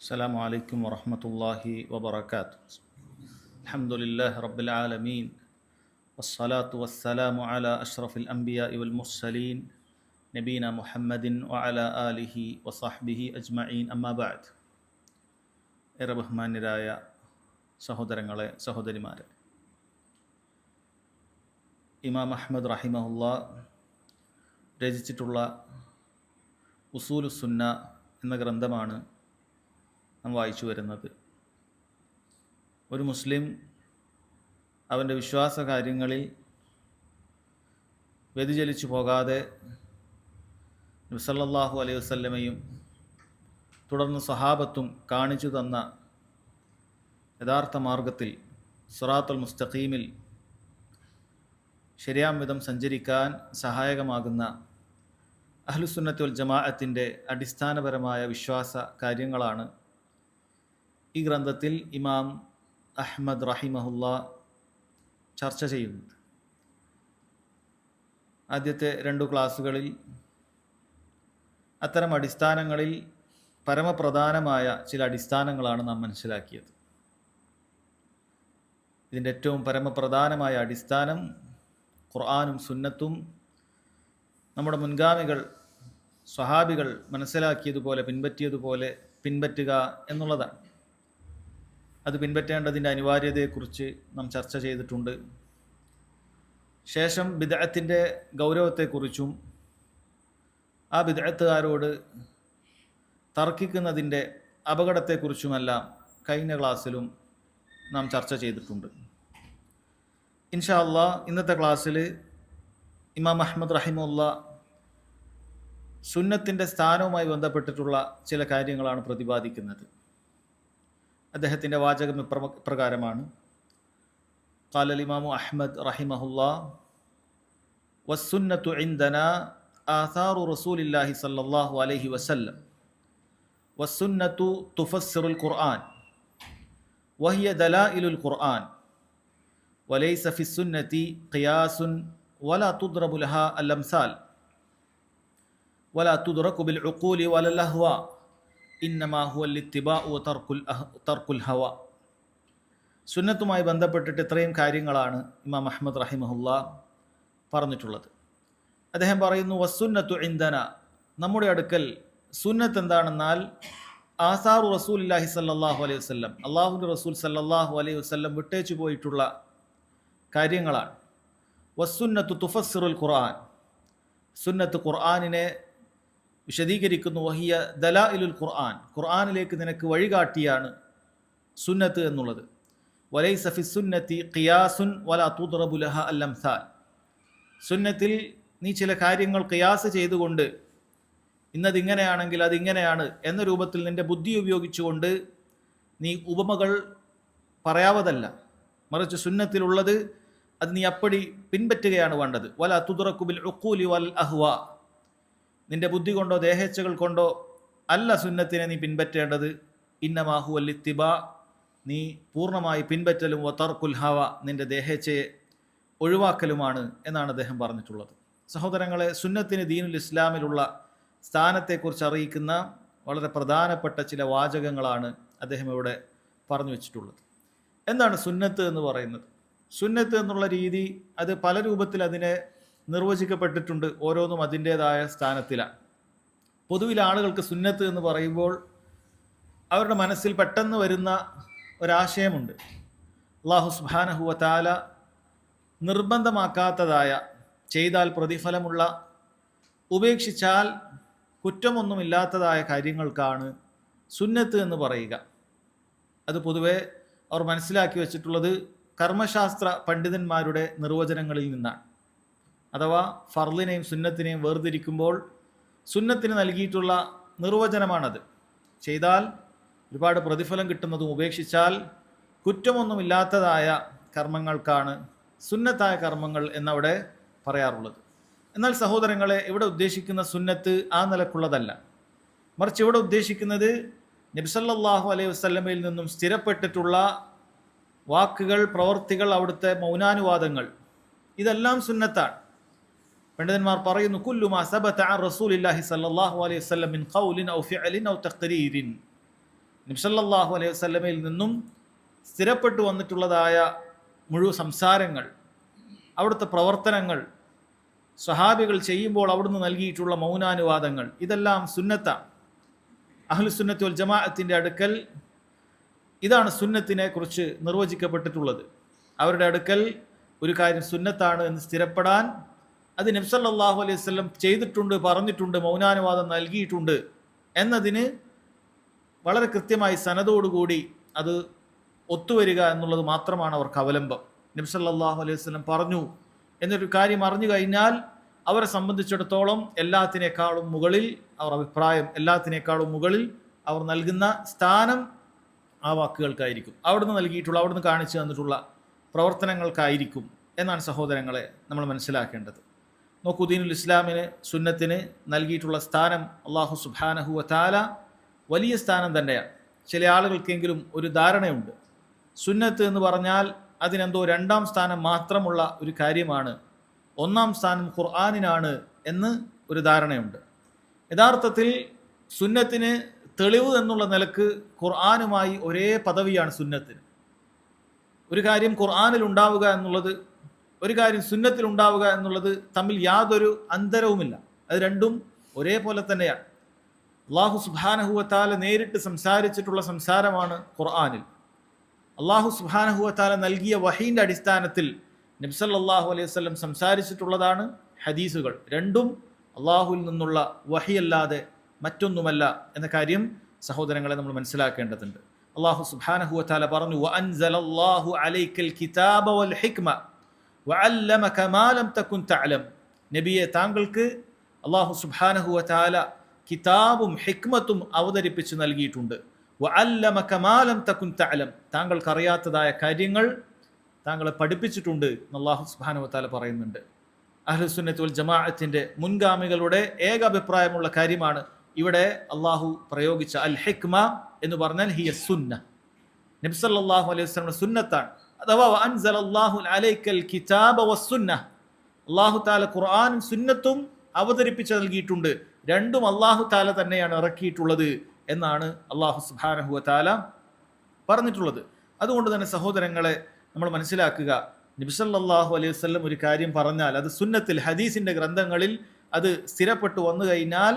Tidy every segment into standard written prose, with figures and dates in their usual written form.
السلام عليكم ورحمة الله وبركاته. الحمد لله رب العالمين، والصلاة والسلام على أشرف الأنبياء والمرسلين نبينا محمد وعلى آله وصحبه أجمعين. أما بعد. ഏറെ ബഹുമാന്യരായ സഹോദരങ്ങളെ സഹോദരിമാരെ, ഇമാം അഹ്മദ് റഹിമഹുല്ലാ രചിച്ചിട്ടുള്ള ഉസൂലുസുന്ന എന്ന ഗ്രന്ഥമാണ് നാം വായിച്ചു വരുന്നത്. ഒരു മുസ്ലിം അവൻ്റെ വിശ്വാസ കാര്യങ്ങളിൽ വ്യതിചലിച്ചു പോകാതെ നബി സല്ലല്ലാഹു അലൈഹി വസല്ലമയും തുടർന്ന് സഹാബത്തും കാണിച്ചു തന്ന യഥാർത്ഥ മാർഗത്തിൽ സിറാത്തുൽ മുസ്തഖീമിൽ ശരിയാം വിധം സഞ്ചരിക്കാൻ സഹായകമാകുന്ന അഹ്ലുസുന്നത്തി വൽ ജമാഅത്തിൻ്റെ അടിസ്ഥാനപരമായ വിശ്വാസ കാര്യങ്ങളാണ് ഈ ഗ്രന്ഥത്തിൽ ഇമാം അഹ്മദ് റഹിമഹുല്ലാ ചർച്ച ചെയ്യുന്നത്. ആദ്യത്തെ 2 ക്ലാസ്സുകളിൽ അത്തരം അടിസ്ഥാനങ്ങളിൽ പരമപ്രധാനമായ ചില അടിസ്ഥാനങ്ങളാണ് നാം മനസ്സിലാക്കിയത്. ഇതിൻ്റെ ഏറ്റവും പരമപ്രധാനമായ അടിസ്ഥാനം ഖുർആനും സുന്നത്തും നമ്മുടെ മുൻഗാമികൾ സ്വഹാബികൾ മനസ്സിലാക്കിയതുപോലെ പിൻപറ്റിയതുപോലെ പിൻപറ്റുക എന്നുള്ളതാണ്. അത് പിൻപറ്റേണ്ടതിൻ്റെ അനിവാര്യതയെക്കുറിച്ച് നാം ചർച്ച ചെയ്തിട്ടുണ്ട്. ശേഷം ബിദ്അത്തിൻ്റെ ഗൗരവത്തെക്കുറിച്ചും ആ ബിദ്അത്തുകാരോട് തർക്കിക്കുന്നതിൻ്റെ അപകടത്തെക്കുറിച്ചുമെല്ലാം കഴിഞ്ഞ ക്ലാസ്സിലും നാം ചർച്ച ചെയ്തിട്ടുണ്ട്. ഇൻഷാ അല്ലാഹ് ഇന്നത്തെ ക്ലാസ്സിൽ ഇമാം അഹ്മദ് റഹിമഹുല്ലാ സുന്നത്തിൻ്റെ സ്ഥാനവുമായി ബന്ധപ്പെട്ടിട്ടുള്ള ചില കാര്യങ്ങളാണ് പ്രതിപാദിക്കുന്നത്. അദ്ദേഹത്തിൻ്റെ വാചകം ഇപ്രകാരമാണ്: ഖാല ഇമാമു അഹ്മദ് റഹിമഹുല്ലാ വസ്സുന്നത്തു ഇൻദനാ ആഥാറു റസൂലില്ലാഹി സല്ലല്ലാഹു അലൈഹി വസല്ലം വസ്സുന്നത്തു തുഫസ്സിറുൽ ഖുർആൻ വഹിയ ദലായിലുൽ ഖുർആൻ വലൈസ ഫിസ്സുന്നതി ഖിയാസുൻ വലാ തുദ്റബു ലഹാ അൽ അംസാൽ വലാ തുദ്റകു ബിൽ ഉഖൂലി വലൽ അഹ്വാ ഇന്നമാ ഹുവൽ ഇത്തിബാഉ തർക്കുൽ ഹവ. സുന്നത്തുമായി ബന്ധപ്പെട്ടിട്ട് ഇത്രയും കാര്യങ്ങളാണ് ഇമാം അഹ്മദ് റഹിമഹുല്ലാ പറഞ്ഞിട്ടുള്ളത്. അദ്ദേഹം പറയുന്നു, വസ്സുന്നത്തു ഇൻദന, നമ്മുടെ അടുക്കൽ സുന്നത്ത് എന്താണെന്നാൽ ആസാറു റസൂലുള്ളാഹി സല്ലല്ലാഹു അലൈഹി വസല്ലം, അള്ളാഹുവിൻ്റെ റസൂൽ സല്ലല്ലാഹു അലൈഹി വസല്ലം വിട്ടേച്ചു പോയിട്ടുള്ള കാര്യങ്ങളാണ്. വസ്സുന്നത്തു തുഫസ്സിറുൽ ഖുർആൻ, സുന്നത്ത് ഖുർആനിനെ വിശദീകരിക്കുന്നു. വഹിയ ദലായിലുൽ ഖുർആൻ, ഖുർആനിലേക്ക് നിനക്ക് വഴികാട്ടിയാണ് സുന്നത്ത് എന്നുള്ളത്. വലൈസ ഫിസ്സുന്നതി ഖിയാസുൻ വലാ തുദ്റബു ലഹാ അൽ അംസാൽ, സുന്നത്തിൽ നീ ചില കാര്യങ്ങൾ ഖിയാസ് ചെയ്തുകൊണ്ട് ഇന്നതിങ്ങനെയാണെങ്കിൽ അതിങ്ങനെയാണ് എന്ന രൂപത്തിൽ നിന്റെ ബുദ്ധി ഉപയോഗിച്ചുകൊണ്ട് നീ ഉപമകൾ പറയാവതല്ല. മറിച്ച് സുന്നത്തിലുള്ളത് അത് നീ അപ്പടി പിൻപറ്റുകയാണ് വേണ്ടത്. വലാ തുദ്റകു ബിൽ ഉഖൂലി വൽ അഹ്വാ, നിന്റെ ബുദ്ധി കൊണ്ടോ ദേഹേച്ഛകൾ കൊണ്ടോ അല്ല സുന്നത്തിനെ നീ പിൻപറ്റേണ്ടത്. ഇന്നമാ ഹുവൽ ഇത്തിബാ, നീ പൂർണ്ണമായി പിൻപറ്റലും വതർക്കുൽ ഹവ, നിന്റെ ദേഹേച്ഛയെ ഒഴിവാക്കലുമാണ് എന്നാണ് അദ്ദേഹം പറഞ്ഞിട്ടുള്ളത്. സഹോദരങ്ങളെ, സുന്നത്തിന് ദീനുൽ ഇസ്ലാമിലുള്ള സ്ഥാനത്തെക്കുറിച്ച് അറിയിക്കുന്ന വളരെ പ്രധാനപ്പെട്ട ചില വാചകങ്ങളാണ് അദ്ദേഹം ഇവിടെ പറഞ്ഞു വെച്ചിട്ടുള്ളത്. എന്താണ് സുന്നത്ത് എന്ന് പറയുന്നത്? സുന്നത്ത് എന്നുള്ള രീതി അത് പല രൂപത്തിൽ അതിനെ നിർവചിക്കപ്പെട്ടിട്ടുണ്ട്. ഓരോന്നും അതിൻ്റേതായ സ്ഥാനത്തിലാണ്. പൊതുവിൽ ആളുകൾക്ക് സുന്നത്ത് എന്ന് പറയുമ്പോൾ അവരുടെ മനസ്സിൽ പെട്ടെന്ന് വരുന്ന ഒരാശയമുണ്ട്. അല്ലാഹു സുബ്ഹാനഹു വ തആല നിർബന്ധമാക്കാത്തതായ, ചെയ്താൽ പ്രതിഫലമുള്ള, ഉപേക്ഷിച്ചാൽ കുറ്റമൊന്നുമില്ലാത്തതായ കാര്യങ്ങൾക്കാണ് സുന്നത്ത് എന്ന് പറയുക. അത് പൊതുവെ അവർ മനസ്സിലാക്കി വച്ചിട്ടുള്ളത് കർമ്മശാസ്ത്ര പണ്ഡിതന്മാരുടെ നിർവചനങ്ങളിൽ നിന്നാണ്. അഥവാ ഫർളിനെയും സുന്നത്തിനെയും വേർതിരിക്കുമ്പോൾ സുന്നത്തിന് നൽകിയിട്ടുള്ള നിർവചനമാണത്. ചെയ്താൽ ഒരുപാട് പ്രതിഫലം കിട്ടുന്നതും ഉപേക്ഷിച്ചാൽ കുറ്റമൊന്നുമില്ലാത്തതായ കർമ്മങ്ങൾക്കാണ് സുന്നത്തായ കർമ്മങ്ങൾ എന്നവിടെ പറയാറുള്ളത്. എന്നാൽ സഹോദരങ്ങളെ, ഇവിടെ ഉദ്ദേശിക്കുന്ന സുന്നത്ത് ആ നിലക്കുള്ളതല്ല. മറിച്ച് ഇവിടെ ഉദ്ദേശിക്കുന്നത് നബി സല്ലല്ലാഹു അലൈഹി വസല്ലമയിൽ നിന്നും സ്ഥിരപ്പെട്ടിട്ടുള്ള വാക്കുകൾ, പ്രവർത്തികൾ, അവിടുത്തെ മൗനാനുവാദങ്ങൾ, ഇതെല്ലാം സുന്നത്താണ്. പണ്ഡിതന്മാർ പറയുന്നു, കുല്ലു മാ സബത അൻ റസൂലില്ലാഹി സല്ലല്ലാഹു അലൈഹി വസല്ലം മിൻ ഖൗലിൻ ഔ ഫിഅലിൻ ഔ തഖ്രീരിൻ, നബി സല്ലല്ലാഹു അലൈഹി വസല്ലമയിൽ നിന്നും സ്ഥിരപ്പെട്ടു വന്നിട്ടുള്ളതായ മുഴുവൻ സംസാരങ്ങൾ, അവിടുത്തെ പ്രവർത്തനങ്ങൾ, സ്വഹാബികൾ ചെയ്യുമ്പോൾ അവിടുന്ന് നൽകിയിട്ടുള്ള മൗനാനുവാദങ്ങൾ, ഇതെല്ലാം സുന്നത്താണ്. അഹ്ലുസുന്നത്തി വൽ ജമാഅത്തിൻ്റെ അടുക്കൽ ഇതാണ് സുന്നത്തിനെ കുറിച്ച് നിർവചിക്കപ്പെട്ടിട്ടുള്ളത്. അവരുടെ അടുക്കൽ ഒരു കാര്യം സുന്നത്താണ് എന്ന് സ്ഥിരപ്പെടാൻ അത് നബി സല്ലല്ലാഹു അലൈഹി വസല്ലം ചെയ്തിട്ടുണ്ട്, പറഞ്ഞിട്ടുണ്ട്, മൗനാനുവാദം നൽകിയിട്ടുണ്ട് എന്നതിന് വളരെ കൃത്യമായി സനദോടുകൂടി അത് ഒത്തുവരിക എന്നുള്ളത് മാത്രമാണ് അവർക്ക് അവലംബം. നബി സല്ലല്ലാഹു അലൈഹി വസല്ലം പറഞ്ഞു എന്നൊരു കാര്യം അറിഞ്ഞു കഴിഞ്ഞാൽ അവരെ സംബന്ധിച്ചിടത്തോളം എല്ലാത്തിനേക്കാളും മുകളിൽ അവർ അഭിപ്രായം, എല്ലാത്തിനേക്കാളും മുകളിൽ അവർ നൽകുന്ന സ്ഥാനം ആ വാക്കുകൾക്കായിരിക്കും, അവിടുന്ന് നൽകിയിട്ടുള്ള, അവിടുന്ന് കാണിച്ചു തന്നിട്ടുള്ള പ്രവർത്തനങ്ങൾക്കായിരിക്കും എന്നാണ് സഹോദരങ്ങളെ നമ്മൾ മനസ്സിലാക്കേണ്ടത്. നോക്കൂ, ദീനുൽ ഇസ്ലാമിന്, സുന്നത്തിന് നൽകിയിട്ടുള്ള സ്ഥാനം അല്ലാഹു സുബ്ഹാനഹു വ തആല വലിയ സ്ഥാനം തന്നെയാണ്. ചില ആളുകൾക്കെങ്കിലും ഒരു ധാരണയുണ്ട്, സുന്നത്ത് എന്ന് പറഞ്ഞാൽ അതിനെന്തോ രണ്ടാം സ്ഥാനം മാത്രമുള്ള ഒരു കാര്യമാണ്, ഒന്നാം സ്ഥാനം ഖുർആനിനാണ് എന്ന് ഒരു ധാരണയുണ്ട്. യഥാർത്ഥത്തിൽ സുന്നത്തിന് തെളിവ് എന്നുള്ള നിലക്ക് ഖുർആനുമായി ഒരേ പദവിയാണ് സുന്നത്തിന്. ഒരു കാര്യം ഖുർആനിൽ ഉണ്ടാവുക എന്നുള്ളത്, ഒരു കാര്യം സുന്നത്തിൽ ഉണ്ടാവുക എന്നുള്ളത് തമ്മിൽ യാതൊരു അന്തരവുമില്ല. അത് രണ്ടും ഒരേപോലെ തന്നെയാണ്. അല്ലാഹു സുബ്ഹാനഹു വ തആല നേരിട്ട് സംസാരിച്ചിട്ടുള്ള സംസാരമാണ് ഖുർആനിൽ. അല്ലാഹു സുബ്ഹാനഹു വ തആല നൽകിയ വഹീൻ്റെ അടിസ്ഥാനത്തിൽ നബി സല്ലല്ലാഹു അലൈഹി വസല്ലം സംസാരിച്ചിട്ടുള്ളതാണ് ഹദീസുകൾ. രണ്ടും അള്ളാഹുവിൽ നിന്നുള്ള വഹിയല്ലാതെ മറ്റൊന്നുമല്ല എന്ന കാര്യം സഹോദരങ്ങളെ നമ്മൾ മനസ്സിലാക്കേണ്ടതുണ്ട്. അല്ലാഹു സുബ്ഹാനഹു വ തആല പറഞ്ഞു, വഅൻസലല്ലാഹു അലൈക്കൽ കിതാബ വൽ ഹിക്മ വഅല്ലമക മാ ലം തകുൻ തഅലം. നബിയെ, താങ്കൾക്ക് അല്ലാഹു സുബ്ഹാനഹു വ തആല കിതാബും ഹിക്മത്തും അവതരിപ്പിച്ച് നൽകിയിട്ടുണ്ട്. വഅല്ലമക മാ ലം തകുൻ തഅലം, താങ്കൾക്ക് അറിയാത്തതായ കാര്യങ്ങൾ താങ്കളെ പഠിപ്പിച്ചിട്ടുണ്ട് എന്ന് അല്ലാഹു സുബ്ഹാനഹു വ തആല പറയുന്നുണ്ട്. അഹ്ലുസുന്നത്തി വൽ ജമാഅത്തിന്റെ മുൻഗാമികളുടെ ഏക അഭിപ്രായമുള്ള കാര്യമാണ് ഇവിടെ അള്ളാഹു പ്രയോഗിച്ച അൽ ഹിക്മ എന്ന് പറഞ്ഞാൽ ഹിയ സുന്ന, നബി സല്ലല്ലാഹു അലൈഹി വസല്ലം സുന്നത്താണ്. അഥവാ അൻസലല്ലാഹു അലൈക്കൽ കിതാബ വസ്സുന്ന, അല്ലാഹു തആല ഖുർആനും സുന്നത്തും അവതരിപ്പിച്ച് നൽകിയിട്ടുണ്ട്. രണ്ടും അല്ലാഹു തആല തന്നെയാണ് ഇറക്കിയിട്ടുള്ളത് എന്നാണ് അല്ലാഹു സുബ്ഹാനഹു വ തആല പറഞ്ഞിട്ടുള്ളത്. അതുകൊണ്ട് തന്നെ സഹോദരങ്ങളെ നമ്മൾ മനസ്സിലാക്കുക, നബി സല്ലല്ലാഹു അലൈഹി വസല്ലം ഒരു കാര്യം പറഞ്ഞാൽ അത് സുന്നത്തിൽ, ഹദീസിന്റെ ഗ്രന്ഥങ്ങളിൽ അത് സ്ഥിരപ്പെട്ടു വന്നു കഴിഞ്ഞാൽ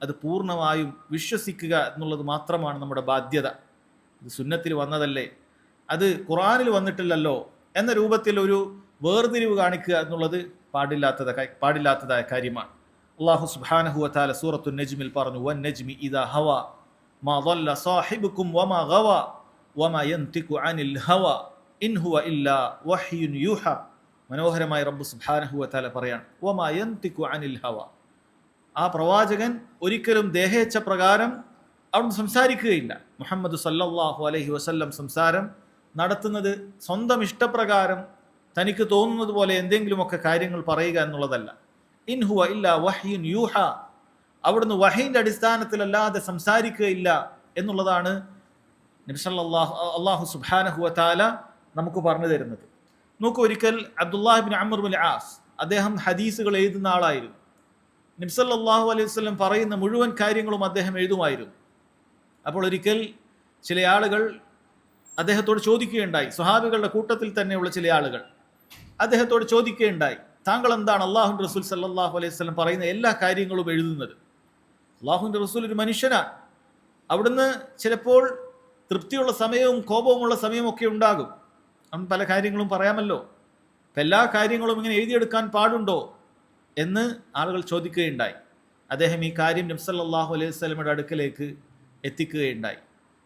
അത് പൂർണ്ണമായും വിശ്വസിക്കുക എന്നുള്ളത് മാത്രമാണ് നമ്മുടെ ബാധ്യത. ഇത് സുന്നത്തിൽ വന്നതല്ലേ, അത് ഖുർആനിൽ വന്നിട്ടില്ലല്ലോ എന്ന രൂപത്തിൽ ഒരു വേർതിരിവ് കാണിക്കുക എന്നുള്ളത് പാടില്ലാത്തതായ കാര്യമാണ്. അല്ലാഹു സുബ്ഹാനഹു വ തആല സൂറത്തുൻ നജ്മിൽ പറഞ്ഞു, വൻ നജ്മി ഇദാ ഹവ മാ ളല്ല സാഹിബുക്കും വമാ ഗവ വമാ യൻതിഖു അനിൽ ഹവ ഇൻ ഹുവ ഇല്ലാ വഹ്യുൻ യൂഹ. മനോഹരമായി റബ്ബ് സുബ്ഹാനഹു വ തആല പറയാണ്, വമാ യൻതിഖു അനിൽ ഹവ. ആ പ്രവാചകൻ ഒരിക്കലും ദേഹേച്ഛ പ്രകാരം അവിടുന്ന് സംസാരിക്കുകയില്ല. മുഹമ്മദ് സല്ലല്ലാഹു അലൈഹി വസല്ലം സംസാരം നടത്തുന്നത് സ്വന്തം ഇഷ്ടപ്രകാരം തനിക്ക് തോന്നുന്നത് പോലെ എന്തെങ്കിലുമൊക്കെ കാര്യങ്ങൾ പറയുക എന്നുള്ളതല്ല. ഇൻ ഹുവ ഇല്ലാ വഹ്യുൻ യൂഹ, അവിടുന്ന് വഹീന്റെ അടിസ്ഥാനത്തിലല്ലാതെ സംസാരിക്കുകയില്ല എന്നുള്ളതാണ് നബി സല്ലല്ലാഹു അല്ലാഹു സുബ്ഹാനഹു വ തആല നമുക്ക് പറഞ്ഞു തരുന്നത്. നോക്കൂ, ഒരിക്കൽ അബ്ദുല്ലാഹ് ഇബ്നു അംർ ഇബ്നുൽ ആസ്, അദ്ദേഹം ഹദീസുകൾ എഴുതുന്ന ആളായിരുന്നു. നബി സല്ലല്ലാഹു അലൈഹി വസല്ലം പറയുന്ന മുഴുവൻ കാര്യങ്ങളും അദ്ദേഹം എഴുതുമായിരുന്നു. അപ്പോൾ ഒരിക്കൽ ചില ആളുകൾ അദ്ദേഹത്തോട് ചോദിക്കുകയുണ്ടായി, സ്വഹാബികളുടെ കൂട്ടത്തിൽ തന്നെയുള്ള ചില ആളുകൾ അദ്ദേഹത്തോട് ചോദിക്കുകയുണ്ടായി, താങ്കൾ എന്താണ് അല്ലാഹുവിൻ്റെ റസൂൽ സല്ലല്ലാഹു അലൈഹി വസല്ലം പറയുന്ന എല്ലാ കാര്യങ്ങളും എഴുതുന്നത്? അല്ലാഹുവിൻ്റെ റസൂൽ ഒരു മനുഷ്യനാണ്, അവിടുന്ന് ചിലപ്പോൾ തൃപ്തിയുള്ള സമയവും കോപവുമുള്ള സമയമൊക്കെ ഉണ്ടാകും, അവൻ പല കാര്യങ്ങളും പറയാമല്ലോ, അപ്പം എല്ലാ കാര്യങ്ങളും ഇങ്ങനെ എഴുതിയെടുക്കാൻ പാടുണ്ടോ എന്ന് ആളുകൾ ചോദിക്കുകയുണ്ടായി. അദ്ദേഹം ഈ കാര്യം നബി സല്ലല്ലാഹു അലൈഹി വസല്ലമയുടെ അടുക്കലേക്ക് എത്തിക്കുകയുണ്ടായി.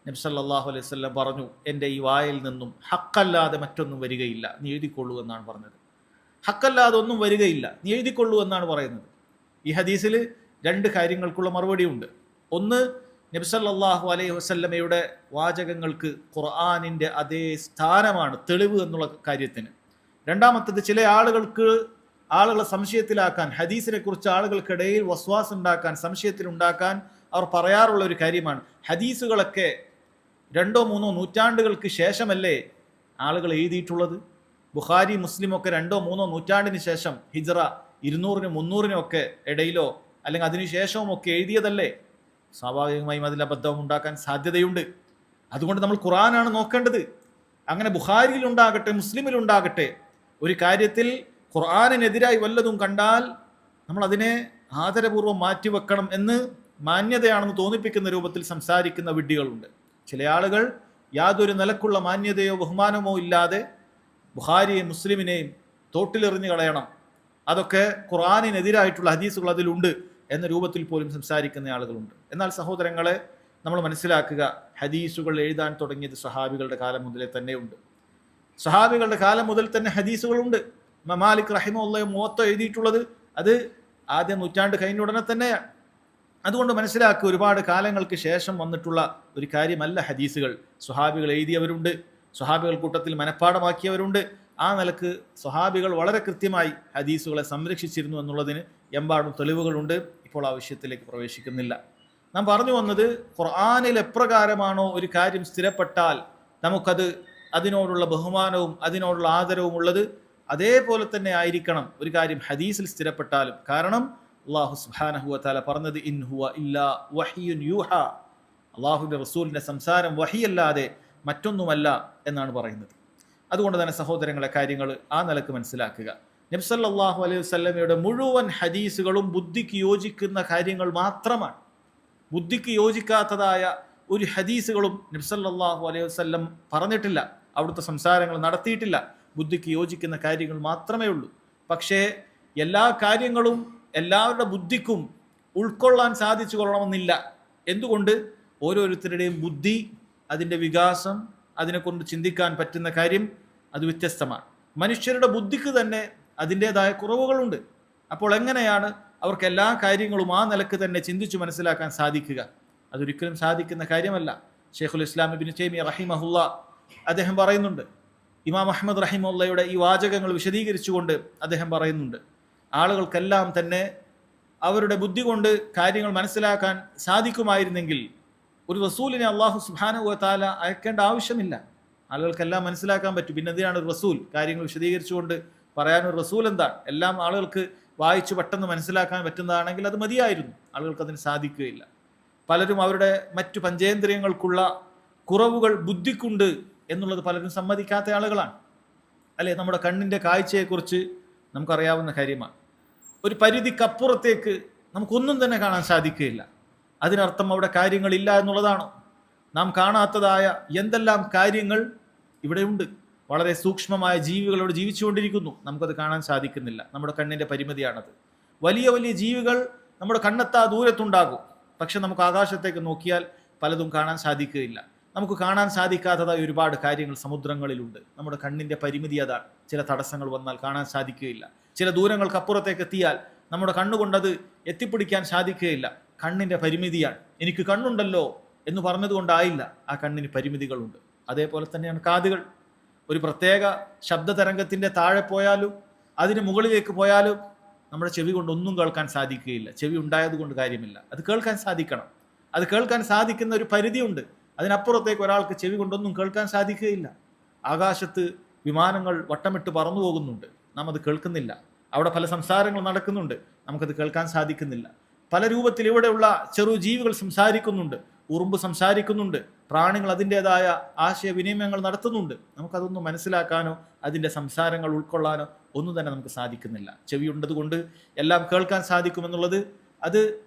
നബി സല്ലല്ലാഹു അലൈഹി വസല്ലം പറഞ്ഞു, എൻ്റെ ഈ വായിൽ നിന്നും ഹക്കല്ലാതെ മറ്റൊന്നും വരികയില്ല, നീ എഴുതിക്കൊള്ളൂ എന്നാണ് പറഞ്ഞത്. ഹക്കല്ലാതെ ഒന്നും വരികയില്ല, നീ എഴുതിക്കൊള്ളൂ എന്നാണ് പറയുന്നത്. ഈ ഹദീസിൽ രണ്ട് കാര്യങ്ങൾക്കുള്ള മറുപടിയുണ്ട്. ഒന്ന്, നബി സല്ലല്ലാഹു അലൈഹി വസല്ലമയുടെ വാചകങ്ങൾക്ക് ഖുർആനിൻ്റെ അതേ സ്ഥാനമാണ് തെളിവ് എന്നുള്ള കാര്യത്തിന്. രണ്ടാമത്തത്, ചില ആളുകളെ സംശയത്തിലാക്കാൻ, ഹദീസിനെ കുറിച്ച് ആളുകൾക്കിടയിൽ വസ്വാസ് ഉണ്ടാക്കാൻ, സംശയത്തിലുണ്ടാക്കാൻ അവർ പറയാറുള്ള ഒരു കാര്യമാണ്, ഹദീസുകളൊക്കെ 2-3 നൂറ്റാണ്ടുകൾക്ക് ശേഷമല്ലേ ആളുകൾ എഴുതിയിട്ടുള്ളത്? ബുഖാരി മുസ്ലിമൊക്കെ 2-3 നൂറ്റാണ്ടിന് ശേഷം, ഹിജ്റ 200-300 ഒക്കെ ഇടയിലോ അല്ലെങ്കിൽ അതിനുശേഷവും ഒക്കെ എഴുതിയതല്ലേ? സ്വാഭാവികമായും അതിൽ അബദ്ധം ഉണ്ടാക്കാൻ സാധ്യതയുണ്ട്. അതുകൊണ്ട് നമ്മൾ ഖുർആനാണ് നോക്കേണ്ടത്. അങ്ങനെ ബുഖാരിയിലുണ്ടാകട്ടെ മുസ്ലിമിലുണ്ടാകട്ടെ ഒരു കാര്യത്തിൽ ഖുർആനിനെതിരായി വല്ലതും കണ്ടാൽ നമ്മൾ അതിനെ ആദരപൂർവ്വം മാറ്റിവെക്കണം എന്ന് മാന്യതയാണെന്ന് തോന്നിപ്പിക്കുന്ന രൂപത്തിൽ സംസാരിക്കുന്ന വിഡ്ഢികളുണ്ട്. ചില ആളുകൾ യാതൊരു നിലക്കുള്ള മാന്യതയോ ബഹുമാനമോ ഇല്ലാതെ ബുഖാരിയെയും മുസ്ലിമിനെയും തോട്ടിലെറിഞ്ഞു കളയണം, അതൊക്കെ ഖുർആനിനെതിരായിട്ടുള്ള ഹദീസുകൾ അതിലുണ്ട് എന്ന രൂപത്തിൽ പോലും സംസാരിക്കുന്ന ആളുകളുണ്ട്. എന്നാൽ സഹോദരങ്ങളെ, നമ്മൾ മനസ്സിലാക്കുക, ഹദീസുകൾ എഴുതാൻ തുടങ്ങിയത് സഹാബികളുടെ കാലം മുതലേ തന്നെയുണ്ട്. സഹാബികളുടെ കാലം മുതൽ തന്നെ ഹദീസുകളുണ്ട്. മാലിക് റഹിമഹുല്ലാഹ് മുവത്ത എഴുതിയിട്ടുള്ളത് അത് ആദ്യ നൂറ്റാണ്ട് കഴിഞ്ഞ ഉടനെ തന്നെയാണ്. അതുകൊണ്ട് മനസ്സിലാക്കുക, ഒരുപാട് കാലങ്ങൾക്ക് ശേഷം വന്നിട്ടുള്ള ഒരു കാര്യമല്ല ഹദീസുകൾ. സ്വഹാബികൾ എഴുതിയവരുണ്ട്, സ്വഹാബികൾ കൂട്ടത്തിൽ മനഃപ്പാടമാക്കിയവരുണ്ട്. ആ നിലക്ക് സ്വഹാബികൾ വളരെ കൃത്യമായി ഹദീസുകളെ സംരക്ഷിച്ചിരുന്നു എന്നുള്ളതിന് എമ്പാടും തെളിവുകളുണ്ട്. ഇപ്പോൾ ആ വിഷയത്തിലേക്ക് പ്രവേശിക്കുന്നില്ല. നാം പറഞ്ഞു വന്നത്, ഖുർആനിൽ എപ്രകാരമാണോ ഒരു കാര്യം സ്ഥിരപ്പെട്ടാൽ നമുക്കത് അതിനോടുള്ള ബഹുമാനവും അതിനോടുള്ള ആദരവും ഉള്ളത്, അതേപോലെ തന്നെ ആയിരിക്കണം ഒരു കാര്യം ഹദീസിൽ സ്ഥിരപ്പെട്ടാലും. കാരണം അല്ലാഹു സുബ്ഹാനഹു വ തആല പറഞ്ഞത് ഇൻ ഹുവ ഇല്ലാ വഹ്യുൻ യൂഹാ, അല്ലാഹുവിന്റെ റസൂലിന്റെ സംസാരം വഹിയല്ലാതെ മറ്റൊന്നുമല്ല എന്നാണ് പറയുന്നത്. അതുകൊണ്ട് തന്നെ സഹോദരങ്ങളെ, കാര്യങ്ങൾ ആ നിലക്ക് മനസ്സിലാക്കുക. നബി സല്ലല്ലാഹു അലൈഹി വസല്ലമയുടെ മുഴുവൻ ഹദീസുകളും ബുദ്ധിക്ക് യോജിക്കുന്ന കാര്യങ്ങൾ മാത്രമാണ്. ബുദ്ധിക്ക് യോജിക്കാത്തതായ ഒരു ഹദീസുകളും നബി സല്ലല്ലാഹു അലൈഹി വസല്ലം പറഞ്ഞിട്ടില്ല, അവിടുത്തെ സംസാരങ്ങൾ നടത്തിയിട്ടില്ല. ബുദ്ധിക്ക് യോജിക്കുന്ന കാര്യങ്ങൾ മാത്രമേ ഉള്ളൂ. പക്ഷേ എല്ലാ കാര്യങ്ങളും എല്ലാവരുടെ ബുദ്ധിക്കും ഉൾക്കൊള്ളാൻ സാധിച്ചു കൊള്ളണമെന്നില്ല. എന്തുകൊണ്ട്? ഓരോരുത്തരുടെയും ബുദ്ധി, അതിൻ്റെ വികാസം, അതിനെക്കൊണ്ട് ചിന്തിക്കാൻ പറ്റുന്ന കാര്യം അത് വ്യത്യസ്തമാണ്. മനുഷ്യരുടെ ബുദ്ധിക്ക് തന്നെ അതിൻ്റെതായ കുറവുകളുണ്ട്. അപ്പോൾ എങ്ങനെയാണ് അവർക്ക് എല്ലാ കാര്യങ്ങളും ആ നിലക്ക് തന്നെ ചിന്തിച്ചു മനസ്സിലാക്കാൻ സാധിക്കുക? അതൊരിക്കലും സാധിക്കുന്ന കാര്യമല്ല. ഷെയ്ഖുൽ ഇസ്ലാം ഇബ്നു തൈമിയ്യ റഹിമഹുല്ലാ അദ്ദേഹം പറയുന്നുണ്ട്, ഇമാം അഹ്മദ് റഹിമഹുല്ലയുടെ ഈ വാചകങ്ങൾ വിശദീകരിച്ചുകൊണ്ട് അദ്ദേഹം പറയുന്നുണ്ട്, ആളുകൾക്കെല്ലാം തന്നെ അവരുടെ ബുദ്ധി കൊണ്ട് കാര്യങ്ങൾ മനസ്സിലാക്കാൻ സാധിക്കുമായിരുന്നെങ്കിൽ ഒരു റസൂലിനെ അല്ലാഹു സുബ്ഹാനഹു വ തആല അയക്കേണ്ട ആവശ്യമില്ല. ആളുകൾക്കെല്ലാം മനസ്സിലാക്കാൻ പറ്റും, പിന്നെ എന്തിനാണ് ഒരു റസൂൽ? കാര്യങ്ങൾ വിശദീകരിച്ചുകൊണ്ട് പറയാനൊരു റസൂൽ എന്താണ്? എല്ലാം ആളുകൾക്ക് വായിച്ചു പെട്ടെന്ന് മനസ്സിലാക്കാൻ പറ്റുന്നതാണെങ്കിൽ അത് മതിയായിരുന്നു. ആളുകൾക്ക് അതിന് സാധിക്കുകയില്ല. പലരും അവരുടെ മറ്റു പഞ്ചേന്ദ്രിയങ്ങൾക്കുള്ള കുറവുകൾ ബുദ്ധിക്കുണ്ട് എന്നുള്ളത് പലരും സമ്മതിക്കാത്ത ആളുകളാണ്. അല്ലെ, നമ്മുടെ കണ്ണിൻ്റെ കാഴ്ചയെക്കുറിച്ച് നമുക്കറിയാവുന്ന കാര്യമാണ്. ഒരു പരിധിക്കപ്പുറത്തേക്ക് നമുക്കൊന്നും തന്നെ കാണാൻ സാധിക്കുകയില്ല. അതിനർത്ഥം അവിടെ കാര്യങ്ങളില്ല എന്നുള്ളതാണോ? നാം കാണാത്തതായ എന്തെല്ലാം കാര്യങ്ങൾ ഇവിടെയുണ്ട്. വളരെ സൂക്ഷ്മമായ ജീവികളോട് ജീവിച്ചുകൊണ്ടിരിക്കുന്നു, നമുക്കത് കാണാൻ സാധിക്കുന്നില്ല. നമ്മുടെ കണ്ണിൻ്റെ പരിമിതിയാണത്. വലിയ വലിയ ജീവികൾ നമ്മുടെ കണ്ണെത്താ ദൂരത്തുണ്ടാകും, പക്ഷെ നമുക്ക് ആകാശത്തേക്ക് നോക്കിയാൽ പലതും കാണാൻ സാധിക്കുകയില്ല. നമുക്ക് കാണാൻ സാധിക്കാത്തതായ ഒരുപാട് കാര്യങ്ങൾ സമുദ്രങ്ങളിലുണ്ട്. നമ്മുടെ കണ്ണിൻ്റെ പരിമിതി അതാണ്. ചില തടസ്സങ്ങൾ വന്നാൽ കാണാൻ സാധിക്കുകയില്ല. ചില ദൂരങ്ങൾക്ക് അപ്പുറത്തേക്ക് എത്തിയാൽ നമ്മുടെ കണ്ണുകൊണ്ടത് എത്തിപ്പിടിക്കാൻ സാധിക്കുകയില്ല. കണ്ണിൻ്റെ പരിമിതിയാണ്. എനിക്ക് കണ്ണുണ്ടല്ലോ എന്ന് പറഞ്ഞതുകൊണ്ടായില്ല, ആ കണ്ണിന് പരിമിതികളുണ്ട്. അതേപോലെ തന്നെയാണ് കാതുകൾ. ഒരു പ്രത്യേക ശബ്ദതരംഗത്തിൻ്റെ താഴെ പോയാലും അതിന് മുകളിലേക്ക് പോയാലും നമ്മുടെ ചെവി കൊണ്ട് ഒന്നും കേൾക്കാൻ സാധിക്കുകയില്ല. ചെവി ഉണ്ടായത് കൊണ്ട് കാര്യമില്ല, അത് കേൾക്കാൻ സാധിക്കണം. അത് കേൾക്കാൻ സാധിക്കുന്ന ഒരു പരിധിയുണ്ട്. അതിനപ്പുറത്തേക്ക് ഒരാൾക്ക് ചെവി കൊണ്ടൊന്നും കേൾക്കാൻ സാധിക്കുകയില്ല. ആകാശത്ത് വിമാനങ്ങൾ വട്ടമിട്ട് പറന്നു പോകുന്നുണ്ട്, നാം അത് കേൾക്കുന്നില്ല. അവിടെ പല സംസാരങ്ങൾ നടക്കുന്നുണ്ട്, നമുക്കത് കേൾക്കാൻ സാധിക്കുന്നില്ല. പല രൂപത്തിൽ ഇവിടെയുള്ള ചെറു ജീവികൾ സംസാരിക്കുന്നുണ്ട്, ഉറുമ്പ് സംസാരിക്കുന്നുണ്ട്, പ്രാണികൾ അതിൻ്റെതായ ആശയവിനിമയങ്ങൾ നടത്തുന്നുണ്ട്. നമുക്കതൊന്നും മനസ്സിലാക്കാനോ അതിൻ്റെ സംസാരങ്ങൾ ഉൾക്കൊള്ളാനോ ഒന്നും തന്നെ നമുക്ക് സാധിക്കുന്നില്ല. ചെവി ഉണ്ടതുകൊണ്ട് എല്ലാം കേൾക്കാൻ സാധിക്കുമെന്നുള്ളത് അത്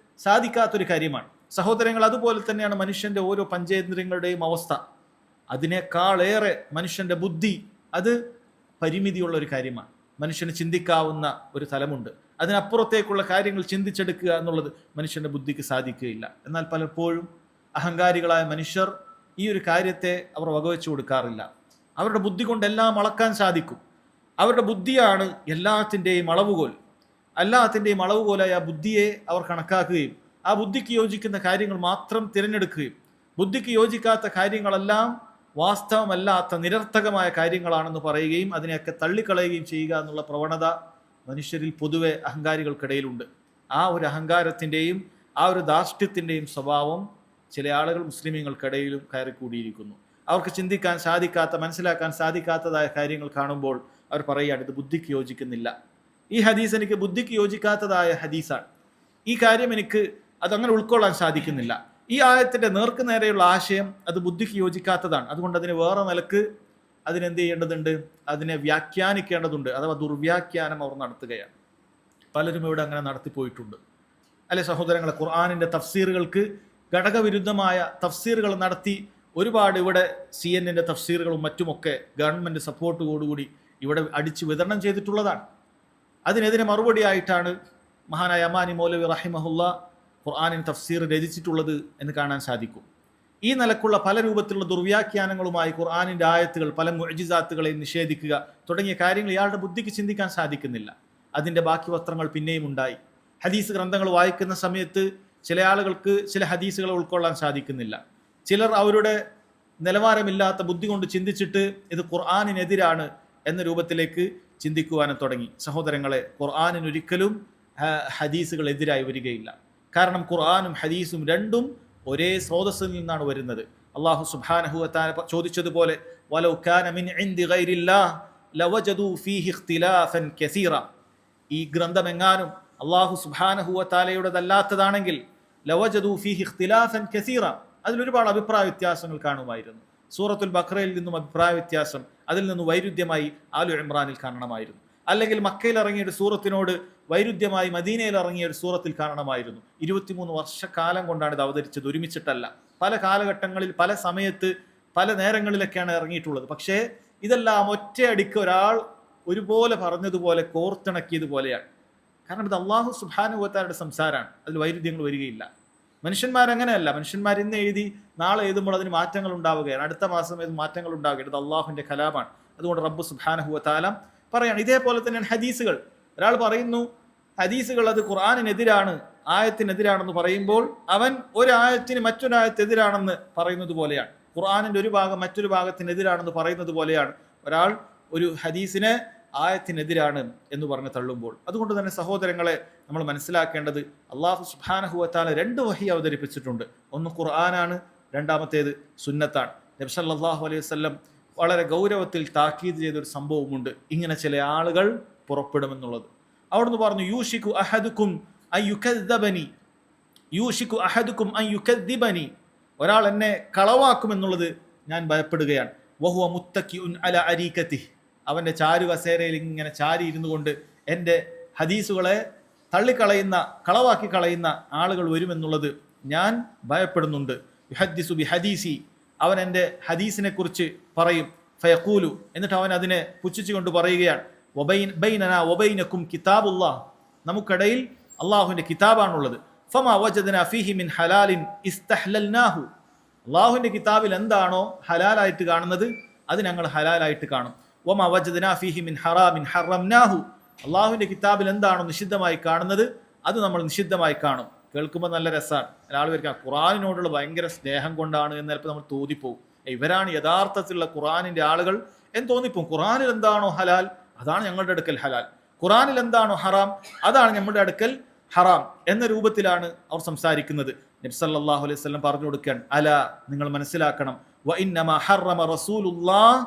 സാധിക്കാത്തൊരു കാര്യമാണ്. സഹോദരങ്ങൾ, അതുപോലെ തന്നെയാണ് മനുഷ്യൻ്റെ ഓരോ പഞ്ചേന്ദ്രിയങ്ങളുടെയും അവസ്ഥ. അതിനേക്കാളേറെ മനുഷ്യൻ്റെ ബുദ്ധി അത് പരിമിതിയുള്ള ഒരു കാര്യമാണ്. മനുഷ്യന് ചിന്തിക്കാവുന്ന ഒരു തലമുണ്ട്, അതിനപ്പുറത്തേക്കുള്ള കാര്യങ്ങൾ ചിന്തിച്ചെടുക്കുക എന്നുള്ളത് മനുഷ്യൻ്റെ ബുദ്ധിക്ക് സാധിക്കുകയില്ല. എന്നാൽ പലപ്പോഴും അഹങ്കാരികളായ മനുഷ്യർ ഈ ഒരു കാര്യത്തെ അവർ വകവെച്ചു കൊടുക്കാറില്ല. അവരുടെ ബുദ്ധി കൊണ്ട് എല്ലാം അളക്കാൻ സാധിക്കും. അവരുടെ ബുദ്ധിയാണ് എല്ലാത്തിൻ്റെയും അളവുകോൽ. എല്ലാത്തിൻ്റെയും അളവുകോലായ ആ ബുദ്ധിയെ അവർ കണക്കാക്കുകയും ആ ബുദ്ധിക്ക് യോജിക്കുന്ന കാര്യങ്ങൾ മാത്രം തിരഞ്ഞെടുക്കുകയും ബുദ്ധിക്ക് യോജിക്കാത്ത കാര്യങ്ങളെല്ലാം വാസ്തവമല്ലാത്ത നിരർത്ഥകമായ കാര്യങ്ങളാണെന്ന് പറയുകയും അതിനെയൊക്കെ തള്ളിക്കളയുകയും ചെയ്യുക എന്നുള്ള പ്രവണത മനുഷ്യരിൽ പൊതുവെ അഹങ്കാരികൾക്കിടയിലുണ്ട്. ആ ഒരു അഹങ്കാരത്തിൻ്റെയും ആ ഒരു ധാർഷ്ട്യത്തിൻ്റെയും സ്വഭാവം ചില ആളുകൾ മുസ്ലിമീങ്ങൾക്കിടയിലും കയറിക്കൂടിയിരിക്കുന്നു. അവർക്ക് ചിന്തിക്കാൻ സാധിക്കാത്ത, മനസ്സിലാക്കാൻ സാധിക്കാത്തതായ കാര്യങ്ങൾ കാണുമ്പോൾ അവർ പറയുകയാണ്, ഇത് ബുദ്ധിക്ക് യോജിക്കുന്നില്ല, ഈ ഹദീസ് എനിക്ക് ബുദ്ധിക്ക് യോജിക്കാത്തതായ ഹദീസാണ്, ഈ കാര്യം എനിക്ക് അതങ്ങനെ ഉൾക്കൊള്ളാൻ സാധിക്കുന്നില്ല. ഈ ആയത്തിന്റെ നേർക്ക് നേരെയുള്ള ആശയം അത് ബുദ്ധിക്ക് യോജിക്കാത്തതാണ്. അതുകൊണ്ട് അതിന് വേറെ നിലക്ക് അതിനെന്ത് ചെയ്യേണ്ടതുണ്ട്, അതിനെ വ്യാഖ്യാനിക്കേണ്ടതുണ്ട്. അഥവാ ദുർവ്യാഖ്യാനം അവർ നടത്തുകയാണ്. പലരും ഇവിടെ അങ്ങനെ നടത്തിപ്പോയിട്ടുണ്ട്. അല്ലെ സഹോദരങ്ങളെ, ഖുർആനിന്റെ തഫ്സീറുകൾക്ക് ഘടകവിരുദ്ധമായ തഫ്സീറുകൾ നടത്തി ഒരുപാട് ഇവിടെ CNN തഫ്സീറുകളും മറ്റുമൊക്കെ ഗവൺമെന്റ് സപ്പോർട്ടോടുകൂടി ഇവിടെ അടിച്ച് വിതരണം ചെയ്തിട്ടുള്ളതാണ്. അതിനെതിരെ മറുപടിയായിട്ടാണ് മഹാനായ അമാനി മൗലവി റഹിമഹുല്ല ഖുർആനിൻ തഫ്സീർ രചിച്ചിട്ടുള്ളത് എന്ന് കാണാൻ സാധിക്കും. ഈ നിലക്കുള്ള പല രൂപത്തിലുള്ള ദുർവ്യാഖ്യാനങ്ങളുമായി ഖുർആനിന്റെ ആയത്തുകൾ, പല മുഅ്ജിസാത്തുകളെ നിഷേധിക്കുക തുടങ്ങിയ കാര്യങ്ങൾ ഇയാളുടെ ബുദ്ധിക്ക് ചിന്തിക്കാൻ സാധിക്കുന്നില്ല. അതിന്റെ ബാക്കി വസ്ത്രങ്ങൾ പിന്നെയും ഉണ്ടായി. ഹദീസ് ഗ്രന്ഥങ്ങൾ വായിക്കുന്ന സമയത്ത് ചില ആളുകൾക്ക് ചില ഹദീസുകൾ ഉൾക്കൊള്ളാൻ സാധിക്കുന്നില്ല. ചിലർ അവരുടെ നിലവാരമില്ലാത്ത ബുദ്ധി കൊണ്ട് ചിന്തിച്ചിട്ട് ഇത് ഖുർആനിനെതിരാണ് എന്ന രൂപത്തിലേക്ക് ചിന്തിക്കുവാനും തുടങ്ങി. സഹോദരങ്ങളെ, ഖുർആനിനൊരിക്കലും ഹദീസുകൾ എതിരായി വരികയില്ല. കാരണം ഖുർആനും ഹദീസും രണ്ടും ഒരേ സ്രോതസ്സിൽ നിന്നാണ് വരുന്നത്. അല്ലാഹു സുബ്ഹാനഹു വ തആല ചോദിച്ചതുപോലെ വലൗ കാന മിൻ ഇൻദി ഗൈരില്ലാഹ് ലവജദു ഫീഹി ഇഖ്തിലാഫൻ കസീറ. ഈ ഗ്രന്ഥം എങ്ങാനും അല്ലാഹു സുബ്ഹാനഹു വ തആലയുടേതല്ലാത്തതാണെങ്കിൽ ലവജദു ഫീഹി ഇഖ്തിലാഫൻ കസീറ, അതിലൊരുപാട് അഭിപ്രായ വ്യത്യാസങ്ങൾ കാണുമായിരുന്നു. സൂറത്തുൽ ബഖറയിൽ നിന്നും അഭിപ്രായ വ്യത്യാസം, അതിൽ നിന്ന് വൈരുദ്ധ്യമായി ആലു ഇമ്രാനിൽ കാണണമായിരുന്നു. അല്ലെങ്കിൽ മക്കയിൽ ഇറങ്ങിയ ഒരു സൂറത്തിനോട് വൈരുദ്ധ്യമായി മദീനയിൽ ഇറങ്ങിയ ഒരു സൂറത്തിൽ കാണണമായിരുന്നു. 23 വർഷക്കാലം കൊണ്ടാണ് ഇത് അവതരിച്ചത്, ഒരുമിച്ചിട്ടല്ല. പല കാലഘട്ടങ്ങളിൽ, പല സമയത്ത്, പല നേരങ്ങളിലൊക്കെയാണ് ഇറങ്ങിയിട്ടുള്ളത്. പക്ഷേ ഇതെല്ലാം ഒറ്റയടിക്ക് ഒരാൾ ഒരുപോലെ പറഞ്ഞതുപോലെ കോർത്തിണക്കിയതുപോലെയാണ്. കാരണം ഇത് അല്ലാഹു സുബ്ഹാനഹു വ തആലയുടെ സംസാരമാണ്, അതിൽ വൈരുദ്ധ്യങ്ങൾ വരികയില്ല. മനുഷ്യന്മാരങ്ങനെയല്ല. മനുഷ്യന്മാർ ഇന്ന് എഴുതി നാളെ എഴുതുമ്പോൾ അതിന് മാറ്റങ്ങൾ ഉണ്ടാവുകയാണ്, അടുത്ത മാസം ഏത് മാറ്റങ്ങൾ ഉണ്ടാവുകയാണ്. ഇത് അള്ളാഹുവിന്റെ കലാമാണ്. അതുകൊണ്ട് റബ്ബ് സുബ്ഹാനഹു വ തആല പറയാണ്. ഇതേപോലെ തന്നെയാണ് ഹദീസുകൾ. ഒരാൾ പറയുന്നു ഹദീസുകൾ അത് ഖുർആനിനെതിരാണ്, ആയത്തിനെതിരാണെന്ന് പറയുമ്പോൾ അവൻ ഒരു ആയത്തിന് മറ്റൊരായത്തെതിരാണെന്ന് പറയുന്നത് പോലെയാണ്. ഖുർആനിന്റെ ഒരു ഭാഗം മറ്റൊരു ഭാഗത്തിനെതിരാണെന്ന് പറയുന്നത് പോലെയാണ് ഒരാൾ ഒരു ഹദീസിനെ ആയത്തിനെതിരാണ് എന്ന് പറഞ്ഞ് തള്ളുമ്പോൾ. അതുകൊണ്ട് തന്നെ സഹോദരങ്ങളെ, നമ്മൾ മനസ്സിലാക്കേണ്ടത് അല്ലാഹു സുബ്ഹാനഹു വ തആല 2 വഹി അവതരിപ്പിച്ചിട്ടുണ്ട്. ഒന്ന് ഖുർആനാണ്, രണ്ടാമത്തേത് സുന്നത്താണ്. നബി സല്ലല്ലാഹു അലൈഹി വസല്ലം വളരെ ഗൗരവത്തിൽ താക്കീത് ചെയ്തൊരു സംഭവമുണ്ട്, ഇങ്ങനെ ചില ആളുകൾ പുറപ്പെടുമെന്നുള്ളത്. അവിടുന്ന് പറഞ്ഞു യൂഷികു അഹദുക്കും അൻ യുകദ്ദബനി, യൂഷികു അഹദുക്കും അൻ യുകദ്ദിബനി, ഒരാൾ എന്നെ കളവാക്കുമെന്നുള്ളത് ഞാൻ ഭയപ്പെടുകയാണ്. വഹുവ മുത്തക്കിഉൻ അല അരീകതിഹി, അവന്റെ ചാരുകസേരയിൽ ഇങ്ങനെ ചാരി ഇരുന്നു കൊണ്ട് എൻ്റെ ഹദീസുകളെ തള്ളിക്കളയുന്ന, കളവാക്കി കളയുന്ന ആളുകൾ വരുമെന്നുള്ളത് ഞാൻ ഭയപ്പെടുന്നുണ്ട്. യുഹദ്ദിസു ബി ഹദീസി, അവൻ എൻ്റെ ഹദീസിനെ കുറിച്ച് പറയും. ഫയഖൂലു, എന്നിട്ട് അവൻ അതിനെ പുച്ഛിച്ചുകൊണ്ട് പറയുകയാണ് ബൈനനാ വബൈനകും കിതാബുല്ലാഹ്, നമുക്കിടയിൽ അള്ളാഹുവിന്റെ കിതാബാണുള്ളത്. ഫമാ വജദ്നാ ഫീഹി മിൻ ഹലാലിൻ ഇസ്തഹ്ലൽനാഹു, അള്ളാഹുവിന്റെ കിതാബിൽ എന്താണോ ഹലാലായിട്ട് കാണുന്നത് അത് ഞങ്ങൾ ഹലാലായിട്ട് കാണും. വമാ വജദ്നാ ഫീഹി മിൻ ഹറാമിൻ ഹറംനാഹു, അള്ളാഹുവിന്റെ കിതാബിൽ എന്താണോ നിഷിദ്ധമായി കാണുന്നത് അത് നമ്മൾ നിഷിദ്ധമായി കാണും. കേൾക്കുമ്പോൾ നല്ല രസമാണ്. ഒരാൾ വരിക ഖുർആനിനോടുള്ള ഭയങ്കര സ്നേഹം കൊണ്ടാണ് എന്ന് ചിലപ്പോൾ നമ്മൾ തോന്നിപ്പോവും. ഇവരാണ് യഥാർത്ഥത്തിലുള്ള ഖുർആനിന്റെ ആളുകൾ എന്ന് തോന്നിപ്പോവും. ഖുർആനിൽ എന്താണോ ഹലാൽ അതാണ് ഞങ്ങളുടെ അടുക്കൽ ഹലാൽ, ഖുർആനിൽ എന്താണോ ഹറാം അതാണ് നമ്മുടെ അടുക്കൽ ഹറാം എന്ന രൂപത്തിലാണ് അവർ സംസാരിക്കുന്നത്. നബി സല്ലല്ലാഹു അലൈഹി വസല്ലം പറഞ്ഞു കൊടുക്കുകയാണ്, അല, നിങ്ങൾ മനസ്സിലാക്കണം, വ ഇന്നമാ ഹറമ റസൂലുള്ളാഹ്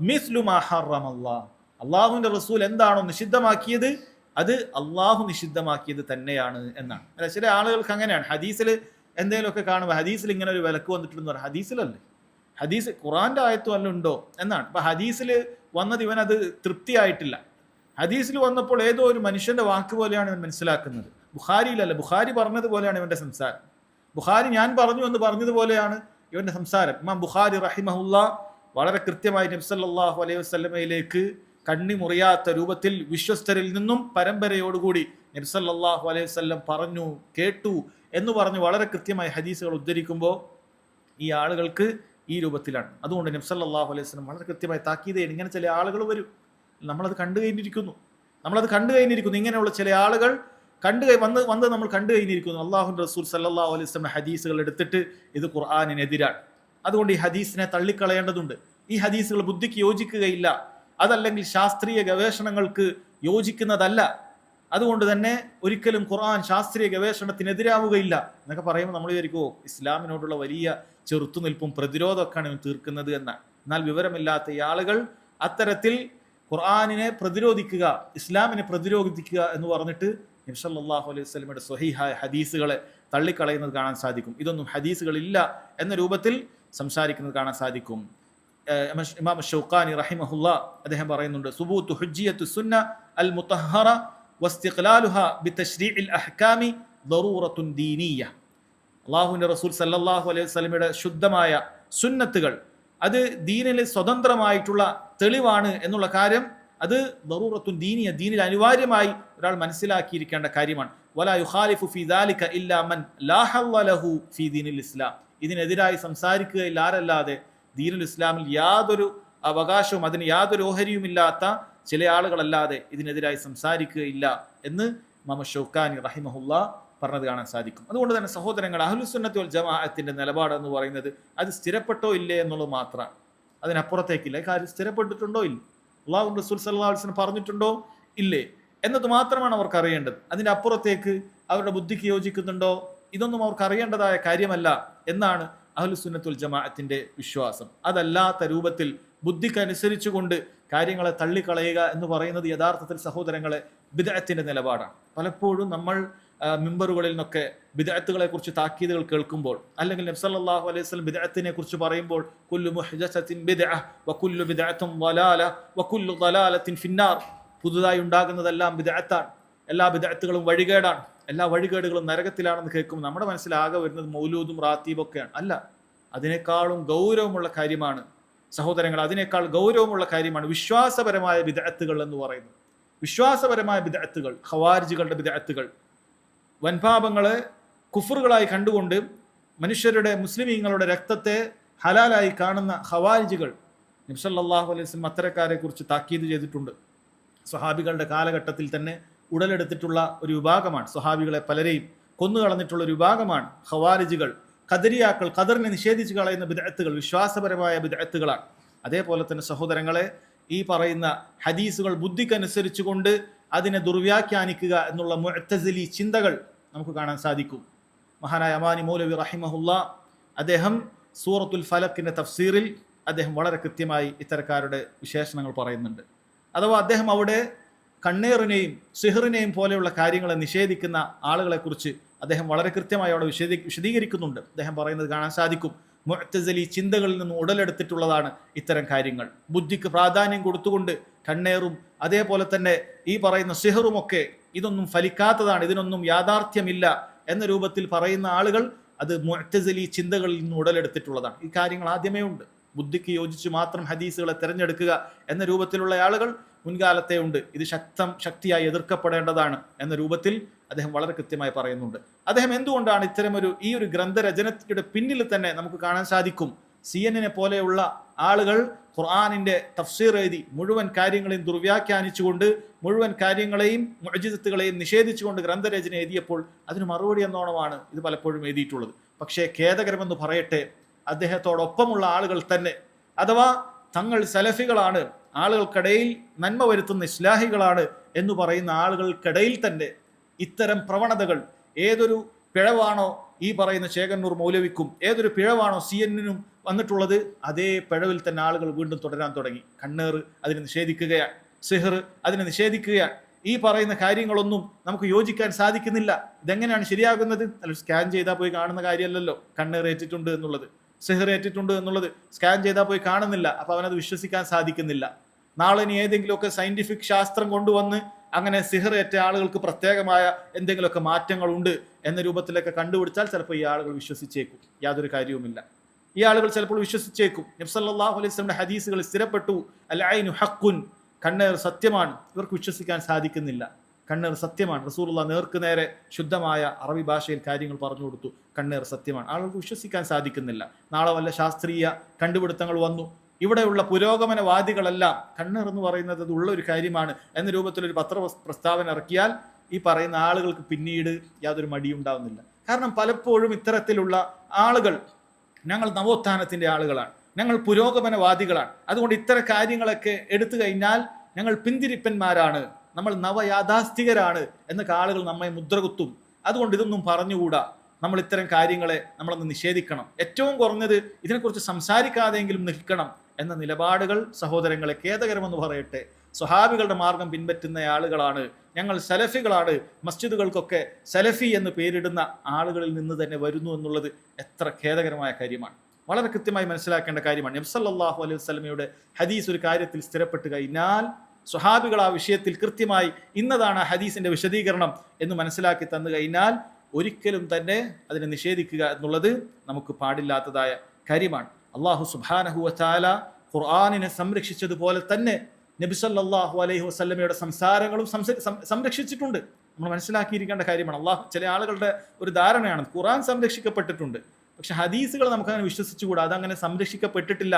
മിസ്ലു മാ ഹറമല്ലാഹ്, അള്ളാഹുവിന്റെ റസൂൽ എന്താണോ നിഷിദ്ധമാക്കിയത് അത് അള്ളാഹു നിഷിദ്ധമാക്കിയത് തന്നെയാണ് എന്നാണ്. അല്ല, ചില ആളുകൾക്ക് അങ്ങനെയാണ്. ഹദീസിൽ എന്തെങ്കിലുമൊക്കെ കാണുമ്പോൾ ഹദീസിൽ ഇങ്ങനെ ഒരു വിലക്ക് വന്നിട്ടുണ്ടെന്ന് പറയാം. ഹദീസിലല്ലേ, ഹദീസ് ഖുർആന്റെ ആയത്തും വല്ലതും ഉണ്ടോ എന്നാണ്. അപ്പൊ ഹദീസിൽ വന്നത് ഇവനത് തൃപ്തിയായിട്ടില്ല. ഹദീസിൽ വന്നപ്പോൾ ഏതോ ഒരു മനുഷ്യന്റെ വാക്ക് പോലെയാണ് ഇവൻ മനസ്സിലാക്കുന്നത്. ബുഖാരിയിലല്ല, ബുഖാരി പറഞ്ഞതുപോലെയാണ് ഇവന്റെ സംസാരം. ബുഖാരി ഞാൻ പറഞ്ഞു എന്ന് പറഞ്ഞതുപോലെയാണ് ഇവന്റെ സംസാരം. ഇമാം ബുഖാരി റഹിമഹുല്ലാ വളരെ കൃത്യമായി നബി സല്ലല്ലാഹു അലൈഹി വസല്ലമയിലേക്ക് കണ്ണി മുറിയാത്ത രൂപത്തിൽ വിശ്വസ്തരിൽ നിന്നും പരമ്പരയോടുകൂടി നബി സല്ലല്ലാഹു അലൈഹി വസല്ലം പറഞ്ഞു, കേട്ടു എന്ന് പറഞ്ഞ് വളരെ കൃത്യമായി ഹദീസുകൾ ഉദ്ധരിക്കുമ്പോൾ ഈ ആളുകൾക്ക് ഈ രൂപത്തിലാണ്. അതുകൊണ്ട് നബി സല്ലല്ലാഹു അലൈഹി വസല്ലം വളരെ കൃത്യമായി താക്കീത് ചെയ്യണം. ഇങ്ങനെ ചില ആളുകൾ വരും, നമ്മളത് കണ്ടു കഴിഞ്ഞിരിക്കുന്നു. ഇങ്ങനെയുള്ള ചില ആളുകൾ വന്ന് നമ്മൾ കണ്ടു കഴിഞ്ഞിരിക്കുന്നു. അള്ളാഹുവിന്റെ റസൂൽ സല്ലല്ലാഹു അലൈഹി വസല്ലം ഹദീസുകൾ എടുത്തിട്ട് ഇത് ഖുർആനിനെതിരാണ്, അതുകൊണ്ട് ഈ ഹദീസിനെ തള്ളിക്കളയേണ്ടതുണ്ട്, ഈ ഹദീസുകൾ ബുദ്ധിക്ക് യോജിക്കുകയില്ല, അതല്ലെങ്കിൽ ശാസ്ത്രീയ ഗവേഷണങ്ങൾക്ക് യോജിക്കുന്നതല്ല, അതുകൊണ്ട് തന്നെ ഒരിക്കലും ഖുർആൻ ശാസ്ത്രീയ ഗവേഷണത്തിനെതിരാവുകയില്ല എന്നൊക്കെ പറയുമ്പോൾ നമ്മൾ വിചാരിക്കുമോ ഇസ്ലാമിനോടുള്ള വലിയ ചെറുത്തുനിൽപ്പും പ്രതിരോധമൊക്കെയാണ് തീർക്കുന്നത് എന്നാണ്. എന്നാൽ വിവരമില്ലാത്ത ഈ ആളുകൾ അത്തരത്തിൽ ഖുർആനിനെ പ്രതിരോധിക്കുക, ഇസ്ലാമിനെ പ്രതിരോധിക്കുക എന്ന് പറഞ്ഞിട്ട് നബി സല്ലല്ലാഹു അലൈഹി വസല്ലമയുടെ സ്വഹീഹായ ഹദീസുകളെ തള്ളിക്കളയുന്നത് കാണാൻ സാധിക്കും. ഇതൊന്നും ഹദീസുകളില്ല എന്ന രൂപത്തിൽ സംസാരിക്കുന്നത് കാണാൻ സാധിക്കും. ഇമാം ഷൗക്കാനി റഹിമഹുല്ലാ അദ്ദേഹം പറയുന്നുണ്ട്, സുബൂത്തു ഹുജ്ജിയത്തു സുന്ന അൽ മുതഹറ വസ്തിഖ്ലാലുഹാ ബിതശ്രീഇൽ അഹ്കാമി ദറൂറത്തുൻ ദീനിയ്യ. അല്ലാഹുവിന്റെ റസൂൽ സല്ലല്ലാഹു അലൈഹി വസല്ലമയുടെ ശുദ്ധമായ സുന്നത്തുകൾ അത് ദീനിൽ സ്വതന്ത്രമായിട്ടുള്ള തെളിവാണ് എന്നുള്ള കാര്യം അത് ദറൂറത്തുൻ ദീനിയ, ദീനിൽ അനിവാര്യമായി ഒരാൾ മനസ്സിലാക്കിയിരിക്കേണ്ട കാര്യമാണ്. വലാ യുഖാലിഫു ഫീ ദാലിക ഇല്ലാ മൻ ലാ ഹവ്വ ലഹു ഫീ ദീനിൽ ഇസ്ലാം. ഇതിനെതിരായി സംസാരിക്കുകയില്ല ആരല്ലാതെ ദീനുൽ ഇസ്ലാമിൽ യാതൊരു അവകാശവും അതിന് യാതൊരു ഓഹരിയുമില്ലാത്ത ചില ആളുകളല്ലാതെ ഇതിനെതിരായി സംസാരിക്കുകയില്ല എന്ന് ഇമാം ഷൗക്കാനി റഹിമഹുല്ലാ പറഞ്ഞത് കാണാൻ സാധിക്കും. അതുകൊണ്ട് തന്നെ സഹോദരങ്ങൾ, അഹ്ലുസുന്നത്തി വൽ ജമാഅത്തിന്റെ നിലപാട് എന്ന് പറയുന്നത് അത് സ്ഥിരപ്പെട്ടോ ഇല്ലേ എന്നുള്ളത് മാത്രമാണ്. അതിനപ്പുറത്തേക്കില്ല. കാര്യം സ്ഥിരപ്പെട്ടിട്ടുണ്ടോ ഇല്ല, അല്ലാഹു റസൂൽ സല്ലല്ലാഹു അലൈഹി വസല്ലം പറഞ്ഞിട്ടുണ്ടോ ഇല്ലേ എന്നത് മാത്രമാണ് അവർക്ക് അറിയേണ്ടത്. അതിന്റെ അപ്പുറത്തേക്ക് അവരുടെ ബുദ്ധിക്ക് യോജിക്കുന്നുണ്ടോ ഇതൊന്നും അവർക്ക് അറിയേണ്ടതായ കാര്യമല്ല എന്നാണ് അഹ്ലുസുന്നത്തി വൽ ജമാഅത്തിന്റെ വിശ്വാസം. അതല്ലാത്ത രൂപത്തിൽ ബുദ്ധിക്കനുസരിച്ചുകൊണ്ട് കാര്യങ്ങളെ തള്ളിക്കളയുക എന്ന് പറയുന്നത് യഥാർത്ഥത്തിൽ സഹോദരങ്ങളെ ബിദ്അത്തിന്റെ നിലപാടാണ്. പലപ്പോഴും നമ്മൾ മിമ്പറുകളിൽ നിന്നൊക്കെ ബിദ്അത്തുകളെ കുറിച്ച് താക്കീതുകൾ കേൾക്കുമ്പോൾ, അല്ലെങ്കിൽ നബി സല്ലല്ലാഹു അലൈഹി വസല്ലം ബിദ്അത്തിനെ കുറിച്ച് പറയുമ്പോൾ, കുല്ലു മുഹ്ദസത്തിൻ ബിദ്അ വകുല്ലു ബിദ്അത്തുൻ ളലാല വകുല്ലു ളലാലത്തിൻ ഫിന്നാർ, പുതുതായി ഉണ്ടാകുന്നതെല്ലാം ബിദ്അത്താണ്, എല്ലാ ബിദ്അത്തുകളും വഴികേടാണ്, എല്ലാ വഴികേടുകളും നരകത്തിലാണെന്ന് കേൾക്കുമ്പോൾ നമ്മുടെ മനസ്സിലാകെ വരുന്നത് മൗലൂദും റാത്തീബും ഒക്കെയാണ്. അല്ല, അതിനേക്കാളും ഗൗരവമുള്ള കാര്യമാണ് സഹോദരങ്ങൾ, അതിനേക്കാൾ ഗൗരവമുള്ള കാര്യമാണ് വിശ്വാസപരമായ ബിദ്അത്തുകൾ എന്ന് പറയുന്നത്. വിശ്വാസപരമായ ബിദ്അത്തുകൾ, ഖവാരിജികളുടെ ബിദ്അത്തുകൾ, വൻപാപങ്ങളെ കുഫറുകളായി കണ്ടുകൊണ്ട് മനുഷ്യരുടെ മുസ്ലിമീങ്ങളുടെ രക്തത്തെ ഹലാലായി കാണുന്ന ഖവാരിജികൾ, നബി സല്ലല്ലാഹു അലൈഹി വസല്ലം അത്തരക്കാരെ കുറിച്ച് താക്കീത് ചെയ്തിട്ടുണ്ട്. സ്വഹാബികളുടെ കാലഘട്ടത്തിൽ തന്നെ ഉടലെടുത്തിട്ടുള്ള ഒരു വിഭാഗമാണ്, സ്വഹാബികളെ പലരെയും കൊന്നുകളഞ്ഞിട്ടുള്ള ഒരു വിഭാഗമാണ് ഖവാരിജികൾ. ഖദരിയാക്കൾ, ഖദറിനെ നിഷേധിച്ച് കളയുന്ന ബിദ്അത്തുകൾ വിശ്വാസപരമായ ബിദ്അത്തുകളാണ്. അതേപോലെ തന്നെ സഹോദരങ്ങളെ, ഈ പറയുന്ന ഹദീസുകൾ ബുദ്ധിക്കനുസരിച്ച് കൊണ്ട് അതിനെ ദുർവ്യാഖ്യാനിക്കുക എന്നുള്ള മുഅ്തസിലി ചിന്തകൾ നമുക്ക് കാണാൻ സാധിക്കും. മഹാനായ അമാനി മൗലവി റഹിമഹുല്ലാ അദ്ദേഹം സൂറത്തുൽ ഫലക്കിന്റെ തഫ്സീറിൽ അദ്ദേഹം വളരെ കൃത്യമായി ഇത്തരക്കാരുടെ വിശേഷണങ്ങൾ പറയുന്നുണ്ട്. അഥവാ അദ്ദേഹം അവിടെ കണ്ണേറിനെയും സിഹറിനെയും പോലെയുള്ള കാര്യങ്ങളെ നിഷേധിക്കുന്ന ആളുകളെക്കുറിച്ച് അദ്ദേഹം വളരെ കൃത്യമായി അവിടെ വിശദീകരിക്കുന്നുണ്ട്. അദ്ദേഹം പറയുന്നത് കാണാൻ സാധിക്കും, മുഅ്തസിലി ചിന്തകളിൽ നിന്ന് ഉടലെടുത്തിട്ടുള്ളതാണ് ഇത്തരം കാര്യങ്ങൾ. ബുദ്ധിക്ക് പ്രാധാന്യം കൊടുത്തുകൊണ്ട് കണ്ണേറും അതേപോലെ തന്നെ ഈ പറയുന്ന സിഹറുമൊക്കെ ഇതൊന്നും ഫലിക്കാത്തതാണ്, ഇതിനൊന്നും യാഥാർത്ഥ്യമില്ല എന്ന രൂപത്തിൽ പറയുന്ന ആളുകൾ അത് മുഅ്തസിലി ചിന്തകളിൽ നിന്ന് ഉടലെടുത്തിട്ടുള്ളതാണ്. ഈ കാര്യങ്ങൾ ആദ്യമേ ഉണ്ട്. ബുദ്ധിക്ക് യോജിച്ച് മാത്രം ഹദീസുകളെ തിരഞ്ഞെടുക്കുക എന്ന രൂപത്തിലുള്ള ആളുകൾ മുൻകാലത്തെ ഉണ്ട്. ഇത് ശക്തിയായി എതിർക്കപ്പെടേണ്ടതാണ് എന്ന രൂപത്തിൽ അദ്ദേഹം വളരെ കൃത്യമായി പറയുന്നുണ്ട്. അദ്ദേഹം എന്തുകൊണ്ടാണ് ഈ ഒരു ഗ്രന്ഥരചനയുടെ പിന്നിൽ തന്നെ നമുക്ക് കാണാൻ സാധിക്കും, CNN പോലെയുള്ള ആളുകൾ ഖുർആനിന്റെ തഫ്സീർ എഴുതി മുഴുവൻ കാര്യങ്ങളെയും ദുർവ്യാഖ്യാനിച്ചുകൊണ്ട് മുഴുവൻ കാര്യങ്ങളെയും മുഅ്ജിസത്തുകളെയും നിഷേധിച്ചുകൊണ്ട് ഗ്രന്ഥരചന എഴുതിയപ്പോൾ അതിന് മറുപടി എന്നോണമാണ് ഇത് പലപ്പോഴും എഴുതിയിട്ടുള്ളത്. പക്ഷേ ഖേദകരമെന്ന് പറയട്ടെ, അദ്ദേഹത്തോടൊപ്പമുള്ള ആളുകൾ തന്നെ, അഥവാ തങ്ങൾ സലഫികളാണ്, ആളുകൾക്കിടയിൽ നന്മ വരുത്തുന്ന ഇസ്ലാഹികളാണ് എന്ന് പറയുന്ന ആളുകൾക്കിടയിൽ തന്നെ ഇത്തരം പ്രവണതകൾ, ഏതൊരു പിഴവാണോ ഈ പറയുന്ന ചേകന്നൂർ മൗലവിക്കും, ഏതൊരു പിഴവാണോ CNN വന്നിട്ടുള്ളത്, അതേ പിഴവിൽ തന്നെ ആളുകൾ വീണ്ടും തുടരാൻ തുടങ്ങി. കണ്ണേർ അതിനെ നിഷേധിക്കുകയാണ്, സിഹർ അതിനെ നിഷേധിക്കുകയാണ്. ഈ പറയുന്ന കാര്യങ്ങളൊന്നും നമുക്ക് യോജിക്കാൻ സാധിക്കുന്നില്ല. ഇതെങ്ങനെയാണ് ശരിയാകുന്നത്? അല്ല, സ്കാൻ ചെയ്താൽ പോയി കാണുന്ന കാര്യമല്ലല്ലോ കണ്ണേർ ഏറ്റിട്ടുണ്ട് എന്നുള്ളത്, സിഹർ ഏറ്റിട്ടുണ്ട് എന്നുള്ളത് സ്കാൻ ചെയ്താൽ പോയി കാണുന്നില്ല. അപ്പൊ അവനത് വിശ്വസിക്കാൻ സാധിക്കുന്നില്ല. നാളെ ഇനി ഏതെങ്കിലുമൊക്കെ സയന്റിഫിക് ശാസ്ത്രം കൊണ്ടുവന്ന് അങ്ങനെ സിഹർ ഏറ്റ ആളുകൾക്ക് പ്രത്യേകമായ എന്തെങ്കിലുമൊക്കെ മാറ്റങ്ങൾ ഉണ്ട് എന്ന രൂപത്തിലൊക്കെ കണ്ടുപിടിച്ചാൽ ചിലപ്പോൾ ഈ ആളുകൾ വിശ്വസിച്ചേക്കും. യാതൊരു കാര്യവുമില്ല, ഈ ആളുകൾ ചിലപ്പോൾ വിശ്വസിച്ചേക്കും. നബി സല്ലല്ലാഹു അലൈഹി വസല്ലമയുടെ ഹദീസുകൾ സ്ഥിരപ്പെട്ടു, അൽ ഐനു ഹഖ്ഖുൻ, കണ്ണേർ സത്യമാണ്. ഇവർക്ക് വിശ്വസിക്കാൻ സാധിക്കുന്നില്ല. കണ്ണേർ സത്യമാണ്. റസൂലുള്ളാഹി നേർക്ക് നേരെ ശുദ്ധമായ അറബി ഭാഷയിൽ കാര്യങ്ങൾ പറഞ്ഞു കൊടുത്തു, കണ്ണേർ സത്യമാണ്. ആളുകൾക്ക് വിശ്വസിക്കാൻ സാധിക്കുന്നില്ല. നാളെ വല്ല ശാസ്ത്രീയ കണ്ടുപിടുത്തങ്ങൾ വന്നു, ഇവിടെയുള്ള പുരോഗമനവാദികളെല്ലാം കണ്ണേർ എന്ന് പറയുന്നത് അത് ഉള്ള ഒരു കാര്യമാണ് എന്ന രൂപത്തിലൊരു പ്രസ്താവന ഇറക്കിയാൽ ഈ പറയുന്ന ആളുകൾക്ക് പിന്നീട് യാതൊരു മടിയുണ്ടാവുന്നില്ല. കാരണം പലപ്പോഴും ഇത്തരത്തിലുള്ള ആളുകൾ, ഞങ്ങൾ നവോത്ഥാനത്തിന്റെ ആളുകളാണ്, ഞങ്ങൾ പുരോഗമനവാദികളാണ്, അതുകൊണ്ട് ഇത്തരം കാര്യങ്ങളൊക്കെ എടുത്തു കഴിഞ്ഞാൽ ഞങ്ങൾ പിന്തിരിപ്പന്മാരാണ്, നമ്മൾ നവയാഥാസ്ഥികരാണ് എന്നൊക്കെ ആളുകൾ നമ്മെ മുദ്രകുത്തും. അതുകൊണ്ട് ഇതൊന്നും പറഞ്ഞുകൂടാ, നമ്മൾ ഇത്തരം കാര്യങ്ങളെ നമ്മളൊന്ന് നിഷേധിക്കണം, ഏറ്റവും കുറഞ്ഞത് ഇതിനെക്കുറിച്ച് സംസാരിക്കാതെങ്കിലും നിൽക്കണം എന്ന നിലപാടുകൾ സഹോദരങ്ങളെ ഖേദകരമെന്ന് പറയട്ടെ സ്വഹാബികളുടെ മാർഗം പിൻപറ്റുന്ന ആളുകളാണ്, ഞങ്ങൾ സലഫികളാണ്, മസ്ജിദുകൾക്കൊക്കെ സലഫി എന്ന് പേരിടുന്ന ആളുകളിൽ നിന്ന് തന്നെ വരുന്നു എന്നുള്ളത് എത്ര ഖേദകരമായ കാര്യമാണ്. വളരെ കൃത്യമായി മനസ്സിലാക്കേണ്ട കാര്യമാണ്. നബി സല്ലല്ലാഹു അലൈഹി വസല്ലമയുടെ ഹദീസ് ഒരു കാര്യത്തിൽ സ്ഥിരപ്പെട്ട് കഴിഞ്ഞാൽ സ്വഹാബികൾ ആ വിഷയത്തിൽ കൃത്യമായി ഇന്നതാണ് ഹദീസിന്റെ വിശദീകരണം എന്ന് മനസ്സിലാക്കി തന്നു കഴിഞ്ഞാൽ ഒരിക്കലും തന്നെ അതിനെ നിഷേധിക്കുക എന്നുള്ളത് നമുക്ക് പാടില്ലാത്തതായ കാര്യമാണ്. അല്ലാഹു സുബ്ഹാനഹു വ തആല ഖുർആനിനെ സംരക്ഷിച്ചതുപോലെ തന്നെ നബി സല്ലല്ലാഹു അലൈഹി വസല്ലമയുടെ സംസാരങ്ങളും സംരക്ഷിച്ചിട്ടുണ്ട്. നമ്മൾ മനസ്സിലാക്കിയിരിക്കേണ്ട കാര്യമാണ്. അള്ളാഹു, ചില ആളുകളുടെ ഒരു ധാരണയാണ് ഖുർആൻ സംരക്ഷിക്കപ്പെട്ടിട്ടുണ്ട്, പക്ഷെ ഹദീസുകൾ നമുക്കങ്ങനെ വിശ്വസിച്ചുകൂടാ, അതങ്ങനെ സംരക്ഷിക്കപ്പെട്ടിട്ടില്ല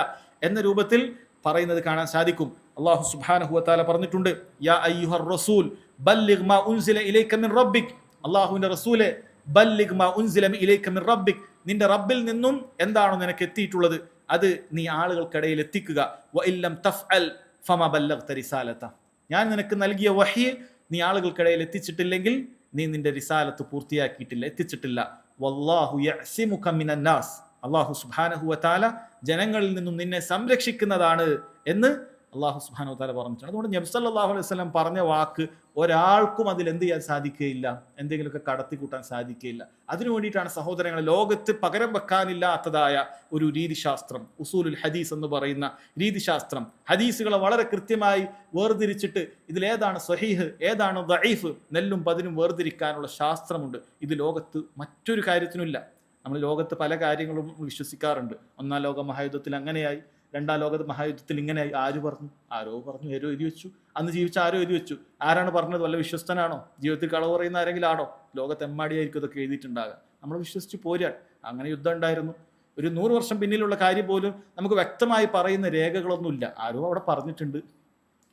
എന്ന രൂപത്തിൽ പറയുന്നത് കാണാൻ സാധിക്കും. അല്ലാഹു സുബ്ഹാനഹു വ തആല പറഞ്ഞിട്ടുണ്ട്, യാ അയ്യുഹർ റസൂൽ ബല്ലിഗ് മാ ഉൻസില ഇലൈക മിൻ റബ്ബിക്. അല്ലാഹുവിന്റെ റസൂലെ, ബല്ലിഗ് മാ ഉൻസില ഇലൈക മിൻ റബ്ബിക്, നിന്റെ റബ്ബിൽ നിന്നും എന്താണോ നിനക്ക് എത്തിയിട്ടുള്ളത് അത് നീ ആളുകൾക്കിടയിൽ എത്തിക്കുക. വ ഇല്ലം തഫ്അൽ ഫമാ ബല്ലഗ്ത റിസാലത, ഞാൻ നിനക്ക് നൽകിയ വഹ്യ് നീ ആളുകൾക്കിടയിൽ എത്തിച്ചിട്ടില്ലെങ്കിൽ നീ നിന്റെ റിസാലത്ത് പൂർത്തിയാക്കിയിട്ടില്ല, എത്തിച്ചിട്ടില്ല. വല്ലാഹു യഅസിമുക മിനൻ നാസ്, അല്ലാഹു സുബ്ഹാനഹു വ തആല ജനങ്ങളിൽ നിന്നും നിന്നെ സംരക്ഷിക്കുന്നതാണ് എന്ന് അല്ലാഹു സുബ്ഹാനഹു വ തആല പറഞ്ഞിട്ടുണ്ട്. അതുകൊണ്ട് നബി സല്ലല്ലാഹു അലൈഹി വസല്ലം പറഞ്ഞ വാക്ക് ഒരാൾക്കും അതിൽ എന്ത് ചെയ്യാൻ സാധിക്കുകയില്ല, എന്തെങ്കിലുമൊക്കെ കടത്തിക്കൂട്ടാൻ സാധിക്കുകയില്ല. അതിനു വേണ്ടിയിട്ടാണ് സഹോദരങ്ങളെ ലോകത്ത് പകരം വെക്കാനില്ലാത്തതായ ഒരു രീതിശാസ്ത്രം, ഉസൂലുൽ ഹദീസ് എന്ന് പറയുന്ന രീതിശാസ്ത്രം. ഹദീസുകളെ വളരെ കൃത്യമായി വേർതിരിച്ചിട്ട് ഇതിലേതാണ് സ്വഹീഹ് ഏതാണ് ദഈഫ് നെല്ലും പതിനും വേർതിരിക്കാനുള്ള ശാസ്ത്രമുണ്ട്. ഇത് ലോകത്ത് മറ്റൊരു കാര്യത്തിനുമില്ല. നമ്മൾ ലോകത്ത് പല കാര്യങ്ങളും വിശ്വസിക്കാറുണ്ട്. ഒന്നാം ലോക മഹായുദ്ധത്തിൽ അങ്ങനെയായി, രണ്ടാം ലോക മഹായുദ്ധത്തിൽ ഇങ്ങനെയായി. ആര് പറഞ്ഞു? ആരോ പറഞ്ഞു, ആരോ എഴുതി വെച്ചു. അന്ന് ജീവിച്ച ആരോ എഴുതി വെച്ചു. ആരാണ് പറഞ്ഞത്? വല്ല വിശ്വസ്തനാണോ? ജീവിതത്തിൽ കളവ് പറയുന്ന ആരെങ്കിലും ആണോ? ലോകത്ത് എമ്മാടിയായിരിക്കും ഇതൊക്കെ എഴുതിയിട്ടുണ്ടാകുക. നമ്മൾ വിശ്വസിച്ച് പോരാൻ. അങ്ങനെ യുദ്ധം ഉണ്ടായിരുന്നു. ഒരു 100 വർഷം പിന്നിലുള്ള കാര്യം പോലും നമുക്ക് വ്യക്തമായി പറയുന്ന രേഖകളൊന്നുമില്ല. ആരോ അവിടെ പറഞ്ഞിട്ടുണ്ട്,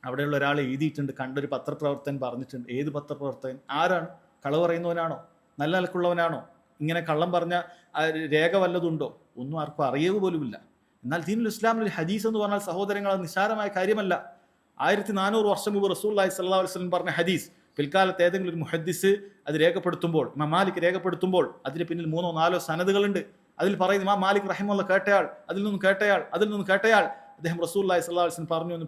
അവിടെയുള്ള ഒരാൾ എഴുതിയിട്ടുണ്ട്, കണ്ടൊരു പത്രപ്രവർത്തകൻ പറഞ്ഞിട്ടുണ്ട്. ഏത് പത്രപ്രവർത്തകൻ? ആരാണ്? കളവ് പറയുന്നവനാണോ? നല്ല നിലക്കുള്ളവനാണോ? ഇങ്ങനെ കള്ളം പറഞ്ഞ രേഖ വല്ലതുണ്ടോ? ഒന്നും ആർക്കും അറിയുക പോലുമില്ല. എന്നാൽ ദീനുൽ ഇസ്ലാമിൽ ഹദീസ് എന്ന് പറഞ്ഞാൽ സഹോദരങ്ങൾ അത് നിസ്സാരമായ കാര്യമല്ല. 1400 വർഷം മുമ്പ് റസൂലുള്ളാഹി സ്വല്ലല്ലാഹു അലൈഹി വസല്ലം പറഞ്ഞ ഹദീസ് പിൽക്കാലത്ത് ഏതെങ്കിലും ഒരു മുഹദ്ദിസ് അത് രേഖപ്പെടുത്തുമ്പോൾ, ഇമാം മാലിക് രേഖപ്പെടുത്തുമ്പോൾ അതിന് പിന്നിൽ 3 4 സനദുകളുണ്ട്. അതിൽ പറയുന്നു ഇമാം മാലിക് റഹിമഹുല്ലാഹ് കേട്ടയാൾ, അതിൽ നിന്നും കേട്ടയാൾ അദ്ദേഹം റസൂലുള്ളാഹി സ്വല്ലല്ലാഹു അലൈഹി വസല്ലം പറഞ്ഞു എന്ന്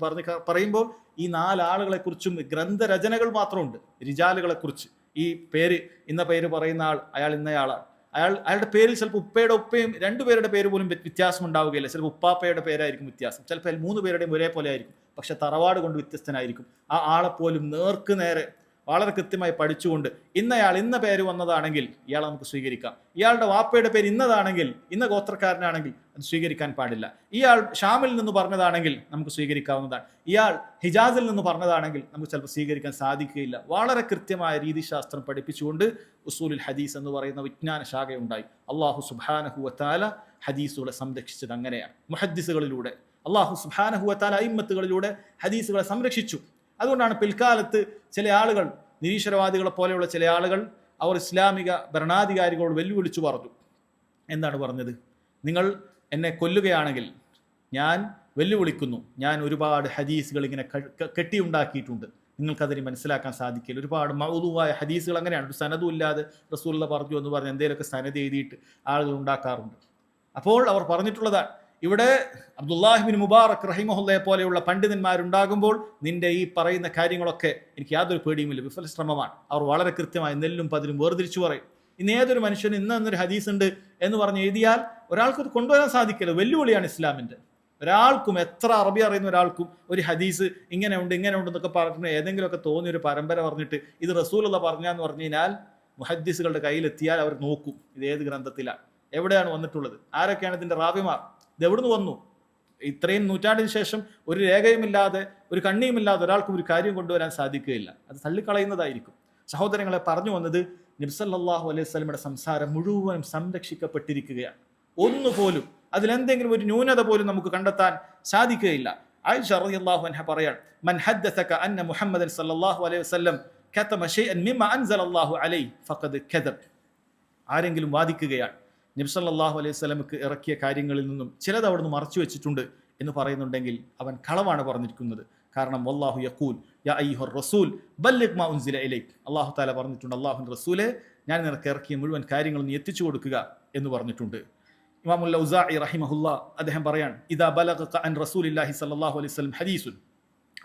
പറയുമ്പോൾ ഈ 4 ആളുകളെ കുറിച്ചും ഗ്രന്ഥരചനകൾ മാത്രമുണ്ട്. റിജാലുകളെ കുറിച്ച് ഈ പേര്, ഇന്ന പേര് പറയുന്ന ആൾ, അയാൾ ഇന്നയാളാണ്. അയാളുടെ പേരിൽ ചിലപ്പോൾ ഉപ്പയുടെ ഉപ്പയും 2 പേരുടെ പേര് പോലും വ്യത്യാസം ഉണ്ടാവുകയില്ല. ചിലപ്പോൾ ഉപ്പാപ്പയുടെ പേരായിരിക്കും വ്യത്യാസം, ചിലപ്പോൾ 3 പേരുടെയും ഒരേപോലെ ആയിരിക്കും, പക്ഷെ തറവാട് കൊണ്ട് വ്യത്യസ്തനായിരിക്കും. ആ ആളെപ്പോലും നേർക്ക് നേരെ വളരെ കൃത്യമായി പഠിച്ചുകൊണ്ട് ഇന്നയാൾ ഇന്ന പേര് വന്നതാണെങ്കിൽ ഇയാളെ നമുക്ക് സ്വീകരിക്കാം, ഇയാളുടെ വാപ്പയുടെ പേര് ഇന്നതാണെങ്കിൽ, ഇന്ന ഗോത്രക്കാരനാണെങ്കിൽ അത് സ്വീകരിക്കാൻ പാടില്ല, ഇയാൾ ഷാമിൽ നിന്ന് പറഞ്ഞതാണെങ്കിൽ നമുക്ക് സ്വീകരിക്കാവുന്നതാണ്, ഇയാൾ ഹിജാസിൽ നിന്ന് പറഞ്ഞതാണെങ്കിൽ നമുക്ക് ചിലപ്പോൾ സ്വീകരിക്കാൻ സാധിക്കുകയില്ല. വളരെ കൃത്യമായ രീതിശാസ്ത്രം പഠിപ്പിച്ചുകൊണ്ട് ഉസൂലുൽ ഹദീസ് എന്ന് പറയുന്ന വിജ്ഞാന ശാഖയുണ്ടായി. അല്ലാഹു സുബ്ഹാനഹു വ തആല ഹദീസുകളെ സംരക്ഷിച്ചത് അങ്ങനെയാണ്. മുഹദ്ദിസുകളിലൂടെ അല്ലാഹു സുബ്ഹാനഹു വ തആല അയിമ്മത്തുകളിലൂടെ ഹദീസുകളെ സംരക്ഷിച്ചു. അതുകൊണ്ടാണ് പിൽക്കാലത്ത് ചില ആളുകൾ, നിരീശ്വരവാദികളെ പോലെയുള്ള ചില ആളുകൾ, അവർ ഇസ്ലാമിക ഭരണാധികാരികളോട് വെല്ലുവിളിച്ചു പറഞ്ഞു. എന്താണ് പറഞ്ഞത്? നിങ്ങൾ എന്നെ കൊല്ലുകയാണെങ്കിൽ ഞാൻ വെല്ലുവിളിക്കുന്നു, ഞാൻ ഒരുപാട് ഹദീസുകൾ ഇങ്ങനെ കെട്ടിയുണ്ടാക്കിയിട്ടുണ്ട്, നിങ്ങൾക്കതിന് മനസ്സിലാക്കാൻ സാധിക്കില്ല. ഒരുപാട് മൗദൂആയ ഹദീസുകൾ അങ്ങനെയാണ്, ഒരു സനദും ഇല്ലാതെ റസൂലുള്ളാഹി പറഞ്ഞു എന്ന് പറഞ്ഞ് എന്തെങ്കിലുമൊക്കെ സനദ് എഴുതിയിട്ട് ആളുകൾ ഉണ്ടാക്കാറുണ്ട്. അപ്പോൾ അവർ പറഞ്ഞിട്ടുള്ളതാണ്, ഇവിടെ അബ്ദുല്ലാഹി ബിൻ മുബാറക് റഹിമഹുല്ലയെ പോലെയുള്ള പണ്ഡിതന്മാരുണ്ടാകുമ്പോൾ നിന്റെ ഈ പറയുന്ന കാര്യങ്ങളൊക്കെ എനിക്ക് യാതൊരു പേടിയുമില്ല, വിഫല ശ്രമമാണ്. അവർ വളരെ കൃത്യമായി നെല്ലും പതിരും വേർതിരിച്ചു പറയും. ഇന്ന് ഏതൊരു മനുഷ്യന് ഇന്നൊരു ഹദീസ് ഉണ്ട് എന്ന് പറഞ്ഞ് എഴുതിയാൽ ഒരാൾക്കത് കൊണ്ടുവരാൻ സാധിക്കില്ല. വെല്ലുവിളിയാണ് ഇസ്ലാമിൻ്റെ. ഒരാൾക്കും, എത്ര അറബി അറിയുന്ന ഒരാൾക്കും ഒരു ഹദീസ് ഇങ്ങനെ ഉണ്ട് എന്നൊക്കെ പറഞ്ഞിട്ട് ഏതെങ്കിലുമൊക്കെ തോന്നിയൊരു പരമ്പര പറഞ്ഞിട്ട് ഇത് റസൂലുള്ളാഹി പറഞ്ഞാന്ന് പറഞ്ഞു കഴിഞ്ഞാൽ മുഹദ്ദിസുകളുടെ കയ്യിലെത്തിയാൽ അവർ നോക്കും ഇത് ഏത് ഗ്രന്ഥത്തിലാണ്, എവിടെയാണ് വന്നിട്ടുള്ളത്, ആരൊക്കെയാണ് ഇതിൻ്റെ റാവിമാർ, ഇത് എവിടുന്ന് വന്നു. ഇത്രയും നൂറ്റാണ്ടിന് ശേഷം ഒരു രേഖയുമില്ലാതെ ഒരു കണ്ണിയുമില്ലാതെ ഒരാൾക്കും ഒരു കാര്യം കൊണ്ടുവരാൻ സാധിക്കുകയില്ല. അത് തള്ളിക്കളയുന്നതായിരിക്കും. സഹോദരങ്ങളെ, പറഞ്ഞു വന്നത് നബി സല്ലല്ലാഹു അലൈഹി വസല്ലമയുടെ സംസാരം മുഴുവനും സംരക്ഷിക്കപ്പെട്ടിരിക്കുകയാണ്. ഒന്നുപോലും അതിലെന്തെങ്കിലും ഒരു ന്യൂനത പോലും നമുക്ക് കണ്ടെത്താൻ സാധിക്കുകയില്ല. ആയിഷ റളിയല്ലാഹു അൻഹ പറയാണ്, മൻ ഹദ്ദസക അന്ന മുഹമ്മദൻ സല്ലല്ലാഹു അലൈഹി വസല്ലം കതമ ശൈഅൻ മിമ്മ അൻസലല്ലാഹു അലൈഹി ഫഖദ് കദബ. ആരെങ്കിലും വാദിക്കുകയാണ് നബി സല്ലല്ലാഹു അലൈഹി വസല്ലമക്ക് ഇറക്കിയ കാര്യങ്ങളിൽ നിന്നും ചിലത് അവിടുന്ന് മറച്ചു വെച്ചിട്ടുണ്ട് എന്ന് പറയുന്നുണ്ടെങ്കിൽ അവൻ കളവാണ് പറഞ്ഞിരിക്കുന്നത്. കാരണം വല്ലാഹു യഖൂൽ യാ അയ്യുഹർ റസൂൽ ബല്ലിഗ് മാ ഉൻസില ഇലൈക്, അല്ലാഹു തആല പറഞ്ഞിട്ടുണ്ട്, അല്ലാഹുവിന്റെ റസൂലേ ഞാൻ നിനക്ക് ഇറക്കിയ മുഴുവൻ കാര്യങ്ങളും നീ എത്തിച്ചു കൊടുക്കുക എന്ന് പറഞ്ഞിട്ടുണ്ട്. ഇമാമുൽ ഔസാഇ റഹിമഹുല്ലാ അദ്ദേഹം പറയാണ്, ഇദാ ബലഗക അൻ റസൂലില്ലാഹി സ്വല്ലല്ലാഹു അലൈഹി വസല്ലം ഹദീസുൻ,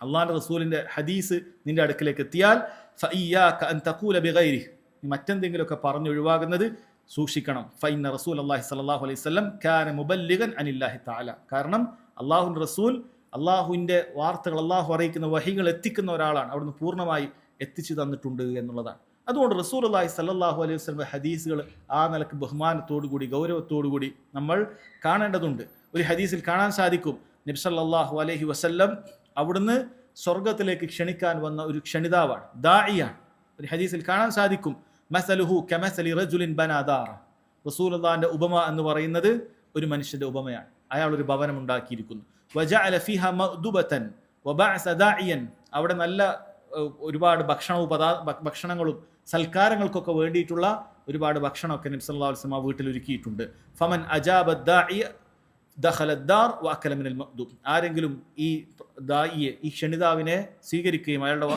അള്ളാഹിന്റെ റസൂലിന്റെ ഹദീസ് നിന്റെ അടുക്കിലേക്ക് എത്തിയാൽ ഫഇയ്യാക അൻ തഖൂല ബിഗൈരി, നീ മറ്റെന്തെങ്കിലുമൊക്കെ പറഞ്ഞു ഒഴിവാകുന്നത് സൂക്ഷിക്കണം. ഫഇന്ന റസൂൽ അല്ലാഹി സ്വല്ലല്ലാഹു അലൈഹി വസല്ലം കാന മുബല്ലിഗൻ അനില്ലാഹി തആല, കാരണം അള്ളാഹുവിന്റെ റസൂൽ അള്ളാഹുവിന്റെ വാർത്തകൾ, അള്ളാഹു അറിയിക്കുന്ന വഹികൾ എത്തിക്കുന്ന ഒരാളാണ്, അവിടുന്ന് പൂർണ്ണമായി എത്തിച്ചു തന്നിട്ടുണ്ട് എന്നുള്ളതാണ്. അതുകൊണ്ട് റസൂലുള്ളാഹി സ്വല്ലല്ലാഹു അലൈഹി വസല്ലം ഹദീസുകൾ ആ നിലക്ക് ബഹുമാനത്തോടുകൂടി ഗൗരവത്തോടുകൂടി നമ്മൾ കാണേണ്ടതുണ്ട്. ഒരു ഹദീസിൽ കാണാൻ സാധിക്കും, നബി സല്ലല്ലാഹു അലൈഹി വസല്ലം അവിടുന്ന് സ്വർഗത്തിലേക്ക് ക്ഷണിക്കാൻ വന്ന ഒരു ക്ഷണിതാവാണ്, ദാഇയാണ്. ഒരു ഹദീസിൽ കാണാൻ സാധിക്കും, മസലുഹു കമസലി റജുലിൻ ബനാ ദാറ, റസൂലുള്ളാഹിന്റെ ഉപമ എന്ന് പറയുന്നത് ഒരു മനുഷ്യന്റെ ഉപമയാണ്. അയാൾ ഒരു ഭവനം ഉണ്ടാക്കിയിരിക്കുന്നു. വജഅല ഫീഹാ മഅ്ദുബതൻ വബഅസ ദാഇയൻ, അവിടെ നല്ല ഒരുപാട് ഭക്ഷണങ്ങളും സൽക്കാരങ്ങൾക്കൊക്കെ വേണ്ടിയിട്ടുള്ള ഒരുപാട് ഭക്ഷണമൊക്കെ നബി സല്ലല്ലാഹു അലൈഹി വസല്ലം വീട്ടിൽ ഒരുക്കിയിട്ടുണ്ട്. ഫമൻ അജാബ ദാഇയ ദഖല ദാർ വഅകല മിനൽ മഅ്ദൂബ്, ആരെങ്കിലും ഈ ദാഇയെ, ഈ ക്ഷണിതാവിനെ സ്വീകരിക്കുകയും അയാളുടെ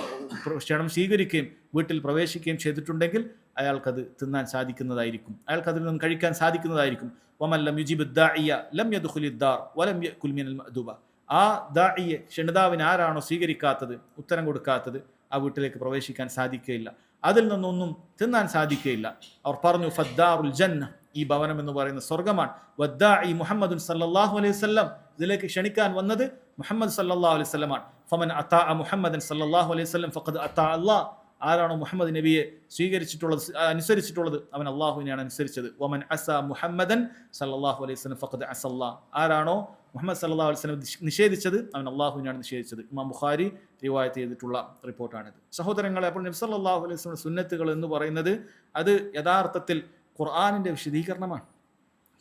ക്ഷണം സ്വീകരിക്കുകയും വീട്ടിൽ പ്രവേശിക്കുകയും ചെയ്തിട്ടുണ്ടെങ്കിൽ അയാൾക്കത് തിന്നാൻ സാധിക്കുന്നതായിരിക്കും, അയാൾക്കതിൽ നിന്ന് കഴിക്കാൻ സാധിക്കുന്നതായിരിക്കും. വമൻ ലം യുജിബ് ദാഇയ ലം യദ്ഖുലി ദാർ വലം യഅകുൽ മിനൽ മഅ്ദൂബ, ആ ദാഇയെ, ക്ഷണിതാവിനെ ആരാണോ സ്വീകരിക്കാത്തത്, ഉത്തരം കൊടുക്കാത്തത്, ആ വീട്ടിലേക്ക് പ്രവേശിക്കാൻ സാധിക്കുകയില്ല, അതിൽ നിന്നൊന്നും തിന്നാൻ സാധിക്കുകയില്ല. അവർ പറഞ്ഞു ഫദ്ദാറുൽ ജന്ന, ഈ ഭവനം എന്ന് പറയുന്ന സ്വർഗമാണ്. വദ്ദാഇ മുഹമ്മദുൻ സല്ലല്ലാഹു അലൈഹി വസല്ലം, ഇതിലേക്ക് ക്ഷണിക്കാൻ വന്നത് മുഹമ്മദ് സല്ലല്ലാഹു അലൈഹി വസല്ലമാണ്. ഫമൻ അതാഅ മുഹമ്മദൻ സല്ലല്ലാഹു അലൈഹി വസല്ലം ഫഖദ് അതാഅ അല്ലാഹ്, ആരാണോ മുഹമ്മദ് നബിയെ സ്വീകരിച്ചിട്ടുള്ളത്, അനുസരിച്ചിട്ടുള്ളത്, അവൻ അള്ളാഹുവിനെയാണ് അനുസരിച്ചത്. വമൻ അസ മുഹമ്മദൻ സല്ലല്ലാഹു അലൈഹി വസല്ലം ഫഖദ് അസല്ലാഹ്, ആരാണോ മുഹമ്മദ് സല്ലല്ലാഹു അലൈഹി വസല്ലം നിഷേധിച്ചത്, അവൻ അള്ളാഹുവിനെയാണ് നിഷേധിച്ചത്. ഇമാം ബുഖാരി റിവായത്ത് ചെയ്തിട്ടുള്ള റിപ്പോർട്ടാണിത്. സഹോദരങ്ങളെ, അപ്പോൾ നബി സല്ലല്ലാഹു അലൈഹി വസല്ലം സുന്നത്തുകൾ എന്ന് പറയുന്നത് അത് യഥാർത്ഥത്തിൽ ഖുർആനിന്റെ വിശദീകരണമാണ്.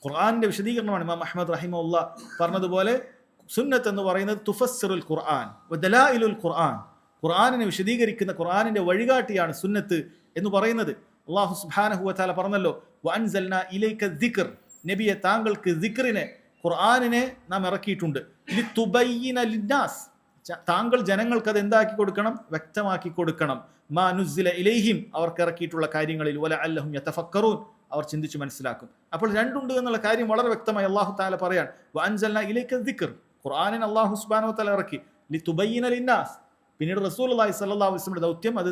ഖുർആനിന്റെ വിശദീകരണമാണ്. ഇമാം അഹ്മദ് റഹിമഹുല്ലാ പറഞ്ഞതുപോലെ സുന്നത്ത് എന്ന് പറയുന്നത് തുഫസ്സിറുൽ ഖുർആൻ വദലായിലുൽ ഖുർആൻ, ഖുർആനിനെ വിശദീകരിക്കുന്ന, ഖുർആനിന്റെ വഴികാട്ടിയാണ് സുന്നത്ത് എന്ന് പറയുന്നത്. അല്ലാഹു സുബ്ഹാനഹു വ തആല പറഞ്ഞല്ലോ, വഅൻസൽനാ ഇലൈക ദിക്ർ, നബിയെ താങ്കൾക്ക് ദിക്റിനെ, ഖുർആനിനെ നാം ഇറക്കിയിട്ടുണ്ട്. ലിതുബയ്യിന ലിന്നാസ്, താങ്കൾ ജനങ്ങൾക്ക് അത് എന്താക്കി കൊടുക്കണം, വ്യക്തമാക്കി കൊടുക്കണം. മാ നുസ്സില ഇലൈഹിം, അവർക്ക് ഇറക്കിയിട്ടുള്ള കാര്യങ്ങളിൽ, വലഅല്ലഹും യതഫക്കറൂൻ, അവർ ചിന്തിച്ച് മനസ്സിലാക്കും. അപ്പോൾ രണ്ടുണ്ട് എന്നുള്ള കാര്യം വളരെ വ്യക്തമായി അല്ലാഹു തആല പറയാൻ. വഅൻസൽനാ ഇലൈക ദിക്ർ, ഖുർആനിനെ അല്ലാഹു സുബ്ഹാനഹു വ തആല ഇറക്കി. ലിതുബയ്യിന ലിന്നാസ്, പിന്നീട് റസൂലുള്ളാഹി സ്വല്ലല്ലാഹു അലൈഹി വസല്ലമയുടെ ദൗത്യം അത്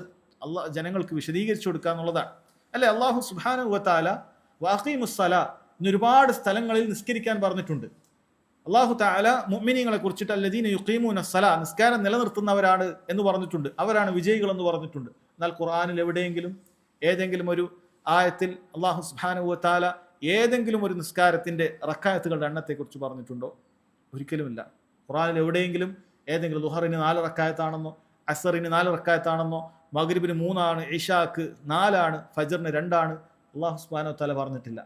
ജനങ്ങൾക്ക് വിശദീകരിച്ചു കൊടുക്കുക എന്നുള്ളതാണ്. അല്ലെ, അല്ലാഹു സുബ്ഹാനഹു വ തആല വഅഖീമുസ്സലാ എന്ന് ഒരുപാട് സ്ഥലങ്ങളിൽ നിസ്കരിക്കാൻ പറഞ്ഞിട്ടുണ്ട്. അല്ലാഹു തആല മുഅ്മിനീങ്ങളെ കുറിച്ചിട്ട് അല്ലദീന യുഖീമൂനസ്സലാ, നിസ്കാരം നിലനിർത്തുന്നവരാണ് എന്ന് പറഞ്ഞിട്ടുണ്ട്, അവരാണ് വിജയികൾ എന്ന് പറഞ്ഞിട്ടുണ്ട്. എന്നാൽ ഖുർആനിൽ എവിടെയെങ്കിലും ഏതെങ്കിലും ഒരു ആയത്തിൽ അല്ലാഹു സുബ്ഹാനഹു വ തആല ഏതെങ്കിലും ഒരു നിസ്കാരത്തിന്റെ റക്അത്തുകളുടെ എണ്ണത്തെക്കുറിച്ച് പറഞ്ഞിട്ടുണ്ടോ? ഒരിക്കലുമില്ല. ഖുർആനിൽ എവിടെയെങ്കിലും ഏതെങ്കിലും ളുഹറിന് 4 റക്അത്താണെന്നോ, അസറിന് 4 റക്അത്താണെന്നോ, മഗ്രിബിന് 3 ആണ്, ഇശാക്ക് 4 ആണ്, ഫജ്റിന് 2 ആണ് അല്ലാഹു സുബ്ഹാനഹു വ തആല പറഞ്ഞിട്ടില്ല,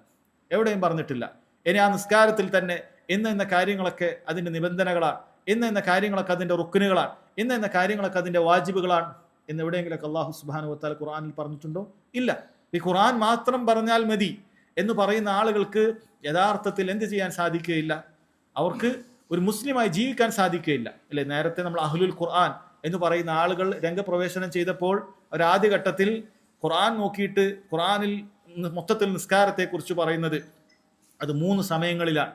എവിടെയും പറഞ്ഞിട്ടില്ല. ഇനി ആ നിസ്കാരത്തിൽ തന്നെ ഇന്ന കാര്യങ്ങളൊക്കെ അതിന്റെ നിബന്ധനകളാണ്, ഇന്ന കാര്യങ്ങളൊക്കെ അതിന്റെ റുക്നുകളാണ്, ഇന്ന കാര്യങ്ങളൊക്കെ അതിന്റെ വാജിബുകളാണ് എന്ന് എവിടെയെങ്കിലൊക്കെ അല്ലാഹു സുബ്ഹാനഹു വ തആല ഖുർആനിൽ പറഞ്ഞിട്ടുണ്ടോ? ഇല്ല. ഈ ഖുർആൻ മാത്രം പറഞ്ഞാൽ മതി എന്ന് പറയുന്ന ആളുകൾക്ക് യഥാർത്ഥത്തിൽ എന്ത് ചെയ്യാൻ സാധിക്കുകയില്ല, അവർക്ക് ഒരു മുസ്ലിമായി ജീവിക്കാൻ സാധിക്കുകയില്ല. അല്ലെ, നേരത്തെ നമ്മൾ അഹ്ലുൽ ഖുർആൻ എന്ന് പറയുന്ന ആളുകൾ രംഗപ്രവേശനം ചെയ്തപ്പോൾ ഒരാദ്യഘട്ടത്തിൽ ഖുർആൻ നോക്കിയിട്ട് ഖുർആനിൽ മൊത്തത്തിൽ നിസ്കാരത്തെക്കുറിച്ച് പറയുന്നത് അത് 3 സമയങ്ങളിലാണ്,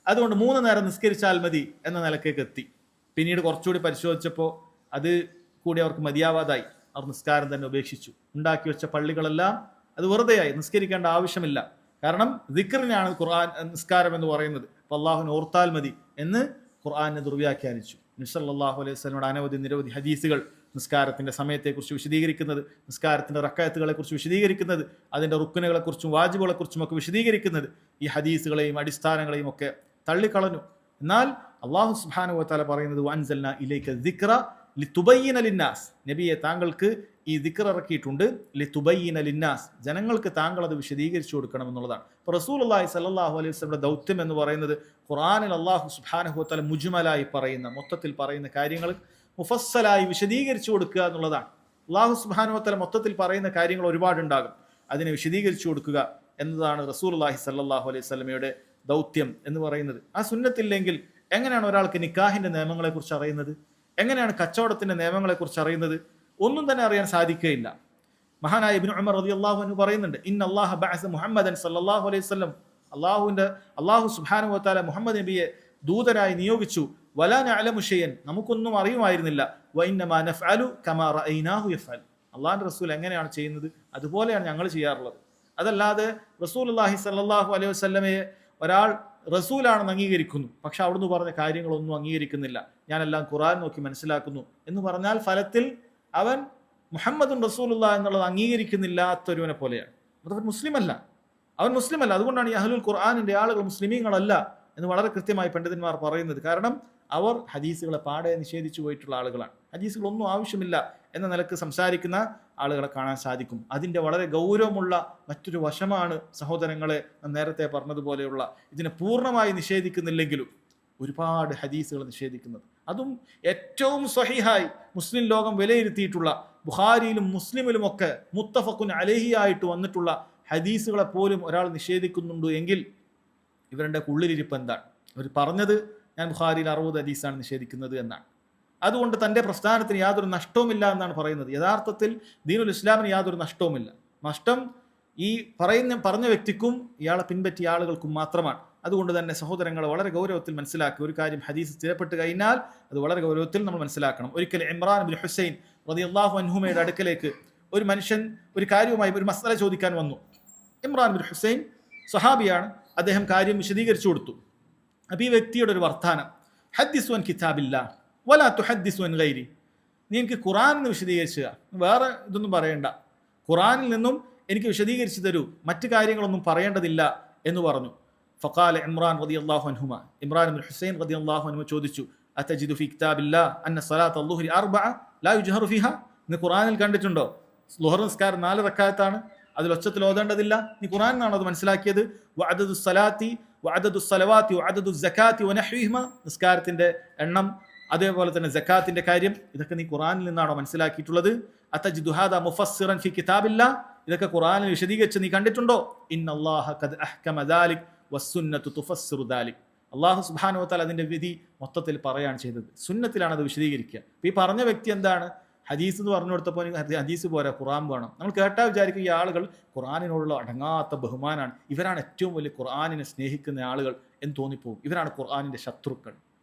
അതുകൊണ്ട് 3 നേരം നിസ്കരിച്ചാൽ മതി എന്ന നിലക്കേക്ക് എത്തി. പിന്നീട് കുറച്ചുകൂടി പരിശോധിച്ചപ്പോൾ അത് കൂടി അവർക്ക് മതിയാവാതായി, അവർ നിസ്കാരം തന്നെ ഉപേക്ഷിച്ചു. ഉണ്ടാക്കി വെച്ച പള്ളികളെല്ലാം അത് വെറുതെയായി, നിസ്കരിക്കേണ്ട ആവശ്യമില്ല. കാരണം ദിക്റിനാണ് ഖുർആൻ നിസ്കാരം എന്ന് പറയുന്നത്. അപ്പോൾ അള്ളാഹുവിനെ ഓർത്താൽ മതി എന്ന് ഖുർആനെ ദുർവ്യാഖ്യാനിച്ചു. നബി സല്ലല്ലാഹു അലൈഹി വസല്ലമയുടെ നിരവധി ഹദീസുകൾ നിസ്കാരത്തിന്റെ സമയത്തെക്കുറിച്ച് വിശദീകരിക്കുന്നത്, നിസ്കാരത്തിന്റെ റക്അത്തുകളെ കുറിച്ച് വിശദീകരിക്കുന്നത്, അതിന്റെ റുക്നുകളെ കുറിച്ചും വാജിബുകളെ കുറിച്ചും ഒക്കെ വിശദീകരിക്കുന്നത് ഈ ഹദീസുകളെയും അടിസ്ഥാനങ്ങളെയും ഒക്കെ തള്ളിക്കളഞ്ഞു. എന്നാൽ അല്ലാഹു സുബ്ഹാനഹു വ തആല പറയുന്നത് വഅൻസൽനാ ഇലൈക ദിക്റ ലിതുബയ്യിന ലിന്നാസ്, നബിയെ താങ്കൾക്ക് ഈ ദിക്ർ ഇറക്കിയിട്ടുണ്ട്, ലിതുബയ്യിന ലിന്നാസ്, ജനങ്ങൾക്ക് താങ്കൾ അത് വിശദീകരിച്ചു കൊടുക്കണം എന്നുള്ളതാണ്. അപ്പോൾ റസൂലുള്ളാഹി സ്വല്ലല്ലാഹു അലൈഹി വസല്ലമയുടെ ദൗത്യം എന്ന് പറയുന്നത് ഖുർആനിൽ അല്ലാഹു സുബ്ഹാനഹു വ തആല മുജ്മലായി പറയുന്ന, മൊത്തത്തിൽ പറയുന്ന കാര്യങ്ങൾ മുഫസ്സലായി വിശദീകരിച്ചു കൊടുക്കുക എന്നുള്ളതാണ്. അല്ലാഹു സുബ്ഹാനഹു വ തആല മൊത്തത്തിൽ പറയുന്ന കാര്യങ്ങൾ ഒരുപാടുണ്ടാകും, അതിനെ വിശദീകരിച്ചു കൊടുക്കുക എന്നതാണ് റസൂലുള്ളാഹി സ്വല്ലല്ലാഹു അലൈഹി വസല്ലമയുടെ ദൗത്യം എന്ന് പറയുന്നത്. ആ സുന്നത്തില്ലെങ്കിൽ എങ്ങനെയാണ് ഒരാൾക്ക് നിക്കാഹിന്റെ നിയമങ്ങളെ കുറിച്ച് അറിയുന്നത്? എങ്ങനെയാണ് കച്ചവടത്തിന്റെ നിയമങ്ങളെ കുറിച്ച് അറിയുന്നത്? ഒന്നും തന്നെ അറിയാൻ സാധിക്കുകയില്ല. മഹാനായ ഇബ്നു ഉമർ റളിയല്ലാഹു അൻഹു പറയുന്നുണ്ട്, ഇന്നല്ലാഹ ബഅസ മുഹമ്മദൻ സല്ലല്ലാഹു അലൈഹി വസല്ലം, അല്ലാഹു സുബ്ഹാനഹു വ തആല മുഹമ്മദ് നബിയെ ദൂതരായി നിയോഗിച്ചു. വലാ നഅലമു ഷൈഅൻ, നമുക്കൊന്നും അറിയുമായിരുന്നില്ല. വഇന്നമാ നഫ്അലു കമാ റഅയ്നാഹു യഫ്അൽ, അള്ളാഹുവിന്റെ റസൂൽ എങ്ങനെയാണ് ചെയ്യുന്നത് അതുപോലെയാണ് ഞങ്ങൾ ചെയ്യാറുള്ളത്. അതല്ലാതെ റസൂലുള്ളാഹി സ്വല്ലല്ലാഹു അലൈഹി വസല്ലമയെ ഒരാൾ റസൂലാണെന്ന് അംഗീകരിക്കുന്നു, പക്ഷെ അവിടുന്ന് പറഞ്ഞ കാര്യങ്ങളൊന്നും അംഗീകരിക്കുന്നില്ല, ഞാനെല്ലാം ഖുർആൻ നോക്കി മനസ്സിലാക്കുന്നു എന്ന് പറഞ്ഞാൽ ഫലത്തിൽ അവൻ മുഹമ്മദുൻ റസൂലുള്ളാഹി എന്നുള്ളത് അംഗീകരിക്കുന്നില്ലാത്തൊരുവനെ പോലെയാണ്. അതവൻ മുസ്ലിമല്ല, അവൻ മുസ്ലിമല്ല. അതുകൊണ്ടാണ് ഈ അഹ്ലുൽ ഖുർആനിന്റെ ആളുകൾ മുസ്ലിമീങ്ങളല്ല എന്ന് വളരെ കൃത്യമായി പണ്ഡിതന്മാർ പറയുന്നത്. കാരണം അവർ ഹദീസുകളെ പാടെ നിഷേധിച്ചു പോയിട്ടുള്ള ആളുകളാണ്. ഹദീസുകളൊന്നും ആവശ്യമില്ല എന്ന നിലക്ക് സംസാരിക്കുന്ന ആളുകളെ കാണാൻ സാധിക്കും. അതിൻ്റെ വളരെ ഗൗരവമുള്ള മറ്റൊരു വശമാണ് സഹോദരങ്ങളെ, നേരത്തെ പറഞ്ഞതുപോലെയുള്ള ഇതിനെ പൂർണ്ണമായി നിഷേധിക്കുന്നില്ലെങ്കിലും ഒരുപാട് ഹദീസുകൾ നിഷേധിക്കുന്നത്, അതും ഏറ്റവും സ്വഹീഹായി മുസ്ലിം ലോകം വിലയിരുത്തിയിട്ടുള്ള ബുഖാരിയിലും മുസ്ലിമിലുമൊക്കെ മുത്തഫഖുൻ അലൈഹി ആയിട്ട് വന്നിട്ടുള്ള ഹദീസുകളെ പോലും ഒരാൾ നിഷേധിക്കുന്നുണ്ട് എങ്കിൽ ഇവരുടെ ഉള്ളിലിരിപ്പ് എന്താണ്? അവർ പറഞ്ഞത് ഞാൻ ബുഖാരിയിൽ 60 ഹദീസാണ് നിഷേധിക്കുന്നത് എന്നാണ്. അതുകൊണ്ട് തൻ്റെ പ്രസ്ഥാനത്തിന് യാതൊരു നഷ്ടവുമില്ല എന്നാണ് പറയുന്നത്. യഥാർത്ഥത്തിൽ ദീനുൽ ഇസ്ലാമിന് യാതൊരു നഷ്ടവുമില്ല. നഷ്ടം ഈ പറഞ്ഞ വ്യക്തിക്കും ഇയാളെ പിൻപറ്റിയ ആളുകൾക്കും മാത്രമാണ്. അതുകൊണ്ട് തന്നെ സഹോദരങ്ങളെ വളരെ ഗൗരവത്തിൽ മനസ്സിലാക്കി ഒരു കാര്യം, ഹദീസ് സ്ഥിരപ്പെട്ട് കഴിഞ്ഞാൽ അത് വളരെ ഗൗരവത്തിൽ നമ്മൾ മനസ്സിലാക്കണം. ഒരിക്കൽ ഇമ്രാൻ ബിൻ ഹുസൈൻ റളിയല്ലാഹു അൻഹുമയുടെ അടുക്കലേക്ക് ഒരു മനുഷ്യൻ ഒരു കാര്യവുമായി ഒരു മസ്അല ചോദിക്കാൻ വന്നു. ഇമ്രാൻ ബിൻ ഹുസൈൻ സ്വഹാബിയാണ്, അദ്ദേഹം കാര്യം വിശദീകരിച്ചു കൊടുത്തു. അപ്പോൾ ഈ വ്യക്തിയുടെ ഒരു വർത്താനം, ഹദ്ദിസു അൻ കിതാബില്ലാഹ് വലാ തുഹദ്ദിസു അൻ ഗൈരി, നീ എനിക്ക് ഖുർആനിൽ വിശദീകരിച്ചുക, വേറെ ഇതൊന്നും പറയണ്ട, ഖുർആനിൽ നിന്നും എനിക്ക് വിശദീകരിച്ചു തരൂ, മറ്റു കാര്യങ്ങളൊന്നും പറയേണ്ടതില്ല എന്ന് പറഞ്ഞു. ഫഖാല ഇമ്രാൻ റളിയല്ലാഹു അൻഹുമ, ഇമ്രാൻ ബിൻ ഹുസൈൻ റളിയല്ലാഹു അൻഹു ചോദിച്ചു, അതജിദു ഫീ കിതാബില്ലാഹ് അന്ന സ്വലാത്ത അദ്ദുഹ്രി 4 ലാ യുജ്ഹറു ഫീഹാ, നീ ഖുർആനിൽ കണ്ടിട്ടുണ്ടോ ളുഹർ നിസ്കാരം 4 റക്അത്താണ്, അതിൽ ഒച്ചത്തിൽ ഓതേണ്ടതില്ല, നീ ഖുർആനിൽ നിന്നാണോ അത് മനസ്സിലാക്കിയത്? വഅദദു സ്വലാത്തി വഅദദു സ്വലവാത്തി വഅദദു സകാത്തി വനഹ്വിഹിമ, നിസ്കാരത്തിന്റെ എണ്ണം അതേപോലെ തന്നെ സകാത്തിന്റെ കാര്യം, ഇതൊക്കെ നീ ഖുർആനിൽ നിന്നാണോ മനസ്സിലാക്കിയിട്ടുള്ളത്? അതജിദു ഹാദാ മുഫസ്സിറൻ ഫീ കിതാബില്ലാഹ്, ഇതൊക്കെ ഖുർആനിൽ വിശദീകരിച്ച് നീ കണ്ടിട്ടുണ്ടോ? ഇന്നല്ലാഹ ഖദ് അഹ്കമ ദാലിക് വസ്സുന്നത്തു തുഫസ്സിറു ദാലിക്, അല്ലാഹു സുബ്ഹാനഹു വ തആല അതിന്റെ വിധി മൊത്തത്തിൽ പറയാണ് ചെയ്തത്, സുന്നത്തിലാണ് അത് വിശദീകരിക്കുക. അപ്പോൾ ഈ പറഞ്ഞ വ്യക്തി എന്താണ്? ഹദീസ് എന്ന് പറഞ്ഞു കൊടുത്തപ്പോൾ ഹദീസ് പോരാ, ഖുർആൻ വേണം. നമ്മൾ കേട്ടാൽ വിചാരിക്കും ഈ ആളുകൾ ഖുർആനിനോടുള്ള അടങ്ങാത്ത ബഹുമാനാണ്, ഇവരാണ് ഏറ്റവും വലിയ ഖുർആനിനെ സ്നേഹിക്കുന്ന ആളുകൾ എന്ന് തോന്നിപ്പോകും. ഇവരാണ് ഖുർആനിന്റെ ശത്രുക്കൾ,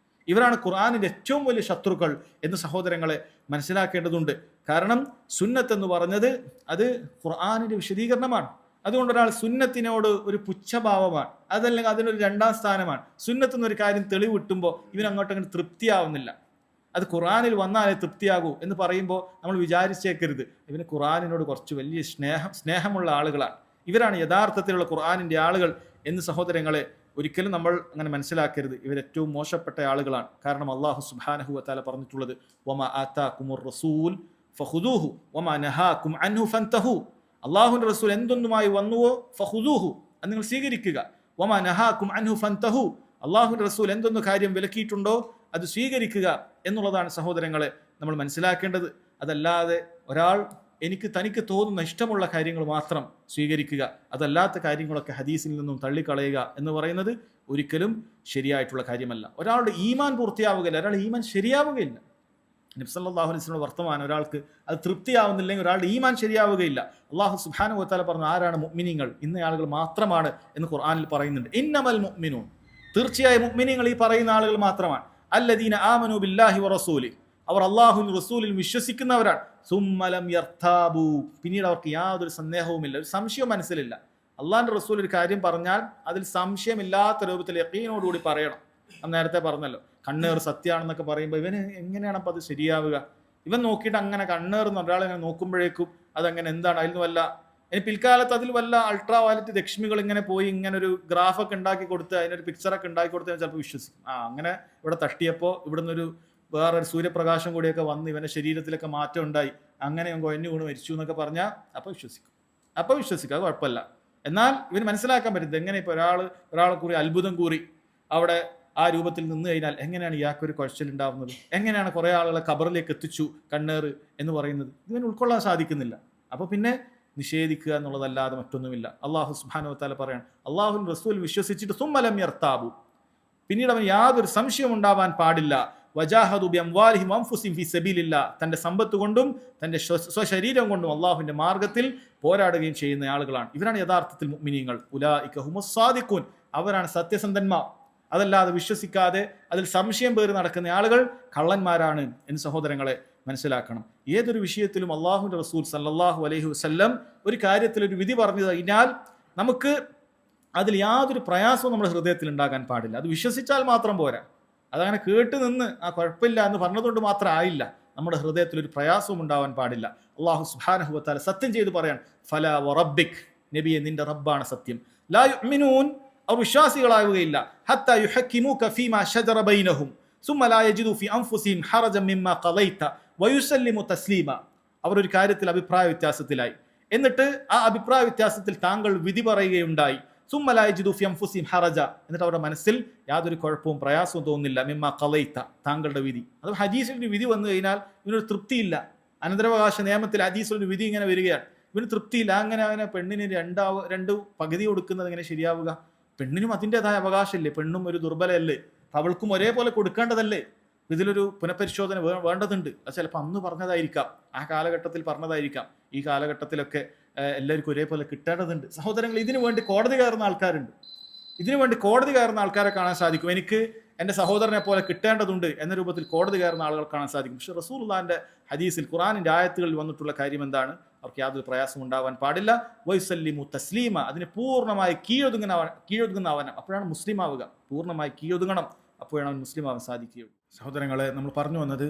ഇവരാണ് ഖുർആനിന്റെ ഏറ്റവും വലിയ ശത്രുക്കൾ എന്ന് സഹോദരങ്ങളെ മനസ്സിലാക്കേണ്ടതുണ്ട്. കാരണം സുന്നത്ത് എന്ന് പറഞ്ഞത് അത് ഖുർആനിന്റെ വിശദീകരണമാണ്. അതുകൊണ്ട് ഒരാൾ സുന്നത്തിനോട് ഒരു പുച്ഛഭാവമാണ്, അതല്ലെങ്കിൽ അതിനൊരു 2ാം സ്ഥാനമാണ്. സുന്നത്ത് എന്നൊരു കാര്യം തെളിവ് കിട്ടുമ്പോൾ ഇവനങ്ങോട്ടങ്ങനെ തൃപ്തിയാവുന്നില്ല. അത് ഖുർആനിൽ വന്നാലേ തൃപ്തിയാകൂ എന്ന് പറയുമ്പോൾ നമ്മൾ വിചാരിച്ചേക്കരുത്, ഇവന് ഖുർആനിനോട് കുറച്ച് വലിയ സ്നേഹമുള്ള ആളുകളാണ്, ഇവരാണ് യഥാർത്ഥത്തിലുള്ള ഖുർആനിന്റെ ആളുകൾ എന്ന് സഹോദരങ്ങളെ ഒരിക്കലും നമ്മൾ അങ്ങനെ മനസ്സിലാക്കരുത്. ഇവരേറ്റവും മോശപ്പെട്ട ആളുകളാണ്. കാരണം അല്ലാഹു സുബ്ഹാനഹു വ തആല പറഞ്ഞിട്ടുള്ളത്, വമാ ആതാകുമുർ റസൂൽ ഫഖുദൂഹു വമാ നഹാകും അൻഹു ഫൻതഹു, അല്ലാഹുവിന്റെ റസൂൽ എന്തൊന്നുമായി വന്നുവോ ഫഖുദൂഹു, അത് നിങ്ങൾ സ്വീകരിക്കുക. വമാ നഹാകും അൻഹു ഫൻതഹു, അല്ലാഹുവിന്റെ റസൂൽ എന്തൊന്നു കാര്യം വിലക്കിയിട്ടുണ്ടോ അത് സ്വീകരിക്കുക എന്നുള്ളതാണ് സഹോദരങ്ങളെ നമ്മൾ മനസ്സിലാക്കേണ്ടത്. അതല്ലാതെ ഒരാൾ തനിക്ക് തോന്നുന്ന ഇഷ്ടമുള്ള കാര്യങ്ങൾ മാത്രം സ്വീകരിക്കുക, അതല്ലാത്ത കാര്യങ്ങളൊക്കെ ഹദീസിൽ നിന്നും തള്ളിക്കളയുക എന്ന് പറയുന്നത് ഒരിക്കലും ശരിയായിട്ടുള്ള കാര്യമല്ല. ഒരാളുടെ ഈമാൻ പൂർത്തിയാവുകയില്ല, ഒരാളുടെ ഈമാൻ ശരിയാവുകയില്ല. നബി സല്ലല്ലാഹു അലൈഹി വസല്ലം വർത്തമാനം ഒരാൾക്ക് അത് തൃപ്തിയാവുന്നില്ലെങ്കിൽ ഒരാളുടെ ഈമാൻ ശരിയാവുകയില്ല. അല്ലാഹു സുബ്ഹാനഹു വ തആല പറഞ്ഞു, ആരാണ് മുഅ്മിനീങ്ങൾ? ഇന്ന ആളുകൾ മാത്രമാണ് എന്ന് ഖുർആനിൽ പറയുന്നുണ്ട്. ഇന്നമൽ മുഅ്മിനൂൻ, തീർച്ചയായും മുഅ്മിനീങ്ങൾ ഈ പറയുന്ന ആളുകൾ മാത്രമാണ്. അല്ലദീന ആമനു ബില്ലാഹി വറസൂലിഹി, അവർ അല്ലാഹുവിലും റസൂലിൽ വിശ്വസിക്കുന്നവരാണ്. സുമ്മ ലം യർതാബു, പിന്നീട് അവർക്ക് യാതൊരു സന്ദേഹവുമില്ല, ഒരു സംശയവും മനസ്സിലില്ല. അള്ളാഹിന്റെ റസൂൽ ഒരു കാര്യം പറഞ്ഞാൽ അതിൽ സംശയമില്ലാത്ത രൂപത്തിൽ യഖീനോടുകൂടി പറയണം. ഞാൻ നേരത്തെ പറഞ്ഞല്ലോ, കണ്ണേർ സത്യമാണെന്നൊക്കെ പറയുമ്പോൾ ഇവന് എങ്ങനെയാണ് അപ്പം അത് ശരിയാവുക? ഇവൻ നോക്കിയിട്ട് അങ്ങനെ കണ്ണേറുന്ന ഒരാളെങ്ങനെ നോക്കുമ്പോഴേക്കും അതങ്ങനെ എന്താണ് അതിൽ നിന്ന് വല്ല ഇനി പിൽക്കാലത്ത് അതിൽ വല്ല അൾട്രാ വയലറ്റ് രശ്മികൾ ഇങ്ങനെ പോയി ഇങ്ങനെ ഒരു ഗ്രാഫൊക്കെ ഉണ്ടാക്കി കൊടുത്ത് അതിനൊരു പിക്ചറൊക്കെ ഉണ്ടാക്കി കൊടുത്ത് ചിലപ്പോൾ വിശ്വസിക്കും. അങ്ങനെ ഇവിടെ തട്ടിയപ്പോൾ ഇവിടുന്ന് ഒരു വേറൊരു സൂര്യപ്രകാശം കൂടിയൊക്കെ വന്ന് ഇവന്റെ ശരീരത്തിലൊക്കെ മാറ്റം ഉണ്ടായി, അങ്ങനെ കൊഞ്ഞു വീണ് മരിച്ചു എന്നൊക്കെ പറഞ്ഞാൽ അപ്പോൾ വിശ്വസിക്കും, അത് കുഴപ്പമില്ല. എന്നാൽ ഇവന് മനസ്സിലാക്കാൻ പറ്റുന്നത് എങ്ങനെ ഇപ്പോൾ ഒരാളെ കൂറി അത്ഭുതം കൂറി അവിടെ ആ രൂപത്തിൽ നിന്ന് കഴിഞ്ഞാൽ എങ്ങനെയാണ് ഇയാൾക്കൊരു കുഴച്ചിലുണ്ടാവുന്നത്? എങ്ങനെയാണ് കുറേ ആളുകളെ ഖബറിലേക്ക് എത്തിച്ചു കണ്ണേറ് എന്ന് പറയുന്നത്? ഇവന് ഉൾക്കൊള്ളാൻ സാധിക്കുന്നില്ല. അപ്പോൾ പിന്നെ നിഷേധിക്കുക എന്നുള്ളതല്ലാതെ മറ്റൊന്നുമില്ല. അല്ലാഹു സുബ്ഹാനഹു വ തആല പറയാണ്, അല്ലാഹുവിൻ റസൂൽ വിശ്വസിച്ചിട്ട് സുമ്മ ലം യർതാബു, പിന്നീട് അവൻ യാതൊരു സംശയം ഉണ്ടാവാൻ പാടില്ല. വജാഹദു ബിഅംവാലിഹിം വഅൻഫുസിഹിം ഫീ സബീലില്ലാഹ്, തന്റെ സമ്പത്ത് കൊണ്ടും തന്റെ സ്വശരീരം കൊണ്ടും അല്ലാഹുവിന്റെ മാർഗത്തിൽ പോരാടുകയും ചെയ്യുന്ന ആളുകളാണ്. ഇവരാണ് യഥാർത്ഥത്തിൽ മുഅ്മിനീങ്ങൾ. ഉലൈക ഹുമുസ് സാദിഖൂൻ, അവരാണ് സത്യസന്ധന്മാർ. അതല്ലാതെ വിശ്വസിക്കാതെ അതിൽ സംശയം പേറി നടക്കുന്ന ആളുകൾ കള്ളന്മാരാണ് എന്ന് സഹോദരങ്ങളെ മനസ്സിലാക്കണം. ഏതൊരു വിഷയത്തിലും അള്ളാഹുവിൻ്റെ റസൂൽ സല്ലല്ലാഹു അലൈഹി വസല്ലം ഒരു കാര്യത്തിൽ ഒരു വിധി പറഞ്ഞു കഴിഞ്ഞാൽ നമുക്ക് അതിൽ യാതൊരു പ്രയാസവും നമ്മുടെ ഹൃദയത്തിൽ ഉണ്ടാകാൻ പാടില്ല. അത് വിശ്വസിച്ചാൽ മാത്രം പോരാ, അതങ്ങനെ കേട്ട് നിന്ന് ആ കുഴപ്പമില്ല എന്ന് പറഞ്ഞതുകൊണ്ട് മാത്രം ആയില്ല, നമ്മുടെ ഹൃദയത്തിൽ ഒരു പ്രയാസവും ഉണ്ടാവാൻ പാടില്ല. അള്ളാഹു സുബ്ഹാനഹു വ തആല സത്യം ചെയ്ത് പറയാൻ, ഫലാ വറബ്ബിക്, നബിയെ നിന്റെ റബ്ബാണ് സത്യം, ലാ യുഅ്മിനൂൻ, അവർ വിശ്വാസികളാവുകയില്ല, ഹത്താ യുഹക്കിമൂക ഫീമാ ശജറ ബൈനഹും സുമ്മ ലാ യജിദു ഫീ അൻഫുസിഹിം ഹറജൻ മിമ്മാ ഖളൈത വയുസല്ലിമു തസ്ലീമ. അവർ ഒരു കാര്യത്തിൽ അഭിപ്രായ വ്യത്യാസത്തിലായി, എന്നിട്ട് ആ അഭിപ്രായ വ്യത്യാസത്തിൽ താങ്കൾ വിധി പറയുകയുണ്ടായി. സുമ്മ ലാ യജിദു ഫീ അൻഫുസിഹിം ഹറജ, എന്നിട്ട് അവരുടെ മനസ്സിൽ യാതൊരു കുഴപ്പവും പ്രയാസവും തോന്നുന്നില്ല, മിമ്മാ ഖളൈത, താങ്കളുടെ വിധി. അത് ഹദീസിൽ ഒരു വിധി വന്നു കഴിഞ്ഞാൽ ഇവനൊരു തൃപ്തിയില്ല. അനന്തരാവകാശ നിയമത്തിൽ ഹദീസിൽ ഒരു വിധി ഇങ്ങനെ വരികയാണ്, ഇവന് തൃപ്തിയില്ല. അങ്ങനെ അവനെ പെണ്ണിന് രണ്ട് പകുതി കൊടുക്കുന്നത് എങ്ങനെ ശരിയാവുക? പെണ്ണിനും അതിൻ്റെതായ അവകാശമില്ലേ? പെണ്ണും ഒരു ദുർബലയല്ലേ? അവൾക്കും ഒരേപോലെ കൊടുക്കേണ്ടതല്ലേ? ഇതിലൊരു പുനഃപരിശോധന വേണ്ടതുണ്ട്. അത് ചിലപ്പോൾ അന്ന് പറഞ്ഞതായിരിക്കാം, ആ കാലഘട്ടത്തിൽ പറഞ്ഞതായിരിക്കാം. ഈ കാലഘട്ടത്തിലൊക്കെ എല്ലാവർക്കും ഒരേപോലെ കിട്ടേണ്ടതുണ്ട്. സഹോദരങ്ങൾ, ഇതിനു വേണ്ടി കോടതി കയറുന്ന ആൾക്കാരുണ്ട്. ഇതിനു വേണ്ടി കോടതി കയറുന്ന ആൾക്കാരെ കാണാൻ സാധിക്കും. എനിക്ക് എൻ്റെ സഹോദരനെ പോലെ കിട്ടേണ്ടതുണ്ട് എന്ന രൂപത്തിൽ കോടതി കയറുന്ന ആളുകൾ കാണാൻ സാധിക്കും. പക്ഷെ റസൂലുള്ളാഹിന്റെ ഹദീസിൽ, ഖുർആനിന്റെ ആയത്തുകളിൽ വന്നിട്ടുള്ള കാര്യം എന്താണ്? അവർക്ക് യാതൊരു പ്രയാസം ഉണ്ടാവാൻ പാടില്ല. വയുസല്ലിമു തസ്ലീമ, അതിന് പൂർണ്ണമായി കീഴൊതുങ്ങുന്നവൻ, അപ്പോഴാണ് മുസ്ലിം ആവുക. പൂർണ്ണമായി കീഴൊതുങ്ങണം, അപ്പോഴാണ് അവൻ മുസ്ലിം ആവാൻ സാധിക്കുകയുള്ളൂ. സഹോദരങ്ങളെ, നമ്മൾ പറഞ്ഞു വന്നത്,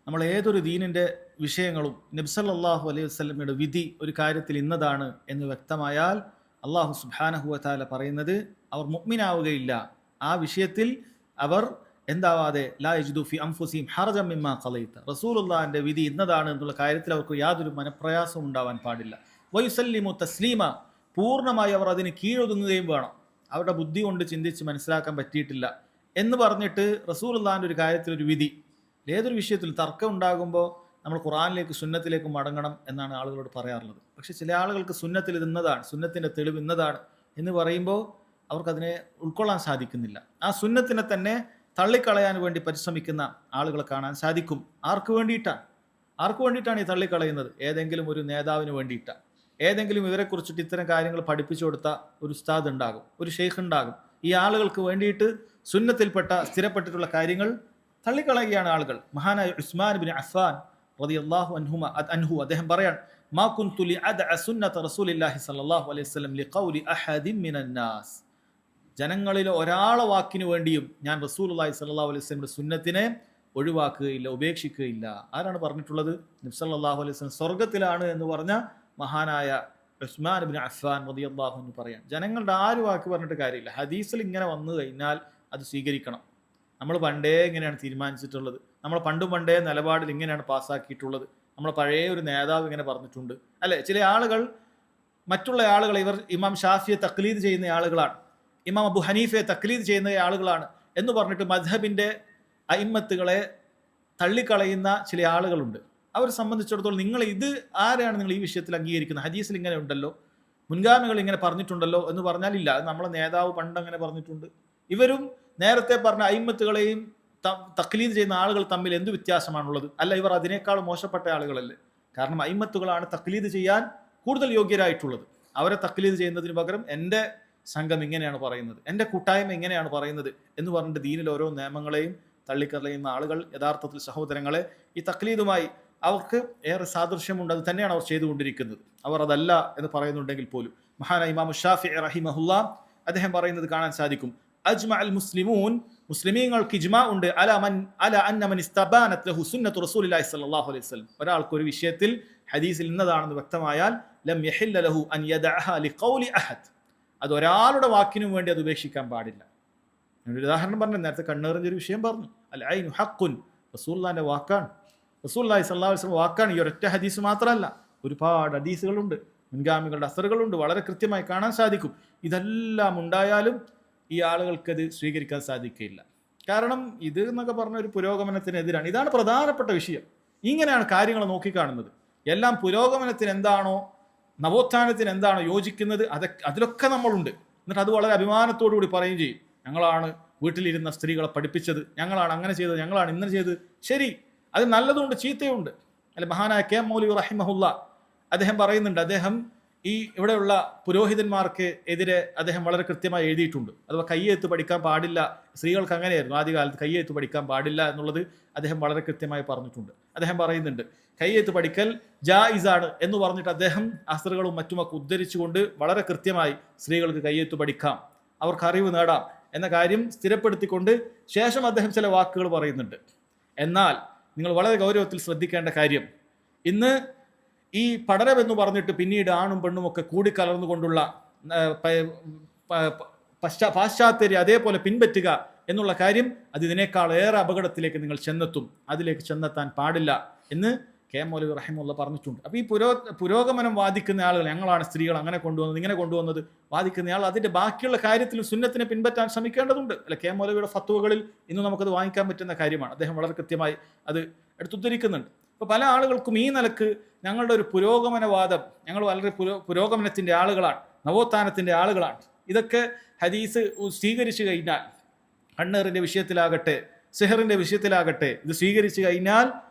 നമ്മൾ ഏതൊരു ദീനിൻ്റെ വിഷയങ്ങളും നബി സല്ലല്ലാഹു അലൈഹി വസല്ലമയുടെ വിധി ഒരു കാര്യത്തിൽ ഇന്നതാണ് എന്ന് വ്യക്തമായാൽ അള്ളാഹു സുബ്ഹാനഹു വ തആല പറയുന്നത് അവർ മുഅ്മിനാവുകയില്ല. ആ വിഷയത്തിൽ അവർ എന്താവാതെ ലാ യജിദു ഫി അൻഫുസിഹിം ഹറജൻ മിമ്മാ ഖളൈത, റസൂലുള്ളാഹിന്റെ വിധി ഇന്നതാണ് എന്നുള്ള കാര്യത്തിൽ അവർക്ക് യാതൊരു മനപ്രയാസവും ഉണ്ടാവാൻ പാടില്ല. വയുസല്ലിമു തസ്ലീമ, പൂർണ്ണമായി അവർ അതിന് കീഴൊതുങ്ങുകയും വേണം. അവരുടെ ബുദ്ധി കൊണ്ട് ചിന്തിച്ച് മനസ്സിലാക്കാൻ പറ്റിയിട്ടില്ല എന്ന് പറഞ്ഞിട്ട് റസൂലുള്ളാഹിന്റെ ഒരു കാര്യത്തിൽ ഒരു വിധി, ഏതൊരു വിഷയത്തിൽ തർക്കം ഉണ്ടാകുമ്പോൾ നമ്മൾ ഖുർആനിലേക്ക് സുന്നത്തിലേക്ക് മടങ്ങണം എന്നാണ് ആളുകളോട് പറയാറുള്ളത്. പക്ഷെ ചില ആളുകൾക്ക് സുന്നത്തിൽ ഇത് ഇന്നതാണ്, സുന്നത്തിൻ്റെ തെളിവ് ഇന്നതാണ് എന്ന് പറയുമ്പോൾ അവർക്കതിനെ ഉൾക്കൊള്ളാൻ സാധിക്കുന്നില്ല. ആ സുന്നത്തിനെ തന്നെ തള്ളിക്കളയാൻ വേണ്ടി പരിശ്രമിക്കുന്ന ആളുകളെ കാണാൻ സാധിക്കും. ആർക്ക് വേണ്ടിയിട്ടാണ് ഈ തള്ളിക്കളയുന്നത്? ഏതെങ്കിലും ഒരു നേതാവിന് വേണ്ടിയിട്ടാണ്. ഏതെങ്കിലും ഇവരെക്കുറിച്ചിട്ട് ഇത്തരം കാര്യങ്ങൾ പഠിപ്പിച്ചു കൊടുത്ത ഒരു ഉസ്താദ് ഉണ്ടാകും, ഒരു ഷെയ്ഖ് ഉണ്ടാകും. ഈ ആളുകൾക്ക് വേണ്ടിയിട്ട് സുന്നത്തിൽപ്പെട്ട സ്ഥിരപ്പെട്ടിട്ടുള്ള കാര്യങ്ങൾ തള്ളിക്കളയുകയാണ് ആളുകൾ. മഹാനായ ഉസ്മാൻ ബിൻ അഫ്ഫാൻ റളിയല്ലാഹു അൻഹു അദ്ദേഹം പറയാൻ, മാ കുൻതു ലിഅദഅ സുന്നത റസൂലില്ലാഹി സ്വല്ലല്ലാഹു അലൈഹി വസല്ലം ലിഖൗലി അഹദിൻ മിനൻ നാസ്, ജനങ്ങളിൽ ഒരാളെ വാക്കിനു വേണ്ടിയും ഞാൻ റസൂലുള്ളാഹി സ്വല്ലല്ലാഹു അലൈഹി വസല്ലമയുടെ സുന്നത്തിനെ ഒഴിവാക്കുകയില്ല, ഉപേക്ഷിക്കുകയില്ല. ആരാണ് പറഞ്ഞിട്ടുള്ളത്? നബി സല്ലല്ലാഹു അലൈഹി വസല്ലം സ്വർഗത്തിലാണ് എന്ന് പറഞ്ഞ മഹാനായ ഉസ്മാൻ ബിൻ അഫ്ഫാൻ റളിയല്ലാഹു അൻഹു പറയാൻ, ജനങ്ങളുടെ ആര് വാക്ക് പറഞ്ഞിട്ട് കാര്യമില്ല, ഹദീസിൽ ഇങ്ങനെ വന്നു കഴിഞ്ഞാൽ അത് സ്വീകരിക്കണം. നമ്മൾ പണ്ടേ ഇങ്ങനെയാണ് തീരുമാനിച്ചിട്ടുള്ളത്, നമ്മൾ പണ്ടേ നിലപാടിൽ ഇങ്ങനെയാണ് പാസ്സാക്കിയിട്ടുള്ളത്, നമ്മൾ പഴയ ഒരു നേതാവ് ഇങ്ങനെ പറഞ്ഞിട്ടുണ്ട്, അല്ലെ? ചില ആളുകൾ മറ്റുള്ള ആളുകളെ, ഇവർ ഇമാം ഷാഫിയെ തക്ലീദ് ചെയ്യുന്ന ആളുകളാണ്, ഇമാം അബു ഹനീഫയെ തക്ലീദ് ചെയ്യുന്ന ആളുകളാണ് എന്ന് പറഞ്ഞിട്ട് മദ്ഹബിൻ്റെ അയിമ്മത്തുകളെ തള്ളിക്കളയുന്ന ചില ആളുകളുണ്ട്. അവരെ സംബന്ധിച്ചിടത്തോളം നിങ്ങൾ ഇത് ആരെയാണ് നിങ്ങൾ ഈ വിഷയത്തിൽ അംഗീകരിക്കുന്നത്? ഹദീസിൽ ഇങ്ങനെ ഉണ്ടല്ലോ, മുൻഗാമികൾ ഇങ്ങനെ പറഞ്ഞിട്ടുണ്ടല്ലോ എന്ന് പറഞ്ഞാൽ ഇല്ല, അത് നമ്മളെ നേതാവ് പണ്ട് അങ്ങനെ പറഞ്ഞിട്ടുണ്ട്. ഇവരും നേരത്തെ പറഞ്ഞ അയിമ്മത്തുകളെയും തക്ലീദ് ചെയ്യുന്ന ആളുകൾ തമ്മിൽ എന്ത് വ്യത്യാസമാണുള്ളത്? അല്ല, ഇവർ അതിനേക്കാൾ മോശപ്പെട്ട ആളുകളല്ലേ? കാരണം അയിമ്മത്തുകളാണ് തക്ലീദ് ചെയ്യാൻ കൂടുതൽ യോഗ്യരായിട്ടുള്ളത്. അവരെ തക്ലീദ് ചെയ്യുന്നതിന് പകരം എൻ്റെ സംഘം ഇങ്ങനെയാണ് പറയുന്നത്, എൻ്റെ കൂട്ടായ്മ ഇങ്ങനെയാണ് പറയുന്നത് എന്ന് പറഞ്ഞിട്ട് ദീനിൽ ഓരോ നിയമങ്ങളെയും തള്ളിക്കളയുന്ന ആളുകൾ യഥാർത്ഥത്തിൽ സഹോദരങ്ങളെ ഈ തക്ലീദുമായി അവർക്ക് ഏറെ സാദൃശ്യമുണ്ട്. അത് തന്നെയാണ് അവർ ചെയ്തുകൊണ്ടിരിക്കുന്നത്. അവർ അതല്ല എന്ന് പറയുന്നുണ്ടെങ്കിൽ പോലും മഹാനായ ഇമാം ഷാഫിഈ റഹിമഹുല്ലാ അദ്ദേഹം പറയുന്നത് കാണാൻ സാധിക്കും, അജ്മഅ അൽ മുസ്ലിമൂൻ, മുസ്ലിമീങ്ങൾക്ക് ഇജ്മാ ഉണ്ട്, അല അന്ന മൻ ഇസ്തബാനത് ലഹു സുന്നത്തു റസൂലില്ലാഹി സ്വല്ലല്ലാഹു അലൈഹി വസല്ലം, ഒരാൾക്ക് ഒരു വിഷയത്തിൽ ഹദീസിൽ ഇന്നതാണെന്ന് വ്യക്തമായാൽ ലം യഹില്ല ലഹു അൻ യദഅഹ ലിഖൗലി അഹദ്, അത് ഒരാളുടെ വാക്കിനും വേണ്ടി അത് ഉപേക്ഷിക്കാൻ പാടില്ല. ഞാനൊരു ഉദാഹരണം പറഞ്ഞു, നേരത്തെ കണ്ണേറിഞ്ഞൊരു വിഷയം പറഞ്ഞു, അൽ ഐനു ഹഖുൻ, റസൂലുള്ളാഹിന്റെ വാക്കാണ്, റസൂലുള്ളാഹി സ്വല്ലല്ലാഹു അലൈഹി വസല്ലം വാക്കാണ്. ഈ ഒരൊറ്റ ഹദീസ് മാത്രമല്ല, ഒരുപാട് ഹദീസുകളുണ്ട്, മുൻഗാമികളുടെ അസറുകളുണ്ട്, വളരെ കൃത്യമായി കാണാൻ സാധിക്കും. ഇതെല്ലാം ഉണ്ടായാലും ഈ ആളുകൾക്കത് സ്വീകരിക്കാൻ സാധിക്കില്ല. കാരണം ഇത് എന്നൊക്കെ പറഞ്ഞ ഒരു പുരോഗമനത്തിനെതിരാണ്. ഇതാണ് പ്രധാനപ്പെട്ട വിഷയം. ഇങ്ങനെയാണ് കാര്യങ്ങൾ നോക്കിക്കാണുന്നത്. എല്ലാം പുരോഗമനത്തിന് എന്താണോ, നവോത്ഥാനത്തിന് എന്താണോ യോജിക്കുന്നത് അതിലൊക്കെ നമ്മളുണ്ട്. എന്നിട്ട് അത് വളരെ അഭിമാനത്തോടു കൂടി പറയുകയും ചെയ്യും, ഞങ്ങളാണ് വീട്ടിലിരുന്ന സ്ത്രീകളെ പഠിപ്പിച്ചത്, ഞങ്ങളാണ് അങ്ങനെ ചെയ്തത്, ഞങ്ങളാണ് ഇങ്ങനെ ചെയ്തത്. ശരി, അത് നല്ലതുണ്ട്, ചീത്തയുണ്ട്. അല്ലെ? മഹാനായ കെ മൗലവി റഹിമഹുല്ല അദ്ദേഹം പറയുന്നുണ്ട്, അദ്ദേഹം ഈ ഇവിടെയുള്ള പുരോഹിതന്മാർക്ക് എതിരെ അദ്ദേഹം വളരെ കൃത്യമായി എഴുതിയിട്ടുണ്ട്. അഥവാ കയ്യെഴുത്ത് പഠിക്കാൻ പാടില്ല, സ്ത്രീകൾക്ക് അങ്ങനെയായിരുന്നു ആദ്യകാലത്ത്, കയ്യെഴുത്ത് പഠിക്കാൻ പാടില്ല എന്നുള്ളത് അദ്ദേഹം വളരെ കൃത്യമായി പറഞ്ഞിട്ടുണ്ട്. അദ്ദേഹം പറയുന്നുണ്ട് കയ്യെഴുത്ത് പഠിക്കൽ ജായിസാണ് എന്ന് പറഞ്ഞിട്ട് അദ്ദേഹം അസ്റുകളും മറ്റുമൊക്കെ ഉദ്ധരിച്ചുകൊണ്ട് വളരെ കൃത്യമായി സ്ത്രീകൾക്ക് കയ്യെഴുത്ത് പഠിക്കാം, അവർക്ക് അറിവ് നേടാം എന്ന കാര്യം സ്ഥിരപ്പെടുത്തിക്കൊണ്ട് ശേഷം അദ്ദേഹം ചില വാക്കുകൾ പറയുന്നുണ്ട്. എന്നാൽ നിങ്ങൾ വളരെ ഗൗരവത്തിൽ ശ്രദ്ധിക്കേണ്ട കാര്യം, ഇന്ന് ഈ പഠനമെന്ന് പറഞ്ഞിട്ട് പിന്നീട് ആണും പെണ്ണും ഒക്കെ കൂടിക്കലർന്നുകൊണ്ടുള്ള പാശ്ചാത്യരെ അതേപോലെ പിൻപറ്റുക എന്നുള്ള കാര്യം അത് ഇതിനേക്കാൾ ഏറെ അപകടത്തിലേക്ക് നിങ്ങൾ ചെന്നെത്തും. അതിലേക്ക് ചെന്നെത്താൻ പാടില്ല എന്ന് കെ മൗലവി റഹിമുള്ള പറഞ്ഞിട്ടുണ്ട്. അപ്പോൾ ഈ പുരോഗമനം വാദിക്കുന്ന ആളുകൾ, ഞങ്ങളാണ് സ്ത്രീകൾ അങ്ങനെ കൊണ്ടുവന്നത് ഇങ്ങനെ കൊണ്ടുവന്നത് വാദിക്കുന്ന ആൾ അതിന്റെ ബാക്കിയുള്ള കാര്യത്തിൽ സുന്നത്തിനെ പിൻപറ്റാൻ ശ്രമിക്കേണ്ടതുണ്ട്. അല്ല, കെ മൗലവിയുടെ ഫത്വകളിൽ ഇന്ന് നമുക്കത് വാങ്ങിക്കാൻ പറ്റുന്ന കാര്യമാണ്. അദ്ദേഹം വളരെ കൃത്യമായി അത് എടുത്തുദ്ധരിക്കുന്നുണ്ട്. അപ്പോൾ പല ആളുകൾക്കും ഈ നിലക്ക് ഞങ്ങളുടെ ഒരു പുരോഗമനവാദം, ഞങ്ങൾ വളരെ പുരോഗമനത്തിന്റെ ആളുകളാണ്, നവോത്ഥാനത്തിന്റെ ആളുകളാണ്, ഇതൊക്കെ ഹദീസ് സ്വീകരിച്ചു കഴിഞ്ഞാൽ, കണ്ണേറിന്റെ വിഷയത്തിലാകട്ടെ സിഹറിന്റെ വിഷയത്തിലാകട്ടെ, ഇത് സ്വീകരിച്ചു കഴിഞ്ഞാൽ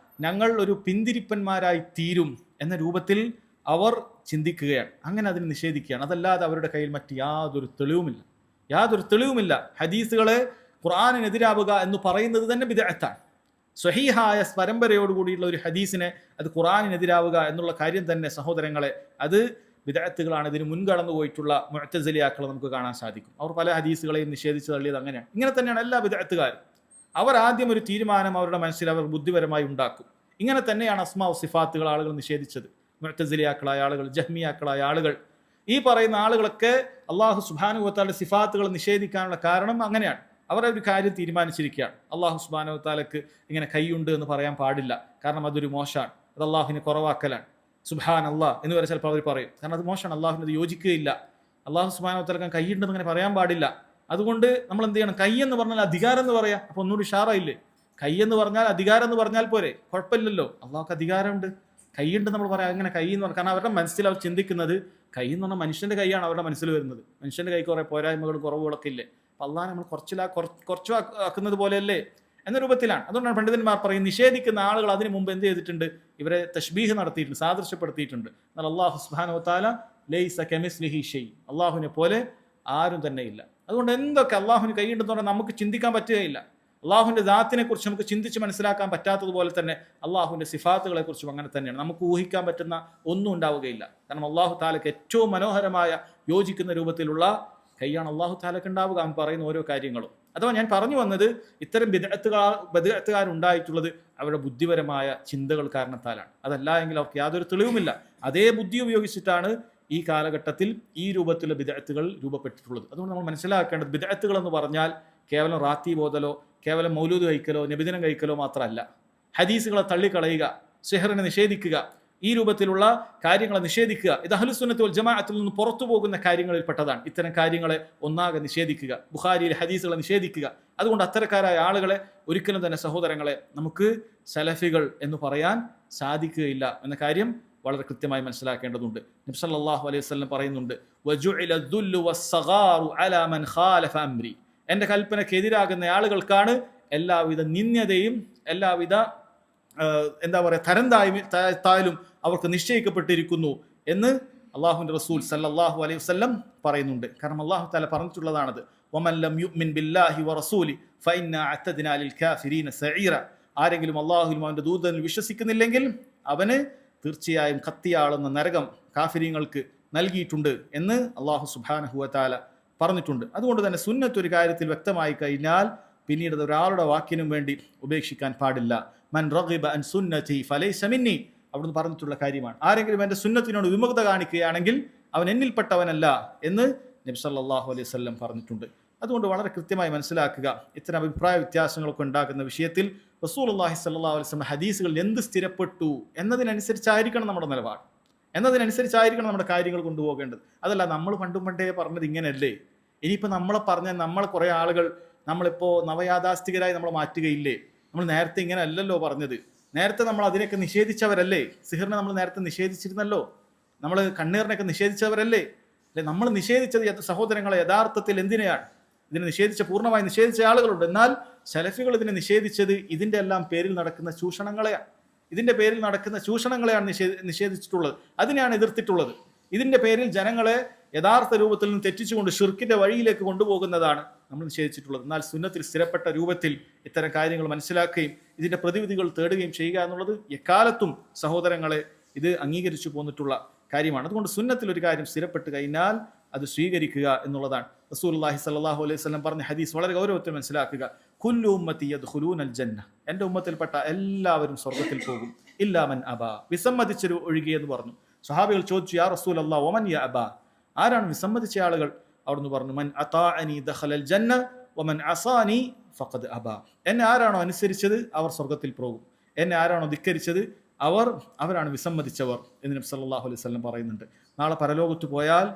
ഞങ്ങൾ ഒരു പിന്തിരിപ്പന്മാരായി തീരും എന്ന രൂപത്തിൽ അവർ ചിന്തിക്കുകയാണ്. അങ്ങനെ അതിനെ നിഷേധിക്കുകയാണ്. അതല്ലാതെ അവരുടെ കയ്യിൽ മറ്റ് യാതൊരു തെളിവുമില്ല. ഹദീസുകളെ ഖുർആനിനെതിരാവുക എന്ന് പറയുന്നത് തന്നെ ബിദ്അത്താണ്. സ്വഹീഹായ പരമ്പരയോടുകൂടിയുള്ള ഒരു ഹദീസിനെ അത് ഖുർആനിനെതിരാവുക എന്നുള്ള കാര്യം തന്നെ സഹോദരങ്ങളെ അത് ബിദ്അത്തുകളാണ്. ഇതിന് മുൻകടന്നു പോയിട്ടുള്ള മുഅ്തസിലിയാക്കളെ നമുക്ക് കാണാൻ സാധിക്കും. അവർ പല ഹദീസുകളെയും നിഷേധിച്ച് തള്ളിയത് അങ്ങനെയാണ്. ഇങ്ങനെ തന്നെയാണ് എല്ലാ ബിദ്അത്തുകാരും. അവർ ആദ്യം ഒരു തീരുമാനം അവരുടെ മനസ്സിൽ അവർ ബുദ്ധിപരമായി ഉണ്ടാക്കും. ഇങ്ങനെ തന്നെയാണ് അസ്മാഉ സിഫാത്തുകൾ ആളുകൾ നിഷേധിച്ചത്. മുഅ്തസിലിയാക്കളായ ആളുകൾ, ജഹ്മിയാക്കളായ ആളുകൾ, ഈ പറയുന്ന ആളുകളൊക്കെ അല്ലാഹു സുബ്ഹാനഹു വ തആല സിഫാത്തുകൾ നിഷേധിക്കാനുള്ള കാരണം അങ്ങനെയാണ്. അവർ ഒരു കാര്യം തീരുമാനിച്ചിരിക്കുകയാണ്, അല്ലാഹു സുബ്ഹാനഹു വ തആലക്ക് ഇങ്ങനെ കൈയുണ്ട് എന്ന് പറയാൻ പാടില്ല, കാരണം അതൊരു മോശമാണ്, അത് അള്ളാഹുവിനെ കുറവാക്കലാണ്. സുബ്ഹാൻ അല്ലാഹ് എന്ന് വരെ ചിലപ്പോൾ അവർ പറയും, കാരണം അത് മോശമാണ്, അള്ളാഹുവിന് അത് യോജിക്കുകയില്ല. അല്ലാഹു സുബ്ഹാനഹു വ തആലക്ക് കൈയുണ്ടെന്ന് അങ്ങനെ പറയാൻ പാടില്ല. അതുകൊണ്ട് നമ്മൾ എന്ത് ചെയ്യണം? കൈ എന്ന് പറഞ്ഞാൽ അധികാരം എന്ന് പറയാം. അപ്പൊ ഒന്നുകൂടി ഷാറായില്ലേ? കൈ എന്ന് പറഞ്ഞാൽ അധികാരം എന്ന് പറഞ്ഞാൽ പോരെ, കുഴപ്പമില്ലല്ലോ. അള്ളാഹുക്ക് അധികാരമുണ്ട്, കൈയുണ്ട് നമ്മൾ പറയാം. അങ്ങനെ കൈ എന്ന് പറഞ്ഞാൽ, കാരണം അവരുടെ മനസ്സിൽ അവർ ചിന്തിക്കുന്നത് കൈ എന്ന് പറഞ്ഞാൽ മനുഷ്യന്റെ കൈയാണ് അവരുടെ മനസ്സിൽ വരുന്നത്. മനുഷ്യന്റെ കൈ കുറെ പോരായ്മകളും കുറവുകളൊക്കെ ഇല്ലേ, അപ്പൊ അള്ളാഹ് നമ്മൾ കുറച്ചു ആക്കുന്നത് പോലെയല്ലേ എന്ന രൂപത്തിലാണ്. അതുകൊണ്ടാണ് പണ്ഡിതന്മാർ പറയും, നിഷേധിക്കുന്ന ആളുകൾ അതിനു മുമ്പ് എന്ത് ചെയ്തിട്ടുണ്ട്? ഇവരെ തശ്ബീഹ് നടത്തിയിട്ടുണ്ട്, സാദൃശ്യപ്പെടുത്തിയിട്ടുണ്ട്. എന്നാൽ അല്ലാഹു സുബ്ഹാനഹു വ തആല ലൈസ കമിസ്ലിഹി ഷൈ, അള്ളാഹുവിനെ പോലെ ആരും തന്നെ ഇല്ല. അതുകൊണ്ട് എന്തൊക്കെ അള്ളാഹുവിന് കൈയുണ്ടെന്ന് പറഞ്ഞാൽ നമുക്ക് ചിന്തിക്കാൻ പറ്റുകയില്ല. അള്ളാഹുവിന്റെ ദാത്തിനെ കുറിച്ച് നമുക്ക് ചിന്തിച്ച് മനസ്സിലാക്കാൻ പറ്റാത്തതുപോലെ തന്നെ അള്ളാഹുവിന്റെ സിഫാത്തുകളെ കുറിച്ചും അങ്ങനെ തന്നെയാണ്. നമുക്ക് ഊഹിക്കാൻ പറ്റുന്ന ഒന്നും ഉണ്ടാവുകയില്ല. കാരണം അള്ളാഹു താലക്ക് ഏറ്റവും മനോഹരമായ യോജിക്കുന്ന രൂപത്തിലുള്ള കൈയാണ് അള്ളാഹു താലക്ക് ഉണ്ടാവുക, അവൻ പറയുന്ന ഓരോ കാര്യങ്ങളും. അഥവാ ഞാൻ പറഞ്ഞു വന്നത്, ഇത്തരം ബിദ്അത്തുകാരുണ്ടായിട്ടുള്ളത് അവരുടെ ബുദ്ധിപരമായ ചിന്തകൾ കാരണത്താലാണ്. അതല്ല എങ്കിൽ അവർക്ക് യാതൊരു തെളിവുമില്ല. അതേ ബുദ്ധി ഉപയോഗിച്ചിട്ടാണ് ഈ കാലഘട്ടത്തിൽ ഈ രൂപത്തിലുള്ള ബിദ്അത്തുകൾ രൂപപ്പെട്ടിട്ടുള്ളത്. അതുകൊണ്ട് നമ്മൾ മനസ്സിലാക്കേണ്ടത്, ബിദ്അത്തുകൾ എന്ന് പറഞ്ഞാൽ കേവലം റാത്തി ബോധലോ കേവലം മൗലൂദ് കഴിക്കലോ നബിദിനം കഴിക്കലോ മാത്രമല്ല. ഹദീസുകളെ തള്ളിക്കളയുക, സിഹറിനെ നിഷേധിക്കുക, ഈ രൂപത്തിലുള്ള കാര്യങ്ങളെ നിഷേധിക്കുക, ഇത് അഹ്ലുസുന്നത്ത് വൽ ജമാഅത്തിൽ നിന്ന് പുറത്തു പോകുന്ന കാര്യങ്ങളിൽ പെട്ടതാണ്. ഇത്തരം കാര്യങ്ങളെ ഒന്നാകെ നിഷേധിക്കുക, ബുഖാരിയിലെ ഹദീസുകളെ നിഷേധിക്കുക. അതുകൊണ്ട് അത്തരക്കാരായ ആളുകളെ ഒരിക്കലും തന്നെ സഹോദരങ്ങളെ നമുക്ക് സലഫികൾ എന്ന് പറയാൻ സാധിക്കുകയില്ല എന്ന കാര്യം വളരെ കൃത്യമായി മനസ്സിലാക്കേണ്ടതുണ്ട്. നബി സല്ലല്ലാഹു അലൈഹി വസല്ലം പറയുന്നുണ്ട്, വജുഇല ദുല്ലു വസ്സഗാറു അലാ മൻ ഖാലഫ അംരി, എൻ്റെ കൽപ്പനക്കെതിരാകുന്ന ആളുകൾക്കാണ് എല്ലാവിധ നിന്ദ്യതയും എല്ലാവിധ തരം താഴ്ത്താലും അവർക്ക് നിശ്ചയിക്കപ്പെട്ടിരിക്കുന്നു എന്ന് അള്ളാഹുവിൻ്റെ റസൂൽ സല്ലല്ലാഹു അലൈഹി വസല്ലം പറയുന്നുണ്ട്. കാരണം അള്ളാഹു തആല പറഞ്ഞിട്ടുള്ളതാണത്, വമൻ ലം യുഅ്മിൻ ബില്ലാഹി വറസൂലി ഫഇന്നാ അഅ്തദ്നാ ലിൽ കാഫിരീന സഈറ, ആരെങ്കിലും അള്ളാഹുവിലും അവൻ്റെ ദൂതനിൽ വിശ്വസിക്കുന്നില്ലെങ്കിൽ അവന് തീർച്ചയായും കത്തിയാളുന്ന നരകം കാഫിരീങ്ങൾക്ക് നൽകിയിട്ടുണ്ട് എന്ന് അള്ളാഹു സുബ്ഹാനഹു വ തആല പറഞ്ഞിട്ടുണ്ട്. അതുകൊണ്ട് തന്നെ സുന്നത്ത് ഒരു കാര്യത്തിൽ വ്യക്തമായി കഴിഞ്ഞാൽ പിന്നീട് ഒരാളുടെ വാക്കിനും വേണ്ടി ഉപേക്ഷിക്കാൻ പാടില്ല. മൻ റഗിബ അൻ സുന്നതി ഫലൈസ മിന്നി, അവിടുന്ന് പറഞ്ഞിട്ടുള്ള കാര്യമാണ്. ആരെങ്കിലും എൻ്റെ സുന്നത്തിനോട് വിമുഖത കാണിക്കുകയാണെങ്കിൽ അവൻ എന്നിൽപ്പെട്ടവനല്ല എന്ന് നബി സല്ലല്ലാഹു അലൈഹി വസല്ലം പറഞ്ഞിട്ടുണ്ട്. അതുകൊണ്ട് വളരെ കൃത്യമായി മനസ്സിലാക്കുക, ഇത്തരം അഭിപ്രായ വ്യത്യാസങ്ങളൊക്കെ ഉണ്ടാകുന്ന വിഷയത്തിൽ റസൂലുള്ളാഹി സ്വല്ലല്ലാഹു അലൈഹി വസല്ലം ഹദീസുകളിൽ എന്ത് സ്ഥിരപ്പെട്ടു എന്നതിനനുസരിച്ചായിരിക്കണം നമ്മുടെ നിലപാട്, എന്നതിനനുസരിച്ചായിരിക്കണം നമ്മുടെ കാര്യങ്ങൾ കൊണ്ടുപോകേണ്ടത്. അതല്ല നമ്മൾ പണ്ടേ പറഞ്ഞത് ഇങ്ങനെയല്ലേ, ഇനിയിപ്പോൾ നമ്മളെ പറഞ്ഞാൽ നമ്മൾ കുറേ ആളുകൾ നമ്മളിപ്പോൾ നവയാഥാസ്ഥികരായി നമ്മൾ മാറ്റുകയില്ലേ, നമ്മൾ നേരത്തെ ഇങ്ങനെ അല്ലല്ലോ പറഞ്ഞത്, നേരത്തെ നമ്മൾ അതിനെയൊക്കെ നിഷേധിച്ചവരല്ലേ, സിഹിറിനെ നമ്മൾ നേരത്തെ നിഷേധിച്ചിരുന്നല്ലോ, നമ്മൾ കണ്ണീറിനെയൊക്കെ നിഷേധിച്ചവരല്ലേ, അല്ലെ നമ്മൾ നിഷേധിച്ചത് സഹോദരങ്ങളെ യഥാർത്ഥത്തിൽ എന്തിനെയാണ്? ഇതിനെ പൂർണ്ണമായി നിഷേധിച്ച ആളുകളുണ്ട്. എന്നാൽ സലഫികൾ ഇതിനെ നിഷേധിച്ചത് ഇതിൻ്റെ എല്ലാം പേരിൽ നടക്കുന്ന ചൂഷണങ്ങളെയാണ്. ഇതിൻ്റെ പേരിൽ നടക്കുന്ന ചൂഷണങ്ങളെയാണ് നിഷേധിച്ചിട്ടുള്ളത്, അതിനെയാണ് എതിർത്തിട്ടുള്ളത്. ഇതിന്റെ പേരിൽ ജനങ്ങളെ യഥാർത്ഥ രൂപത്തിൽ നിന്ന് തെറ്റിച്ചുകൊണ്ട് ഷിർക്കിന്റെ വഴിയിലേക്ക് കൊണ്ടുപോകുന്നതാണ് നമ്മൾ നിഷേധിച്ചിട്ടുള്ളത്. എന്നാൽ സുന്നത്തിൽ സ്ഥിരപ്പെട്ട രൂപത്തിൽ ഇത്തരം കാര്യങ്ങൾ മനസ്സിലാക്കുകയും ഇതിന്റെ പ്രതിവിധികൾ തേടുകയും ചെയ്യുക എന്നുള്ളത് എക്കാലത്തും സഹോദരങ്ങളെ ഇത് അംഗീകരിച്ചു പോന്നിട്ടുള്ള കാര്യമാണ്. അതുകൊണ്ട് സുന്നത്തിൽ ഒരു കാര്യം സ്ഥിരപ്പെട്ട് കഴിഞ്ഞാൽ അത് സ്വീകരിക്കുക എന്നുള്ളതാണ്. റസൂലുള്ളാഹി സ്വല്ലല്ലാഹു അലൈഹി വസല്ലം പറഞ്ഞ ഹദീസ് വളരെ ഗൗരവത്തിൽ മനസ്സിലാക്കുക. കുല്ലു ഉമ്മത്തി യദ്ഖുലൂനൽ ജന്ന, എൻ്റെ ഉമ്മത്തിൽപ്പെട്ട എല്ലാവരും സ്വർഗ്ഗത്തിൽ പോകും, ഇല്ലാ മൻ അബാ, വിസമ്മതിച്ചൊരു ഒഴികെ എന്ന് പറഞ്ഞു. സ്വഹാബികൾ ചോദിച്ചു, യാ റസൂലല്ലാഹ് വമൻ യ അബാ, ആരാണ് വിസമ്മതിച്ച ആളുകൾ? അവിടുന്ന് പറഞ്ഞു, മൻ അതാഅനി ദഖലൽ ജന്ന വമൻ അസാനി ഫഖദ് അബാ, എന്നെ ആരാണോ അനുസരിച്ചത് അവർ സ്വർഗ്ഗത്തിൽ പോകും, എന്നെ ആരാണോ ധിക്കരിച്ചത് അവരാണ് വിസമ്മതിച്ചവർ എന്ന് നബി സല്ലല്ലാഹു അലൈഹി വസല്ലം പറയുന്നുണ്ട്. നാളെ പരലോകത്ത് പോയാൽ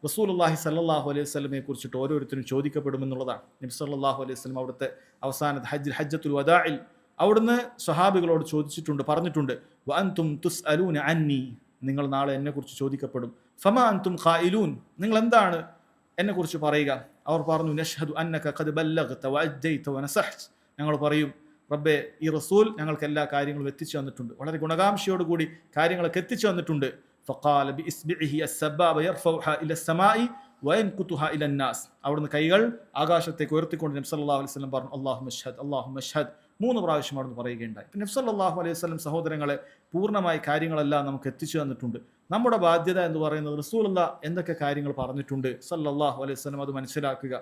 റസൂലുള്ളാഹി സ്വല്ലല്ലാഹു അലൈഹി വസല്ലമയെ കുറിച്ചിട്ട് ഓരോരുത്തരും ചോദിക്കപ്പെടുമെന്നുള്ളതാണ്. നബി സല്ലല്ലാഹു അലൈഹി വസല്ലം അവിടുത്തെ അവസാനത്തെ ഹജ്ജത്തുൽ വദാഇൽ അവിടുന്ന് സ്വഹാബികളോട് ചോദിച്ചിട്ടുണ്ട്, പറഞ്ഞിട്ടുണ്ട്, വ അൻതും തുസ്അലൂന അന്നി, നിങ്ങൾ നാളെ എന്നെക്കുറിച്ച് ചോദിക്കപ്പെടും. ഫമാ അൻതും ഖായിലൂൻ, നിങ്ങൾ എന്താണ് എന്നെക്കുറിച്ച് പറയുക? അവർ പറഞ്ഞു, നഷ്ഹദു അന്നക ഖദ് ബല്ലഗ്ത വഅദ്ദൈത വനസഹ്ത, ഞങ്ങൾ പറയും, റബ്ബേ, ഈ റസൂൽ ഞങ്ങൾക്ക് എല്ലാ കാര്യങ്ങളും എത്തിച്ചു തന്നിട്ടുണ്ട്, വളരെ ഗുണകാംക്ഷയോടുകൂടി കാര്യങ്ങളൊക്കെ എത്തിച്ചു തന്നിട്ടുണ്ട്. ഫഖാല ബിഇസ്ബിഇഹി അസ്സബാബ യർഫഉഹാ ഇല അസ്സമാഇ വയൻകുതുഹാ ഇല അന്നാസ്, അവിടുന്ന് കൈകൾ ആകാശത്തേക്ക് ഉയർത്തിക്കൊണ്ട് നബി സല്ലല്ലാഹു അലൈഹി വസല്ലം പറഞ്ഞു, അല്ലാഹുമ്മ അശ്ഹദ് അല്ലാഹുമ്മ അശ്ഹദ്, 3 പ്രാവശ്യം അവിടുന്ന് പറയുകയുണ്ടായി. നബി സല്ലല്ലാഹു അലൈഹി വസല്ലം സഹോദരങ്ങളെ പൂർണ്ണമായി കാര്യങ്ങളെല്ലാം നമുക്ക് എത്തിച്ചു തന്നിട്ടുണ്ട്. നമ്മുടെ ബാധ്യത എന്ന് പറയുന്നത് റസൂലുള്ളാഹ് എന്തൊക്കെ കാര്യങ്ങൾ പറഞ്ഞിട്ടുണ്ട് സല്ലല്ലാഹു അലൈഹി വസല്ലം അത് മനസ്സിലാക്കുക,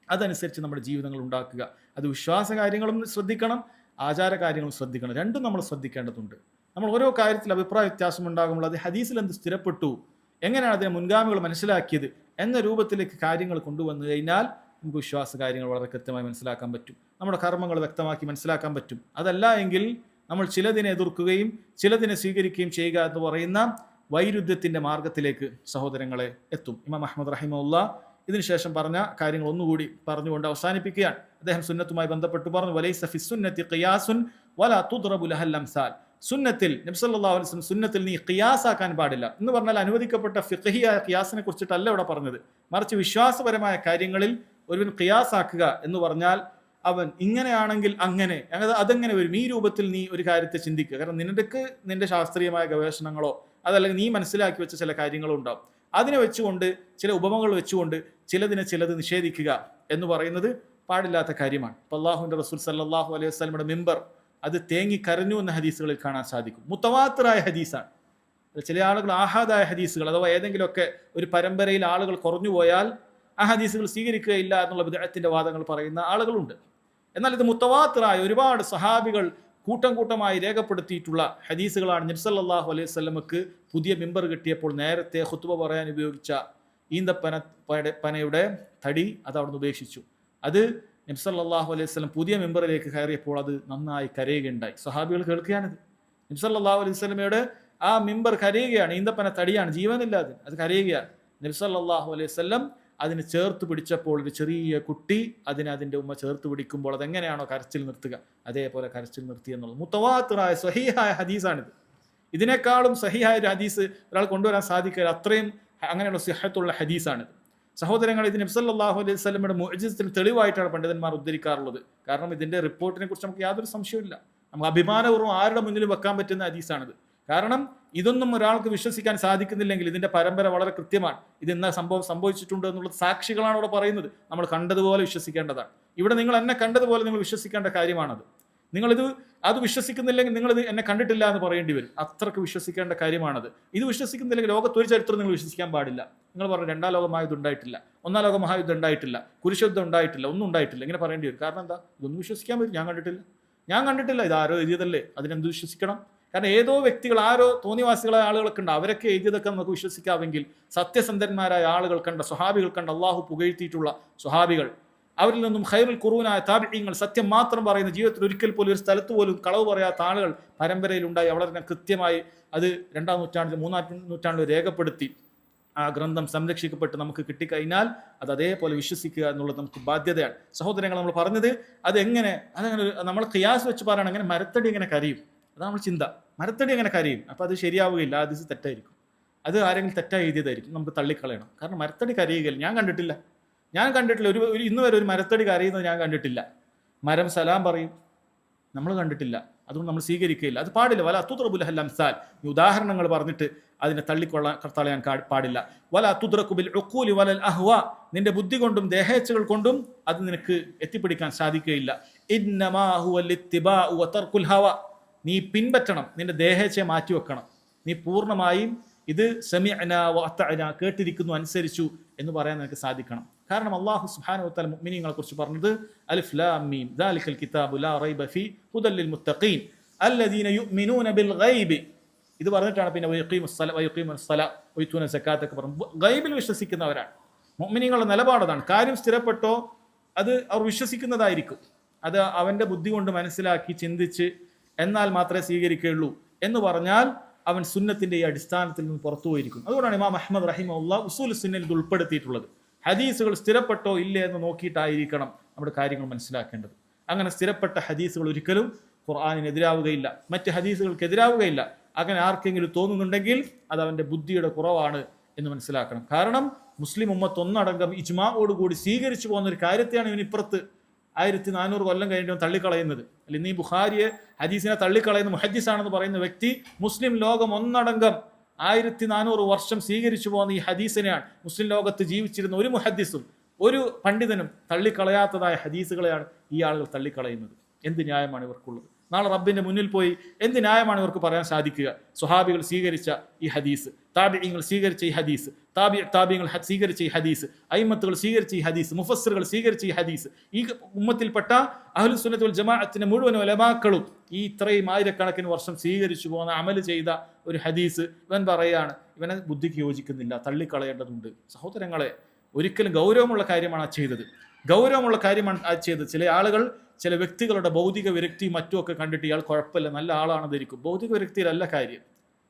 അതനുസരിച്ച് നമ്മുടെ ജീവിതങ്ങൾ ഉണ്ടാക്കുക. അത് വിശ്വാസ കാര്യങ്ങളും ശ്രദ്ധിക്കണം, ആചാര കാര്യങ്ങളും ശ്രദ്ധിക്കണം, രണ്ടും നമ്മൾ ശ്രദ്ധിക്കേണ്ടതുണ്ട്. നമ്മൾ ഓരോ കാര്യത്തിൽ അഭിപ്രായ വ്യത്യാസം ഉണ്ടാകുമ്പോൾ അത് ഹദീസിൽ എന്ത് സ്ഥിരപ്പെട്ടു, എങ്ങനെയാണ് അതിനെ മുൻഗാമികൾ മനസ്സിലാക്കിയത് എന്ന രൂപത്തിലേക്ക് കാര്യങ്ങൾ കൊണ്ടുവന്നു കഴിഞ്ഞാൽ നമുക്ക് വിശ്വാസ കാര്യങ്ങൾ വളരെ കൃത്യമായി മനസ്സിലാക്കാൻ പറ്റും, നമ്മുടെ കർമ്മങ്ങൾ വ്യക്തമാക്കി മനസ്സിലാക്കാൻ പറ്റും. അതല്ല എങ്കിൽ നമ്മൾ ചിലതിനെ എതിർക്കുകയും ചിലതിനെ സ്വീകരിക്കുകയും ചെയ്യുക എന്ന് പറയുന്ന വൈരുദ്ധ്യത്തിന്റെ മാർഗത്തിലേക്ക് സഹോദരങ്ങളെ എത്തും. ഇമാം അഹ്മദ് റഹിമഹുല്ലാഹ് ഇതിനുശേഷം പറഞ്ഞ കാര്യങ്ങൾ ഒന്നുകൂടി പറഞ്ഞുകൊണ്ട് അവസാനിപ്പിക്കുകയാണ്. അദ്ദേഹം സുന്നത്തുമായി ബന്ധപ്പെട്ട് പറഞ്ഞു, വലൈസ ഫി സുന്നത്തി ഖിയാസുൻ വലാ തുദ്റബു ലഹൽ അംസാൽ, സുന്നത്തിൽ നബി സല്ലല്ലാഹു അലൈഹി വസല്ലം സുന്നത്തിൽ നീ ഖിയാസാക്കാൻ പാടില്ല എന്ന് പറഞ്ഞാൽ അനുവദിക്കപ്പെട്ട ഫിഖഹിയായ ഖിയാസിനെ കുറിച്ചിട്ടല്ല ഇവിടെ പറഞ്ഞത്, മറിച്ച് വിശ്വാസപരമായ കാര്യങ്ങളിൽ ഒരുവൻ ഖിയാസാക്കുക എന്ന് പറഞ്ഞാൽ അവൻ ഇങ്ങനെയാണെങ്കിൽ അങ്ങനെ അതെങ്ങനെ വരും, ഈ രൂപത്തിൽ നീ ഒരു കാര്യത്തെ ചിന്തിക്കുക. കാരണം നിന്റെ ശാസ്ത്രീയമായ ഗവേഷണങ്ങളോ അതല്ലെങ്കിൽ നീ മനസ്സിലാക്കി വെച്ച ചില കാര്യങ്ങളോ ഉണ്ടാവും, അതിനെ വെച്ചുകൊണ്ട് ചില ഉപമകൾ വെച്ചുകൊണ്ട് ചിലത് നിഷേധിക്കുക എന്ന് പറയുന്നത് പാടില്ലാത്ത കാര്യമാണ്. അപ്പോൾ അല്ലാഹുവിൻ്റെ റസൂൽ സല്ലല്ലാഹു അലൈഹി വസല്ലമയുടെ മിമ്പർ അത് തേങ്ങി കരഞ്ഞു എന്ന ഹദീസുകളിൽ കാണാൻ സാധിക്കും. മുത്തവാത്തിറായ ഹദീസാണ്. ചില ആളുകൾ ആഹാദായ ഹദീസുകൾ അഥവാ ഏതെങ്കിലുമൊക്കെ ഒരു പരമ്പരയിൽ ആളുകൾ കുറഞ്ഞു പോയാൽ ആ ഹദീസുകൾ സ്വീകരിക്കുകയില്ല എന്നുള്ള ബിദ്അത്തിന്റെ വാദങ്ങൾ പറയുന്ന ആളുകളുണ്ട്. എന്നാൽ ഇത് മുത്തവാത്തിറായ ഒരുപാട് സഹാബികൾ കൂട്ടമായി രേഖപ്പെടുത്തിയിട്ടുള്ള ഹദീസുകളാണ്. നബി സല്ലല്ലാഹു അലൈഹി വസല്ലമക്ക് പുതിയ മിമ്പർ കിട്ടിയപ്പോൾ നേരത്തെ ഖുത്ബ പറയാൻ ഉപയോഗിച്ച ഈന്തപ്പനയുടെ തടി അത് അവിടുന്ന് ഉപേക്ഷിച്ചു. അത് നബി സല്ലല്ലാഹു അലൈഹി വസല്ലം പുതിയ മിമ്പറിലേക്ക് കയറിയപ്പോൾ അത് നന്നായി കരയുകയുണ്ടായി. സഹാബികൾ കേൾക്കുകയാണിത്. നബി സല്ലല്ലാഹു അലൈഹി വസല്ലമയുടെ ആ മിമ്പർ കരയുകയാണ്, ഈന്തപ്പന തടിയാണ്, ജീവനില്ലാതെ അത് കരയുകയാണ്. നബി സല്ലല്ലാഹു അലൈഹി വസല്ലം അതിനെ ചേർത്ത് പിടിച്ചപ്പോൾ ഒരു ചെറിയ കുട്ടി അതിൻ്റെ ഉമ്മ ചേർത്ത് പിടിക്കുമ്പോൾ അതെങ്ങനെയാണോ കരച്ചിൽ നിർത്തുക അതേപോലെ കരച്ചിൽ നിർത്തി എന്നുള്ളത് മുത്തവാത്തിറായ സ്വഹീഹായ ഹദീസാണിത്. ഇതിനേക്കാളും സഹീഹായ ഒരു ഹദീസ് ഒരാൾ കൊണ്ടുവരാൻ സാധിക്കില്ല, അത്രയും അങ്ങനെയുള്ള സിഹത്തുള്ള ഹദീസാണിത്. സഹോദരങ്ങൾ, ഇത് നബി സല്ലല്ലാഹു അലൈഹി വസല്ലമയുടെ മുഅ്ജിസത്തിന് തെളിവായിട്ടാണ് പണ്ഡിതന്മാർ ഉദ്ധരിക്കാറുള്ളത്. കാരണം ഇതിന്റെ റിപ്പോർട്ടിനെ കുറിച്ച് നമുക്ക് യാതൊരു സംശയമില്ല, നമുക്ക് അഭിമാനപൂർവ്വം ആരുടെ മുന്നിലും വെക്കാൻ പറ്റുന്ന ഹദീസാണിത്. കാരണം ഇതൊന്നും ഒരാൾക്ക് വിശ്വസിക്കാൻ സാധിക്കുന്നില്ലെങ്കിൽ ഇതിന്റെ പരമ്പര വളരെ കൃത്യമാണ്. ഇത് ഇന്ന സംഭവം സംഭവിച്ചിട്ടുണ്ട് എന്നുള്ളത് സാക്ഷികളാണ് ഇവിടെ പറയുന്നത്. നമ്മൾ കണ്ടതുപോലെ വിശ്വസിക്കേണ്ടതാണ്. ഇവിടെ നിങ്ങൾ എന്നെ കണ്ടതുപോലെ നിങ്ങൾ വിശ്വസിക്കേണ്ട കാര്യമാണത്. അത് വിശ്വസിക്കുന്നില്ലെങ്കിൽ നിങ്ങളിത് എന്നെ കണ്ടിട്ടില്ല എന്ന് പറയേണ്ടി വരും. അത്രക്ക് വിശ്വസിക്കേണ്ട കാര്യമാണത്. ഇത് വിശ്വസിക്കുന്നില്ലെങ്കിൽ ലോകത്ത് ഒരു ചരിത്രം നിങ്ങൾ വിശ്വസിക്കാൻ പാടില്ല. നിങ്ങൾ പറഞ്ഞു 2ാം ലോക മഹായുദ്ധം ഉണ്ടായിട്ടില്ല, 1ാം ലോക മഹായുദ്ധം ഉണ്ടായിട്ടില്ല, കുരിശുദ്ധം ഉണ്ടായിട്ടില്ല, ഒന്നും ഉണ്ടായിട്ടില്ല, ഇങ്ങനെ പറയേണ്ടി വരും. കാരണം എന്താ? ഇതൊന്നും വിശ്വസിക്കാൻ പറ്റും. ഞാൻ കണ്ടിട്ടില്ല, ഇത് ആരോ എഴുതിയതല്ലേ, അതിനെന്ത് വിശ്വസിക്കണം? കാരണം ഏതോ വ്യക്തികൾ, ആരോ തോന്നിവാസികളായ ആളുകളൊക്കെ ഉണ്ട്, അവരൊക്കെ എഴുതിയതൊക്കെ നമുക്ക് വിശ്വസിക്കാമെങ്കിൽ സത്യസന്ധന്മാരായ ആളുകൾ കണ്ട, സ്വഹാബികൾ കണ്ട, അള്ളാഹു പുകഴ്ത്തിയിട്ടുള്ള സ്വഹാബികൾ, അവരിൽ നിന്നും ഖൈറുൽ ഖുറൂനായ താബിഈങ്ങൾ, സത്യം മാത്രം പറയുന്ന, ജീവിതത്തിൽ ഒരിക്കൽ പോലും ഒരു സ്ഥലത്ത് പോലും കളവ് പറയാത്ത ആളുകൾ പരമ്പരയിലുണ്ടായി. വളരെ കൃത്യമായി അത് 2ാം നൂറ്റാണ്ടിൽ 3ാം നൂറ്റാണ്ടിൽ രേഖപ്പെടുത്തി ആ ഗ്രന്ഥം സംരക്ഷിക്കപ്പെട്ട് നമുക്ക് കിട്ടിക്കഴിഞ്ഞാൽ അത് അതേപോലെ വിശ്വസിക്കുക എന്നുള്ളത് നമുക്ക് ബാധ്യതയാണ്. സഹോദരങ്ങൾ, നമ്മൾ പറഞ്ഞത് അതങ്ങനെ നമ്മൾ ഖിയാസ് വെച്ച് പറയുകയാണ്, അങ്ങനെ മരത്തടി എങ്ങനെ കരയും, അതാണ് നമ്മൾ ചിന്ത. മരത്തടി എങ്ങനെ കരയും, അപ്പോൾ അത് ശരിയാവുകയില്ല, അത് തെറ്റായിരിക്കും, അത് ആരെങ്കിലും തെറ്റായി എഴുതിയതായിരിക്കും, നമുക്ക് തള്ളിക്കളയണം. കാരണം മരത്തടി കരയുകയില്ല, ഞാൻ കണ്ടിട്ടില്ല, ഇന്ന് വരെ ഒരു മരത്തടി കരയുന്നത് ഞാൻ കണ്ടിട്ടില്ല. മരം സലാം പറയും, നമ്മൾ കണ്ടിട്ടില്ല, അതുകൊണ്ട് നമ്മൾ സ്വീകരിക്കുകയില്ല. അത് പാടില്ല. വല തുദ്റബു ലഹൽ അംസാൽ, ഈ ഉദാഹരണങ്ങൾ പറഞ്ഞിട്ട് അതിനെ തള്ളിക്കളയാൻ പാടില്ല. വല തുദ്റകു ബിൽ ഉഖൂലി വലൽ അഹ്വാ, നിന്റെ ബുദ്ധി കൊണ്ടും ദേഹേച്ഛകൾ കൊണ്ടും അത് നിനക്ക് എത്തിപ്പിടിക്കാൻ സാധിക്കുകയില്ല. ഇന്നമാ ഹുവൽ ഇത്തിബാഉ വ തർകുൽ ഹവ, നീ പിൻപറ്റണം, നിന്റെ ദേഹേച്ഛയെ മാറ്റിവെക്കണം. നീ പൂർണ്ണമായും ഇത് സമിഅന വ അതഅന, കേട്ടിരിക്കുന്നു, അനുസരിച്ചു എന്ന് പറയാൻ നിനക്ക് സാധിക്കണം. കാരണം അല്ലാഹു സുബ്ഹാനഹു വ തആല മുഅ്മിനീങ്ങളെ കുറിച്ച് പറഞ്ഞത് അലിഫ് ലാം മീം ദാലിക്കൽ കിതാബു ലാ റൈബ ഫീ ഹുദൽ ലിൽ മുത്തഖീൻ അല്ലദീന യുഅ്മിനൂന ബിൽ ഗൈബി, ഇത് പറഞ്ഞിട്ടാണ് പിന്നെ വയുഖീമുസ് സ്വലാ വയുതൂന സകാത്ത് ഒക്കെ പറഞ്ഞു. ഗൈബിൽ വിശ്വസിക്കുന്നവരാണ് മുഅ്മിനീങ്ങളുടെ നിലപാടതാണ്. കാര്യം സ്ഥിരപ്പെട്ടോ അത് അവർ വിശ്വസിക്കുന്നതായിരിക്കും. അത് അവന്റെ ബുദ്ധി കൊണ്ട് മനസ്സിലാക്കി ചിന്തിച്ച് എന്നാൽ മാത്രമേ സ്വീകരിക്കുകയുള്ളൂ എന്ന് പറഞ്ഞാൽ അവൻ സുന്നത്തിന്റെ ഈ അടിസ്ഥാനത്തിൽ നിന്ന് പുറത്തു പോയിരിക്കും. അതുകൊണ്ടാണ് ഇമാം അഹ്മദ് റഹിമഹുല്ലാഹ് ഉസൂൽ സുന്നയിൽ ഇത് ഉൾപ്പെടുത്തിയിട്ടുള്ളത്. ഹദീസുകൾ സ്ഥിരപ്പെട്ടോ ഇല്ലേ എന്ന് നോക്കിയിട്ടായിരിക്കണം നമ്മുടെ കാര്യങ്ങൾ മനസ്സിലാക്കേണ്ടത്. അങ്ങനെ സ്ഥിരപ്പെട്ട ഹദീസുകൾ ഒരിക്കലും ഖുർആനിനെതിരാവുകയില്ല, മറ്റ് ഹദീസുകൾക്ക് എതിരാവുകയില്ല. അങ്ങനെ ആർക്കെങ്കിലും തോന്നുന്നുണ്ടെങ്കിൽ അത് അവന്റെ ബുദ്ധിയുടെ കുറവാണ് എന്ന് മനസ്സിലാക്കണം. കാരണം മുസ്ലിം ഉമ്മത്ത് ഒന്നടങ്കം ഇജ്മാഅോടുകൂടി സ്വീകരിച്ചു പോകുന്ന ഒരു കാര്യത്തെയാണ് ഇവനിപ്പുറത്ത് 1400 കൊല്ലം കഴിഞ്ഞിട്ട് തള്ളിക്കളയുന്നത്. അല്ലെങ്കിൽ നീ ബുഖാരിയെ ഹദീസിനെ തള്ളിക്കളയുന്ന മുഹദ്ദിസാണെന്ന് പറയുന്ന വ്യക്തി മുസ്ലിം ലോകം ഒന്നടങ്കം 1400 വർഷം സ്വീകരിച്ചു പോകുന്ന ഈ ഹദീസിനെയാണ്, മുസ്ലിം ലോകത്ത് ജീവിച്ചിരുന്ന ഒരു മുഹദ്ദിസും ഒരു പണ്ഡിതനും തള്ളിക്കളയാത്തതായ ഹദീസുകളെയാണ് ഈ ആളുകൾ തള്ളിക്കളയുന്നത്. എന്ത് ന്യായമാണ് ഇവർക്കുള്ളത്? നാളെ റബ്ബിന്റെ മുന്നിൽ പോയി എന്ത് ന്യായമാണ് ഇവർക്ക് പറയാൻ സാധിക്കുക? സ്വഹാബികൾ സ്വീകരിച്ച ഈ ഹദീസ്, താബിഈങ്ങൾ സ്വീകരിച്ച ഈ ഹദീസ്, താബിഈങ്ങൾ സ്വീകരിച്ച ഈ ഹദീസ്, അയിമ്മത്തുകൾ സ്വീകരിച്ച ഈ ഹദീസ്, മുഫസ്സിറുകൾ സ്വീകരിച്ച ഈ ഹദീസ്, ഈ ഉമ്മത്തിൽപ്പെട്ട അഹ്ലുസ് സുന്നത്ത് വൽ ജമാഅത്തിന്റെ മുഴുവൻ ഉലമാക്കളും ഈ ഇത്രയും ആയിരക്കണക്കിന് വർഷം സ്വീകരിച്ചു പോകുന്ന അമൽ ചെയ്ത ഒരു ഹദീസ് ഇവൻ പറയാണ് ഇവനെ ബുദ്ധിക്ക് യോജിക്കുന്നില്ല, തള്ളിക്കളയേണ്ടതുണ്ട്. സഹോദരങ്ങളെ, ഒരിക്കലും ഗൗരവമുള്ള കാര്യമാണ് ആ ചെയ്തത്. ഗൗരവമുള്ള കാര്യമാണ് ആ ചെയ്തത്. ചില ആളുകൾ ചില വ്യക്തികളുടെ ഭൗതിക വിരക്തിയും മറ്റുമൊക്കെ കണ്ടിട്ട് ഇയാൾ കുഴപ്പമില്ല, നല്ല ആളാണെന്ന് ധരിക്കും. ഭൗതിക വിരക്തിയിലല്ല കാര്യം.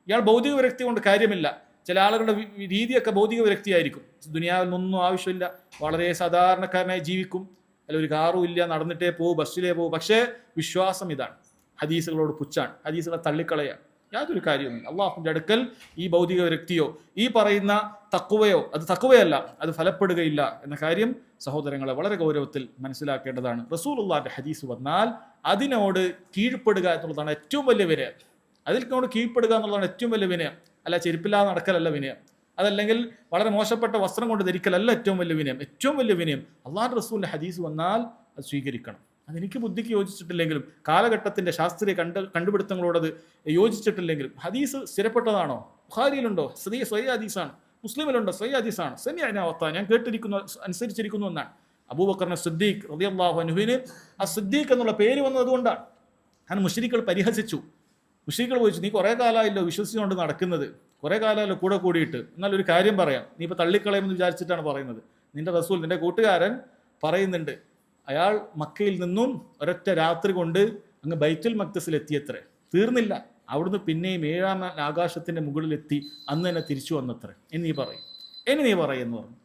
ഇയാൾ ഭൗതിക വിരക്തി കൊണ്ട് കാര്യമില്ല. ചില ആളുകളുടെ രീതിയൊക്കെ ഭൗതിക വിരക്തിയായിരിക്കും. ദുനിയാവിൽ ഒന്നും ആവശ്യമില്ല, വളരെ സാധാരണക്കാരനായി ജീവിക്കും, അല്ല ഒരു കാറും ഇല്ല, നടന്നിട്ടേ പോകും, ബസ്സിലേ പോകും. പക്ഷേ വിശ്വാസം ഇതാണ്, ഹദീസുകളോട് പുച്ഛാണ്, ഹദീസുകളെ തള്ളിക്കളയാണ്. യാതൊരു കാര്യവുമില്ല. അള്ളാഹുവിന്റെ അടുക്കൽ ഈ ഭൗതിക വ്യക്തിയോ ഈ പറയുന്ന തഖ്വയോ അത് തഖ്വയല്ല, അത് ഫലപ്പെടുകയില്ല എന്ന കാര്യം സഹോദരങ്ങളെ വളരെ ഗൗരവത്തിൽ മനസ്സിലാക്കേണ്ടതാണ്. റസൂലുള്ളാഹിന്റെ ഹദീസ് വന്നാൽ അതിനോട് കീഴ്പ്പെടുക എന്നുള്ളതാണ് ഏറ്റവും വലിയ വിനയം. അതിനോട് കീഴ്പ്പെടുക എന്നുള്ളതാണ് ഏറ്റവും വലിയ വിനയം. അല്ല ചെരുപ്പില്ലാതെ നടക്കലല്ല വിനയം, അതല്ലെങ്കിൽ വളരെ മോശപ്പെട്ട വസ്ത്രം കൊണ്ട് ധരിക്കലല്ല ഏറ്റവും വലിയ വിനയം. ഏറ്റവും വലിയ വിനയം അള്ളാഹുവിന്റെ റസൂലിന്റെ ഹദീസ് വന്നാൽ അത് സ്വീകരിക്കണം. അതെനിക്ക് ബുദ്ധിക്ക് യോജിച്ചിട്ടില്ലെങ്കിലും, കാലഘട്ടത്തിന്റെ ശാസ്ത്രീയ കണ്ടുപിടുത്തങ്ങളോട് അത് യോജിച്ചിട്ടില്ലെങ്കിലും, ഹദീസ് സ്ഥിരപ്പെട്ടതാണോ? ബുഖാരിയിലുണ്ടോ? സ്വഹീഹ് ഹദീസാണ്. മുസ്ലിമിലുണ്ടോ? സ്വഹീഹ് ഹദീസാണ്. സമിഅനാ വഅതഅനാ, ഞാൻ കേട്ടിരിക്കുന്നു, അനുസരിച്ചിരിക്കുന്നു എന്നാണ്. അബൂബക്കർ സിദ്ദീഖ് റളിയല്ലാഹു അൻഹുവിന് ആ സിദ്ദീഖ് എന്നുള്ള പേര് വന്നത് അതുകൊണ്ടാണ്. കാരണം മുശ്രിക്കുകൾ പരിഹസിച്ചു. മുശ്രിക്കുകൾ ചോദിച്ചു, നീ കുറെ കാലമായല്ലോ വിശ്വസിച്ചുകൊണ്ട് നടക്കുന്നത്, കുറെ കാലമല്ലോ കൂടെ കൂടിയിട്ട്, എന്നാൽ ഒരു കാര്യം പറയാം, നീ ഇപ്പൊ തള്ളിക്കളയുമെന്ന് വിചാരിച്ചിട്ടാണ് പറയുന്നത്. നിന്റെ റസൂൽ, നിന്റെ കൂട്ടുകാരൻ പറയുന്നുണ്ട്, അയാൾ മക്കയിൽ നിന്നും ഒരൊറ്റ രാത്രി കൊണ്ട് അങ്ങ് ബൈത്തുൽ മഖ്ദസിൽ എത്തിയത്രേ, തീർന്നില്ല, അവിടുന്ന് പിന്നെയും 7-ാം ആകാശത്തിന്റെ മുകളിലെത്തി, അന്ന് തന്നെ തിരിച്ചു വന്നത്രേ. ഇനി നീ പറയെന്ന് പറഞ്ഞു.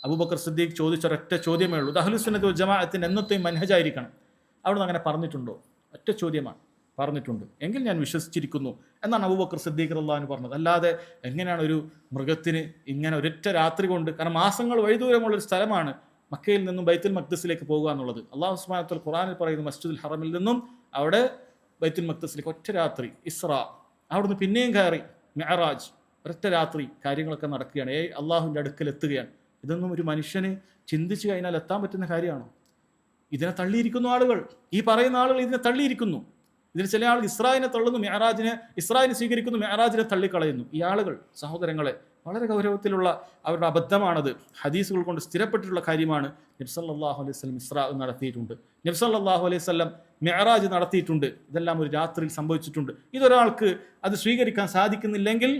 അബൂബക്കർ സിദ്ദീഖ് ചോദിച്ചൊരൊറ്റ ചോദ്യമേ ഉള്ളൂ. അഹ്ലുസ് സുന്നത്ത് വൽ ജമാഅത്തിന്റെ എന്നത്തെയും മനഹജായിരിക്കണം. അവിടുന്ന് അങ്ങനെ പറഞ്ഞിട്ടുണ്ടോ? ഒറ്റ ചോദ്യമാണ്, പറഞ്ഞിട്ടുണ്ട് എങ്കിൽ ഞാൻ വിശ്വസിച്ചിരിക്കുന്നു എന്നാണ് അബൂബക്കർ സിദ്ദീഖ് റളിയല്ലാഹു അൻഹു പറഞ്ഞത്. അല്ലാതെ എങ്ങനെയാണ് ഒരു മൃഗത്തിന് ഇങ്ങനെ ഒരൊറ്റ രാത്രി കൊണ്ട്, കാരണം മാസങ്ങൾ വഴിദൂരമുള്ളൊരു സ്ഥലമാണ് മക്കയിൽ നിന്നും ബൈത്തുൽ മഖ്ദസിലേക്ക് പോകുക എന്നുള്ളത്. അല്ലാഹു സുബ്ഹാനഹു വ തആല ഖുർആനിൽ പറയുന്നു, മസ്ജിദുൽ ഹറമിൽ നിന്നും അവിടെ ബൈത്തുൽ മഖ്ദസിലേക്ക് ഒറ്റ രാത്രി ഇസ്രാ, അവിടുന്ന് പിന്നെയും കയറി മിഅ്റാജ്, ഒരൊറ്റ രാത്രി കാര്യങ്ങളൊക്കെ നടക്കുകയാണ്, അള്ളാഹുവിൻ്റെ അടുക്കൽ എത്തുകയാണ്. ഇതൊന്നും ഒരു മനുഷ്യന് ചിന്തിച്ചു കഴിഞ്ഞാൽ എത്താൻ പറ്റുന്ന കാര്യമാണോ? ഇതിനെ തള്ളിയിരിക്കുന്നു ആളുകൾ, ഈ പറയുന്ന ആളുകൾ ഇതിനെ തള്ളിയിരിക്കുന്നു. ഇതിന് ചില ആളുകൾ ഇസ്രായിനെ തള്ളുന്നു, ഇസ്രായിനെ സ്വീകരിക്കുന്നു, മിഅ്റാജിനെ തള്ളിക്കളയുന്നു. ഈ ആളുകൾ സഹോദരങ്ങളെ വളരെ ഗൗരവത്തിലുള്ള അവരുടെ അബദ്ധമാണത്. ഹദീസുകൾ കൊണ്ട് സ്ഥിരപ്പെട്ടിട്ടുള്ള കാര്യമാണ്. നബി സല്ലല്ലാഹു അലൈഹി വസല്ലം ഇസ്രാ നടത്തിയിട്ടുണ്ട്, നബി സല്ലല്ലാഹു അലൈഹി വസല്ലം മിഅ്റാജ് നടത്തിയിട്ടുണ്ട്. ഇതെല്ലാം ഒരു രാത്രിയിൽ സംഭവിച്ചിട്ടുണ്ട്. ഇതൊരാൾക്ക് അത് സ്വീകരിക്കാൻ സാധിക്കുന്നില്ലെങ്കിൽ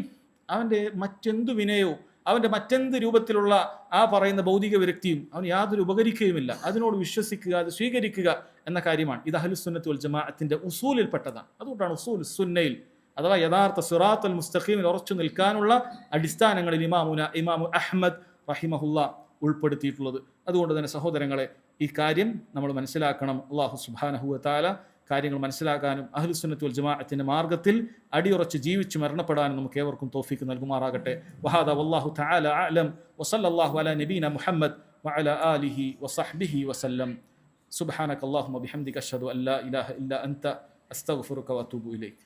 അവൻ്റെ മറ്റെന്തു വിനയവും അവൻ്റെ മറ്റെന്ത് രൂപത്തിലുള്ള ആ പറയുന്ന ഭൗതിക വിരക്തിയും അവന് യാതൊരു ഉപകരിക്കുകയുമില്ല. അതിനോട് വിശ്വസിക്കുക, അത് സ്വീകരിക്കുക എന്ന കാര്യമാണ്. ഇത് അഹ്ലുസ് സുന്നത്ത് വൽ ജമാഅത്തിന്റെ ഉസൂലിൽപ്പെട്ടതാണ്. അതുകൊണ്ടാണ് ഉസൂൽ സുന്നയിൽ അഥവാ യഥാർത്ഥ സിറാത്തുൽ മുസ്തഖീമിൽ ഉറച്ചു നിൽക്കാനുള്ള അടിസ്ഥാനങ്ങളിൽ ഇമാമു അഹ്മദ് റഹിമഹുല്ലാ ഉൾപ്പെടുത്തിയിട്ടുള്ളത്. അതുകൊണ്ട് തന്നെ സഹോദരങ്ങളെ, ഈ കാര്യം നമ്മൾ മനസ്സിലാക്കണം. അല്ലാഹു സുബ്ഹാനഹു വ തആല കാര്യങ്ങൾ മനസ്സിലാക്കാനും അഹ്ലുസ് സുന്നത്ത് വൽ ജമാഅത്തിന്റെ മാർഗ്ഗത്തിൽ അടിയുറച്ച് ജീവിച്ച് മരണപ്പെടാനും നമുക്ക് ഏവർക്കും തൗഫീഖ് നൽകുമാറാകട്ടെ. വഹാദാ വല്ലാഹു തആല അഅലം വസല്ലല്ലാഹു അലാ നബീന മുഹമ്മദ് വഅലാ ആലിഹി വസഹ്ബിഹി വസല്ലം. സുബ്ഹാനക അല്ലാഹുമ്മ ബിഹംദിക അഷ്ഹദു അൻ ലാ ഇലാഹ ഇല്ല അൻത അസ്തഗ്ഫിറുക വഅതൂബു ഇലൈക്.